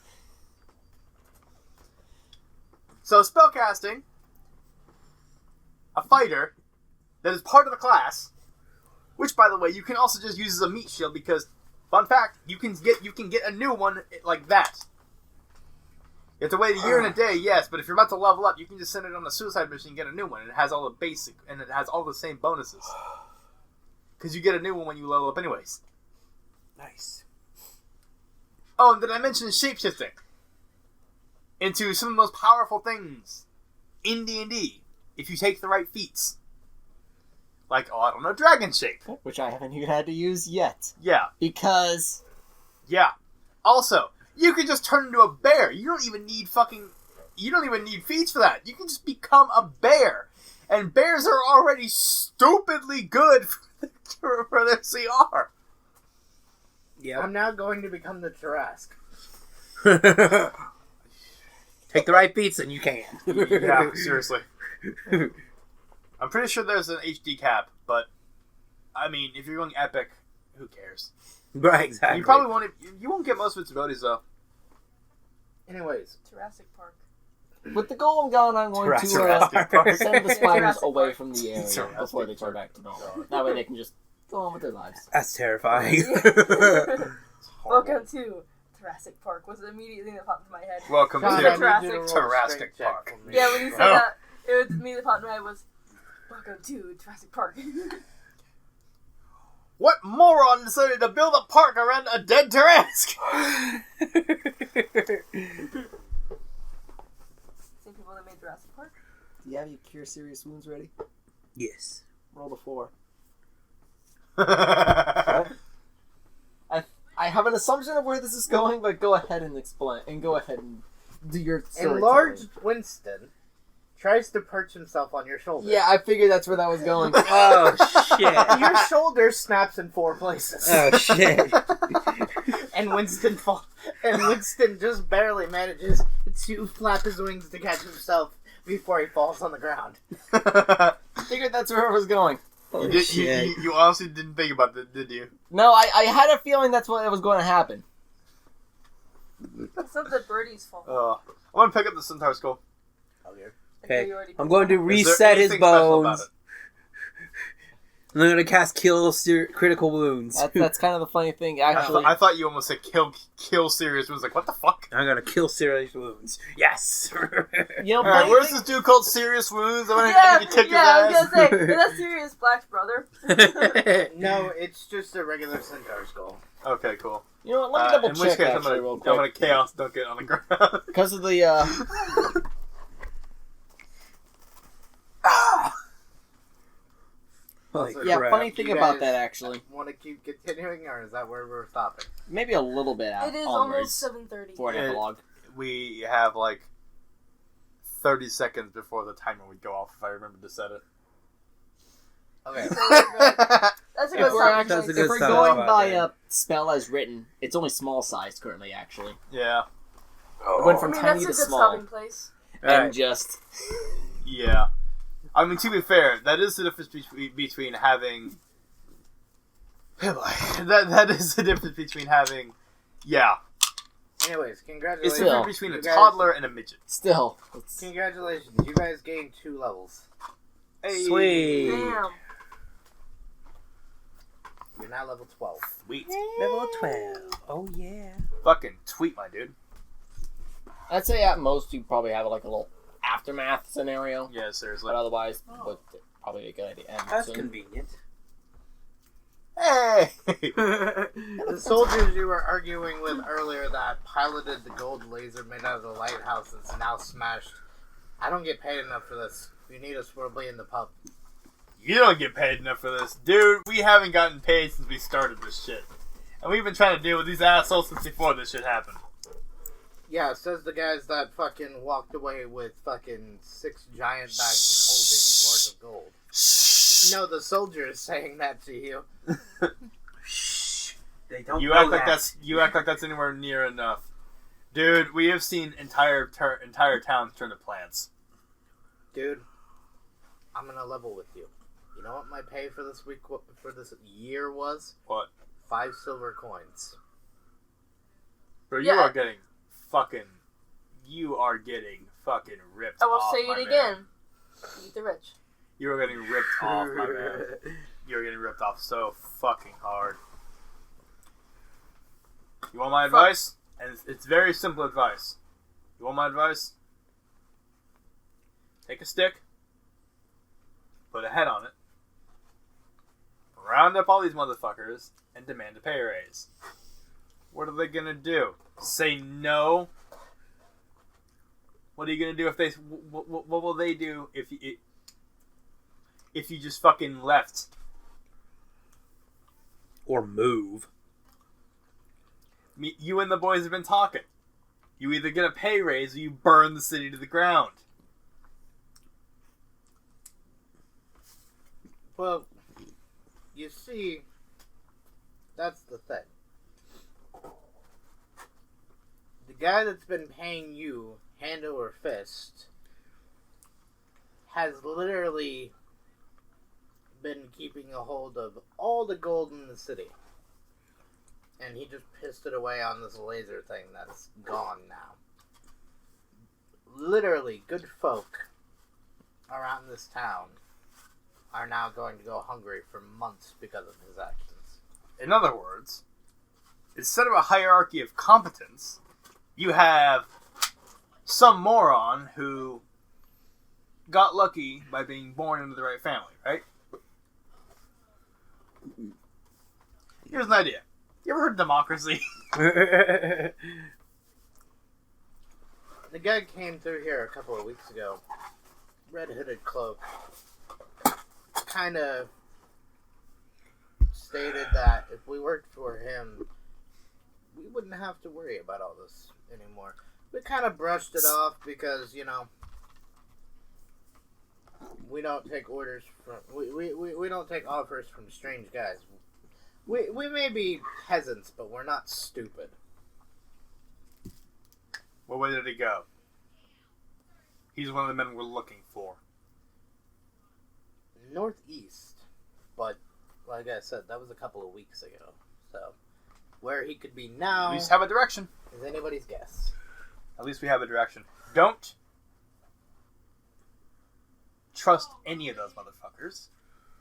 Speaker 3: So spellcasting, a fighter that is part of the class, which by the way you can also just use as a meat shield because, fun fact, you can get a new one like that. You have to wait a year and a day, yes, but if you're about to level up, you can just send it on a suicide mission and get a new one. And it has all the basic, and it has all the same bonuses. Because you get a new one when you level up anyways.
Speaker 5: Nice.
Speaker 3: Oh, and did I mention shapeshifting? Into some of the most powerful things in D&D. If you take the right feats. Like, I don't know, dragon shape.
Speaker 1: Which I haven't even had to use yet.
Speaker 3: Yeah.
Speaker 1: Because...
Speaker 3: Yeah. Also, you can just turn into a bear. You don't even need feats for that. You can just become a bear. And bears are already stupidly good for their CR.
Speaker 5: Yeah.
Speaker 4: I'm now going to become the Tarrasque.
Speaker 5: Take the right beats and you can.
Speaker 3: Yeah, seriously. I'm pretty sure there's an HD cap, but I mean, if you're going epic, who cares?
Speaker 5: Right, exactly.
Speaker 3: You probably won't. You won't get most of its abilities though.
Speaker 4: Anyways,
Speaker 2: Jurassic Park.
Speaker 1: With the golem gun, I'm going to
Speaker 5: Jurassic Park.
Speaker 1: send the spiders
Speaker 2: Jurassic
Speaker 1: away
Speaker 2: Park.
Speaker 1: from the area
Speaker 3: Jurassic
Speaker 1: before they turn back to normal. That way they can just go on with their lives.
Speaker 5: That's terrifying.
Speaker 2: Welcome to Jurassic Park was the immediate thing that popped in my head.
Speaker 3: Welcome
Speaker 4: John,
Speaker 3: to
Speaker 4: I need you to roll a
Speaker 3: Jurassic
Speaker 4: strength check
Speaker 3: Park.
Speaker 4: for me.
Speaker 2: Yeah, when you said that, it was me that popped in my head was, welcome to Jurassic Park.
Speaker 3: What moron decided to build a park around a dead Tarrasque?
Speaker 2: Same people that made Jurassic Park?
Speaker 1: Do you have your cure serious wounds ready?
Speaker 5: Yes.
Speaker 1: Roll the 4.
Speaker 3: I
Speaker 1: I have an assumption of where this is going, but go ahead and explain, and go ahead and do your storytelling.
Speaker 4: Enlarged Winston tries to perch himself on your shoulder.
Speaker 1: Yeah, I figured that's where that was going.
Speaker 5: Oh, shit.
Speaker 4: Your shoulder snaps in 4 places.
Speaker 5: Oh, shit.
Speaker 4: And Winston just barely manages to flap his wings to catch himself before he falls on the ground.
Speaker 1: Figured that's where it was going.
Speaker 3: You honestly didn't think about that, did you?
Speaker 1: No, I had a feeling that's what was going to happen.
Speaker 2: It's not the birdie's fault.
Speaker 3: I want to pick up the Centaur skull.
Speaker 5: Okay, I'm going to
Speaker 3: Is there
Speaker 5: reset his
Speaker 3: anything special about
Speaker 5: bones.
Speaker 3: it?
Speaker 5: I'm going to cast critical wounds.
Speaker 1: That's kind of the funny thing, actually.
Speaker 3: I thought you almost said kill serious. I was like, what the fuck?
Speaker 5: I'm going to kill serious wounds. Yes!
Speaker 1: You know,
Speaker 3: Alright,
Speaker 1: funny
Speaker 3: where's
Speaker 1: thing-
Speaker 3: this dude called Serious Wounds? I
Speaker 2: Yeah,
Speaker 3: want to kick his
Speaker 2: I was
Speaker 3: ass.
Speaker 2: gonna say, is that serious Black's brother?
Speaker 4: No, it's just a regular centaur skull.
Speaker 3: Okay, cool.
Speaker 1: You know what, let me double
Speaker 3: In which
Speaker 1: check
Speaker 3: case,
Speaker 1: actually real
Speaker 3: I'm gonna
Speaker 1: quick.
Speaker 3: chaos dunk it on the ground.
Speaker 1: Because of the,
Speaker 5: Holy
Speaker 4: Also,
Speaker 1: yeah,
Speaker 5: crap.
Speaker 1: funny thing
Speaker 4: You
Speaker 1: about
Speaker 4: guys
Speaker 1: that, actually.
Speaker 4: Want to keep continuing, or is that where we're stopping?
Speaker 1: Maybe a little bit out
Speaker 2: It is
Speaker 1: onwards
Speaker 2: almost 7:30.
Speaker 1: for an
Speaker 3: Yeah.
Speaker 1: epilogue.
Speaker 3: We have like 30 seconds before the timer would go off if I remember to set it.
Speaker 4: Okay.
Speaker 2: That's a
Speaker 1: If
Speaker 2: good
Speaker 1: we're,
Speaker 2: sign.
Speaker 1: actually,
Speaker 5: That's a
Speaker 1: if
Speaker 5: good
Speaker 1: we're
Speaker 5: sign
Speaker 1: going
Speaker 5: about
Speaker 1: by
Speaker 5: that.
Speaker 1: a spell as written, it's only small sized currently, actually.
Speaker 3: Yeah.
Speaker 1: It went
Speaker 2: I
Speaker 1: from
Speaker 2: mean,
Speaker 1: tiny
Speaker 2: that's
Speaker 1: to
Speaker 2: a good
Speaker 1: small.
Speaker 2: stopping place.
Speaker 1: And
Speaker 5: Alright.
Speaker 1: just...
Speaker 3: Yeah. I mean, to be fair, that is the difference between having... Oh boy. That is the difference between having... Yeah.
Speaker 4: Anyways,
Speaker 3: It's
Speaker 4: congratulations.
Speaker 3: the
Speaker 1: Still.
Speaker 3: difference between a
Speaker 4: You guys-
Speaker 3: toddler and a midget.
Speaker 1: Still. It's,
Speaker 4: Congratulations, you guys gained 2 levels.
Speaker 3: Hey.
Speaker 5: Sweet.
Speaker 2: Damn.
Speaker 4: You're now level 12.
Speaker 3: Sweet.
Speaker 5: Level 12. Oh, yeah.
Speaker 3: Fucking tweet, my dude.
Speaker 1: I'd say at most you probably have like a little aftermath scenario.
Speaker 3: Yeah, seriously.
Speaker 1: But otherwise, would probably be a good idea. And
Speaker 5: That's
Speaker 1: soon.
Speaker 5: convenient.
Speaker 3: Hey!
Speaker 4: The soldiers you were arguing with earlier that piloted the gold laser made out of the lighthouse that's now smashed. I don't get paid enough for this. You need us, we'll be in the pub.
Speaker 3: You don't get paid enough for this. Dude, we haven't gotten paid since we started this shit. And we've been trying to deal with these assholes since before this shit happened.
Speaker 4: Yeah, says the guys that fucking walked away with fucking 6 giant bags of holding worth of gold. No, the soldier is saying that to you.
Speaker 5: Shh. They don't
Speaker 3: You
Speaker 5: know
Speaker 3: act like
Speaker 5: that.
Speaker 3: that's anywhere near enough. Dude, we have seen entire towns turn to plants.
Speaker 4: Dude, I'm gonna level with you. You know what my pay for this week, for this year was?
Speaker 3: What?
Speaker 4: 5 silver coins.
Speaker 3: Bro, you
Speaker 2: Yeah.
Speaker 3: are getting fucking ripped
Speaker 2: I will
Speaker 3: off,
Speaker 2: say
Speaker 3: my
Speaker 2: it
Speaker 3: man.
Speaker 2: again. Eat the rich.
Speaker 3: You are getting ripped off, my man. You're getting ripped off so fucking hard. You want my advice? And it's very simple advice. You want my advice? Take a stick, put a head on it, round up all these motherfuckers and demand a pay raise. What are they gonna do? Say no? What are you gonna do if they? What will they do if you just fucking left?
Speaker 5: Or move.
Speaker 3: You and the boys have been talking. You either get a pay raise or you burn the city to the ground.
Speaker 4: Well, you see, that's the thing. The guy that's been paying you hand over fist has literally been keeping a hold of all the gold in the city. And he just pissed it away on this laser thing that's gone now. Literally, good folk around this town are now going to go hungry for months because of his actions.
Speaker 3: In other words, instead of a hierarchy of competence, you have some moron who got lucky by being born into the right family, right? Here's an idea. You ever heard of democracy?
Speaker 4: The guy came through here a couple of weeks ago. Red hooded cloak. Kind of stated that if we worked for him, we wouldn't have to worry about all this anymore. We kind of brushed it off because, you know, we don't take orders from... We don't take offers from strange guys. We may be peasants, but we're not stupid.
Speaker 3: Well, where did he go? He's one of the men we're looking for.
Speaker 4: Northeast. But, like I said, that was a couple of weeks ago. So, where he could be now...
Speaker 3: At least have a direction.
Speaker 4: Is anybody's guess.
Speaker 3: At least we have a direction. Don't trust any of those motherfuckers.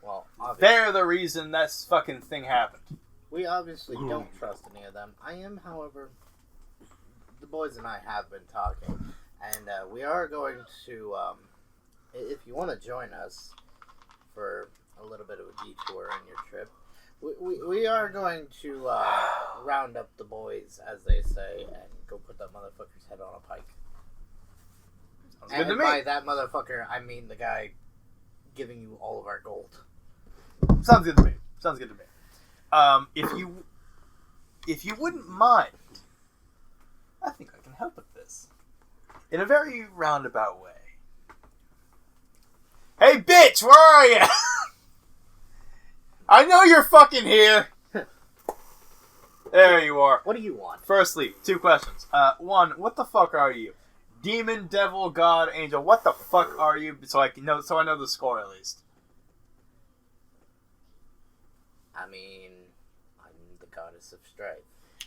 Speaker 4: Well, obviously,
Speaker 3: They're the reason that fucking thing happened.
Speaker 4: we obviously don't trust any of them. I am, however, the boys and I have been talking, and we are going to, if you want to join us for a little bit of a detour on your trip, we are going to round up the boys, as they say, and go put that motherfucker's head on a pike.
Speaker 3: Sounds
Speaker 4: And
Speaker 3: good to me.
Speaker 4: by that motherfucker, I mean the guy giving you all of our gold.
Speaker 3: Sounds good to me. Sounds good to me. If you wouldn't mind, I think I can help with this in a very roundabout way. Hey, bitch, where are you? I know you're fucking here. There you are.
Speaker 4: What do you want?
Speaker 3: Firstly, 2 questions. One, what the fuck are you? Demon, devil, god, angel. What the fuck are you? So I know the score at least.
Speaker 4: I mean, I'm the goddess of strife.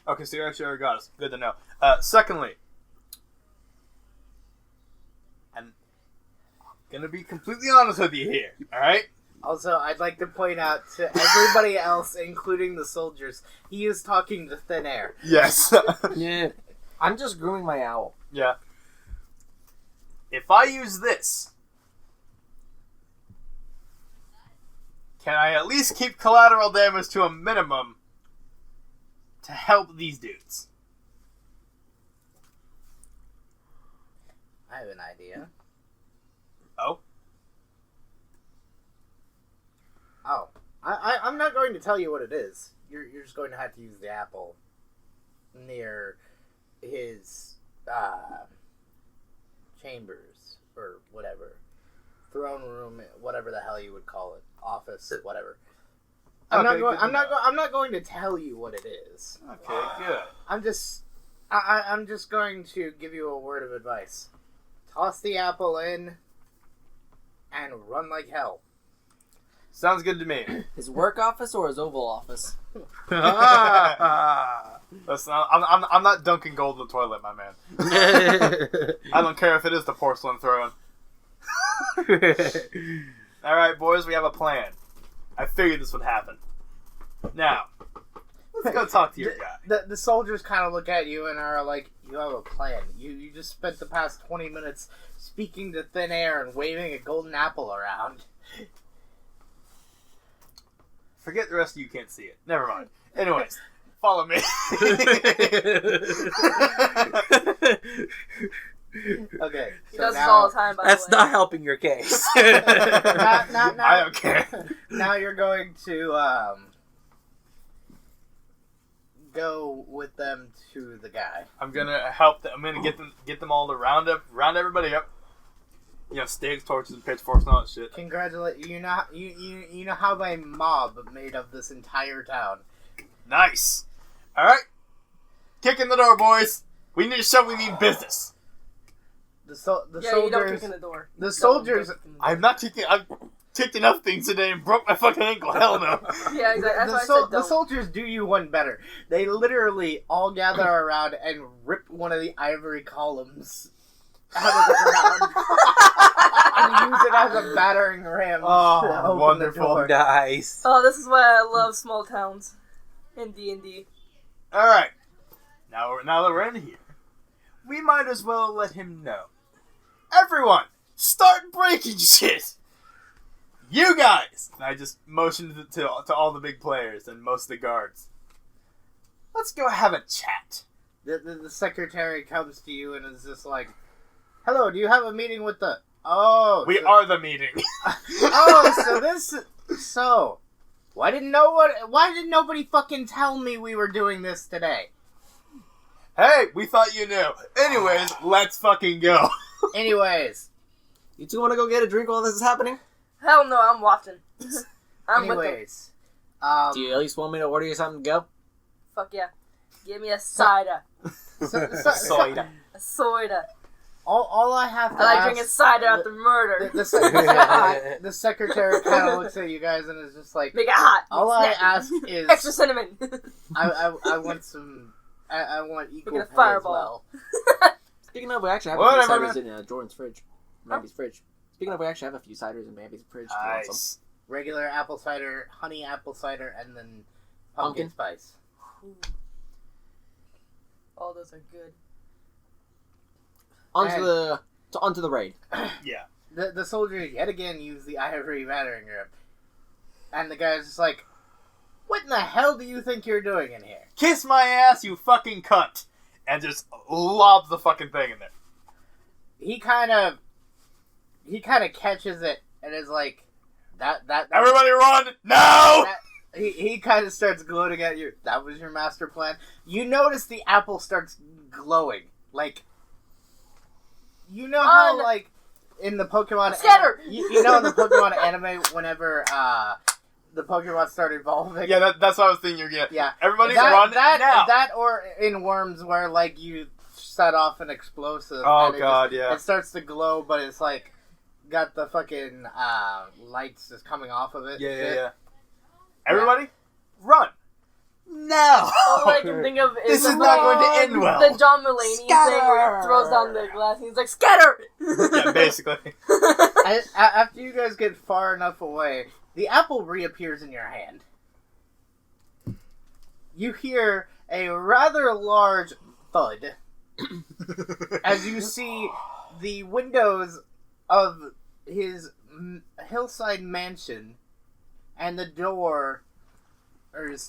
Speaker 3: Okay, so you're actually a goddess. Good to know. Secondly, and I'm gonna be completely honest with you here. All right.
Speaker 4: Also, I'd like to point out to everybody else, including the soldiers, he is talking to thin air.
Speaker 3: Yes.
Speaker 1: Yeah. I'm just grooming my owl.
Speaker 3: Yeah. If I use this, can I at least keep collateral damage to a minimum to help these dudes?
Speaker 4: I have an idea.
Speaker 3: Oh?
Speaker 4: Oh. I'm not going to tell you what it is. You're just going to have to use the apple near his chambers or whatever. Throne room, whatever the hell you would call it. Office, whatever. I'm not going to tell you what it is.
Speaker 3: Okay, good.
Speaker 4: I'm just going to give you a word of advice. Toss the apple in and run like hell.
Speaker 3: Sounds good to me.
Speaker 1: His work office or his Oval Office?
Speaker 3: Listen, I'm not dunking gold in the toilet, my man. I don't care if it is the porcelain throne. Alright, boys, we have a plan. I figured this would happen. Now, let's go talk to your guy.
Speaker 4: The soldiers kind of look at you and are like, you have a plan. You just spent the past 20 minutes speaking to thin air and waving a golden apple around.
Speaker 3: Forget the rest of you can't see it. Never mind. Anyways, follow me.
Speaker 4: Okay.
Speaker 2: He
Speaker 4: So
Speaker 2: does this all the time, by
Speaker 5: That's
Speaker 2: the way.
Speaker 5: not helping your case.
Speaker 4: now,
Speaker 3: I don't care.
Speaker 4: now you're going to go with them to the guy.
Speaker 3: I'm gonna help them. I'm gonna get them all to round everybody up. You know, sticks, torches, and pitchforks, and all that shit.
Speaker 4: Congratulate you know you know how a mob made of this entire town.
Speaker 3: Nice. All right, kick in the door, boys. We need to show we mean business.
Speaker 4: The
Speaker 2: You don't
Speaker 4: soldiers.
Speaker 2: kick in the door.
Speaker 4: The
Speaker 2: Don't
Speaker 4: soldiers.
Speaker 2: kick in the door.
Speaker 3: I'm not kicking. I've kicked enough things today and broke my fucking ankle. Hell no.
Speaker 2: Yeah, exactly. That's
Speaker 4: The,
Speaker 2: why I
Speaker 4: sol-
Speaker 2: said
Speaker 4: the
Speaker 2: don't.
Speaker 4: soldiers do you one better. They literally all gather around and rip one of the ivory columns out of the ground and use it as a battering ram
Speaker 3: Oh,
Speaker 4: to open
Speaker 3: wonderful.
Speaker 4: the door.
Speaker 5: Nice.
Speaker 2: Oh, this is why I love small towns in D&D.
Speaker 3: All right. Now that we're in here, we might as well let him know. Everyone, start breaking shit. You guys. And I just motioned to all the big players and most of the guards. Let's go have a chat.
Speaker 4: The secretary comes to you and is just like, "Hello, do you have a meeting with the?" Oh,
Speaker 3: We
Speaker 4: so-
Speaker 3: are the meeting.
Speaker 4: So why didn't nobody fucking tell me we were doing this today?
Speaker 3: Hey, we thought you knew. Anyways, let's fucking go.
Speaker 4: Anyways,
Speaker 1: You two want to go get a drink while this is happening?
Speaker 2: Hell no, I'm watching. I'm with them.
Speaker 4: anyways,
Speaker 1: Do you at least want me to order you something to go?
Speaker 2: Fuck yeah. Give me a cider.
Speaker 3: Soda.
Speaker 2: A soda.
Speaker 4: all I have to
Speaker 2: I like
Speaker 4: ask,
Speaker 2: drinking cider after murder.
Speaker 4: the secretary kind of looks at you guys and is just like,
Speaker 2: Make it hot.
Speaker 4: all I
Speaker 2: Snappy.
Speaker 4: ask is,
Speaker 2: Extra cinnamon.
Speaker 4: I want some, I want equal
Speaker 2: Get a
Speaker 4: pay as
Speaker 2: fireball.
Speaker 4: well.
Speaker 1: Speaking of, we actually have a
Speaker 3: Whatever,
Speaker 1: few ciders in Jordan's fridge. Mammy's fridge. Speaking of, we actually have a few ciders in Mammy's fridge. Do you want some?
Speaker 3: Nice.
Speaker 4: Regular apple cider, honey apple cider, and then pumpkin
Speaker 1: Pumpkin?
Speaker 4: spice.
Speaker 2: All those are good.
Speaker 1: Onto the raid.
Speaker 3: Yeah.
Speaker 4: The soldier yet again used the ivory battering ram, and the guy's just like, "What in the hell do you think you're doing in here?"
Speaker 3: Kiss my ass, you fucking cunt. And just lobs the fucking thing in there.
Speaker 4: He kind of catches it and is like, that
Speaker 3: Everybody run! No!
Speaker 4: he kind of starts gloating at you. That was your master plan. You notice the apple starts glowing, like, you know how
Speaker 2: Run!
Speaker 4: like in the Pokemon
Speaker 2: Scatter!
Speaker 4: you know in the Pokemon anime whenever the Pokemon start evolving.
Speaker 3: Yeah, that's what I was thinking you're getting.
Speaker 4: Yeah.
Speaker 3: Everybody run now!
Speaker 4: That or in Worms where like you set off an explosive.
Speaker 3: Oh,
Speaker 4: and
Speaker 3: God, yeah.
Speaker 4: It starts to glow, but it's like got the fucking lights just coming off of it. and shit.
Speaker 3: Yeah. Everybody, run! No!
Speaker 2: All I can think of is
Speaker 3: This is not going to end well.
Speaker 2: the John Mulaney thing where he throws down the glass and he's like, scatter!
Speaker 3: Yeah, basically.
Speaker 4: After you guys get far enough away, the apple reappears in your hand. You hear a rather large thud as you see the windows of his hillside mansion and the doors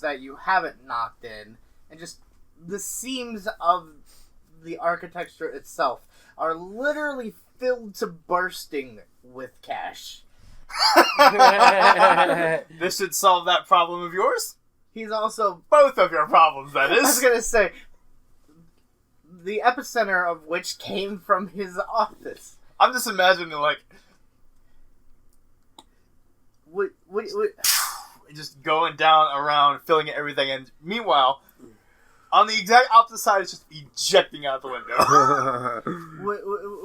Speaker 4: that you haven't knocked in, and just the seams of the architecture itself are literally filled to bursting with cash.
Speaker 3: This should solve that problem of yours.
Speaker 4: He's also,
Speaker 3: Both of your problems, that
Speaker 4: I was
Speaker 3: is.
Speaker 4: gonna say, the epicenter of which came from his office.
Speaker 3: I'm just imagining, like,
Speaker 4: What,
Speaker 3: just going down around, filling everything, and meanwhile, on the exact opposite side, it's just ejecting out the window.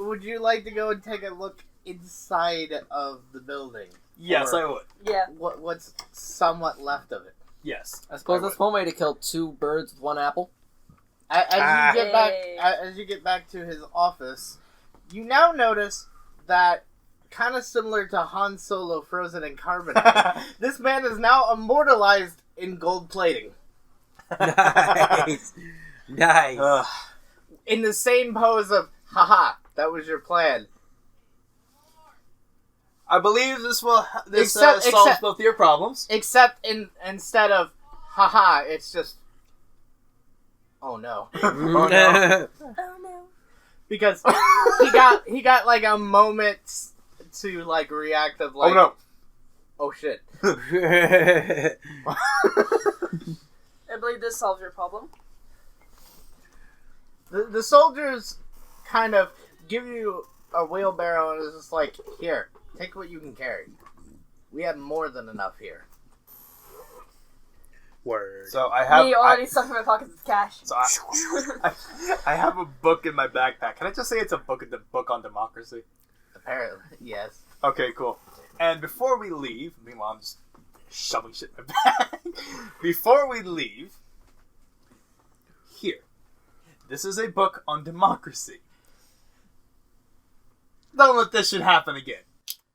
Speaker 4: would you like to go and take a look inside of the building?
Speaker 3: Yes,
Speaker 4: Or
Speaker 3: I would.
Speaker 2: Yeah.
Speaker 4: what's somewhat left of it?
Speaker 3: Yes.
Speaker 1: I suppose that's one way to kill two birds with one apple.
Speaker 4: As you get back,
Speaker 2: Hey.
Speaker 4: as you get back to his office, you now notice that, kind of similar to Han Solo frozen in carbonite, this man is now immortalized in gold plating.
Speaker 5: Nice. Nice.
Speaker 3: Ugh.
Speaker 4: In the same pose of, haha, that was your plan.
Speaker 3: I believe this
Speaker 4: Except-
Speaker 3: solves both your problems.
Speaker 4: Except instead of haha, it's just oh no.
Speaker 3: Oh no.
Speaker 2: Oh no.
Speaker 4: Because he got like a moment to like react of like
Speaker 3: Oh no.
Speaker 4: oh shit.
Speaker 2: I believe this solves your problem.
Speaker 4: The soldiers kind of give you a wheelbarrow and it's just like, here, take what you can carry. We have more than enough here.
Speaker 5: Word.
Speaker 3: So I have.
Speaker 2: Me already stuffing my pockets with cash.
Speaker 3: So I have a book in my backpack. Can I just say it's a book on democracy?
Speaker 4: Apparently, yes.
Speaker 3: Okay, cool. And before we leave, meanwhile I'm just shoving shit in my bag. Before we leave, here. This is a book on democracy. Don't let this shit happen again.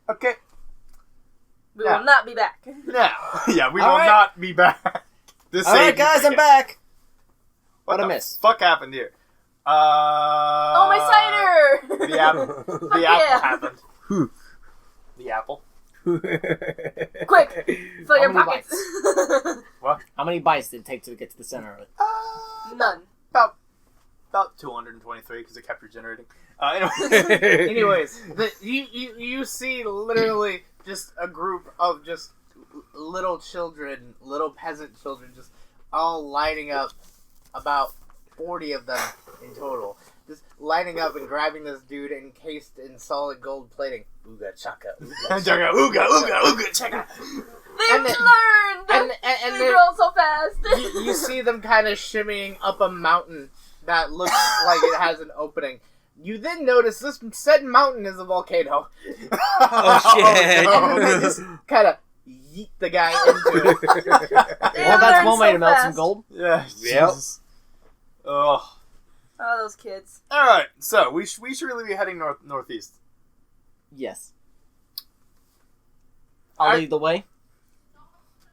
Speaker 3: Okay?
Speaker 2: We will not be back.
Speaker 3: Now. Yeah, we
Speaker 1: All
Speaker 3: will
Speaker 1: right.
Speaker 3: not be back. This
Speaker 1: All right, guys, I'm back.
Speaker 3: What
Speaker 1: What
Speaker 3: the
Speaker 1: I miss?
Speaker 3: fuck happened here?
Speaker 2: Oh, my cider!
Speaker 3: The apple. The
Speaker 2: Yeah.
Speaker 3: apple happened. The apple.
Speaker 2: Quick! Fill your
Speaker 1: How many
Speaker 2: pockets.
Speaker 1: How many bites did it take to get to the center of it?
Speaker 2: None.
Speaker 3: About 223 because it kept regenerating. Anyway.
Speaker 4: Anyways, you see literally just a group of just little children, little peasant children, just all lining up, about 40 of them in total. Just lining up and grabbing this dude encased in solid gold plating. Ooga chaka, ooga chaka.
Speaker 3: Ooga chaka.
Speaker 2: They've
Speaker 4: And then-
Speaker 2: learned!
Speaker 4: And
Speaker 2: They
Speaker 4: then
Speaker 2: grow so fast!
Speaker 4: you see them kind of shimmying up a mountain that looks like it has an opening. You then notice this said mountain is a volcano.
Speaker 5: Oh, shit.
Speaker 3: no.
Speaker 4: And they just kind of yeet the guy into it.
Speaker 2: They
Speaker 1: Well, that's
Speaker 2: learn
Speaker 1: one way
Speaker 2: so
Speaker 1: to melt some
Speaker 2: fast.
Speaker 1: gold.
Speaker 3: Yeah.
Speaker 5: Yep.
Speaker 3: Jesus. Ugh.
Speaker 2: Oh, those kids.
Speaker 3: All right. So we should really be heading northeast.
Speaker 1: Yes. I'll lead the way.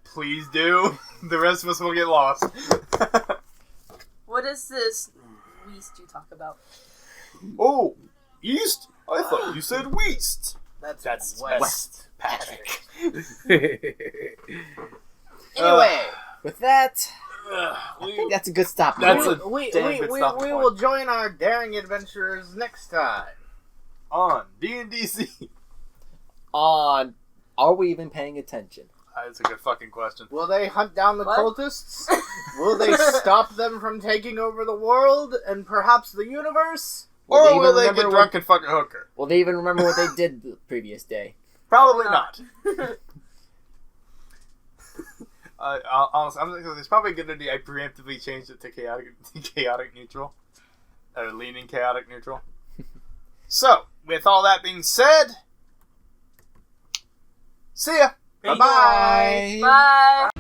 Speaker 3: Please do. The rest of us will get lost.
Speaker 2: What is this beast you talk about?
Speaker 3: Oh, east? I thought you said west.
Speaker 4: That's
Speaker 3: west, Patrick.
Speaker 4: Anyway,
Speaker 1: With that,
Speaker 3: Ugh,
Speaker 1: I think that's a good stop.
Speaker 3: That's
Speaker 1: point.
Speaker 3: a
Speaker 4: we
Speaker 3: damn good stopping point.
Speaker 4: will join our daring adventurers next time.
Speaker 3: On D&DC.
Speaker 1: On. Are we even paying attention?
Speaker 3: That's a good fucking question.
Speaker 4: Will they hunt down the
Speaker 2: What?
Speaker 4: cultists? Will they stop them from taking over the world and perhaps the universe?
Speaker 3: Or
Speaker 1: even
Speaker 3: will they
Speaker 1: remember
Speaker 3: get drunk and fucking hooker?
Speaker 1: Will they even remember what they did the previous day?
Speaker 3: Probably
Speaker 2: Not.
Speaker 3: not. Honestly, it's probably a good idea I preemptively changed it to chaotic neutral. Or leaning chaotic neutral. So, with all that being said, see ya!
Speaker 4: Bye-bye.
Speaker 2: Bye!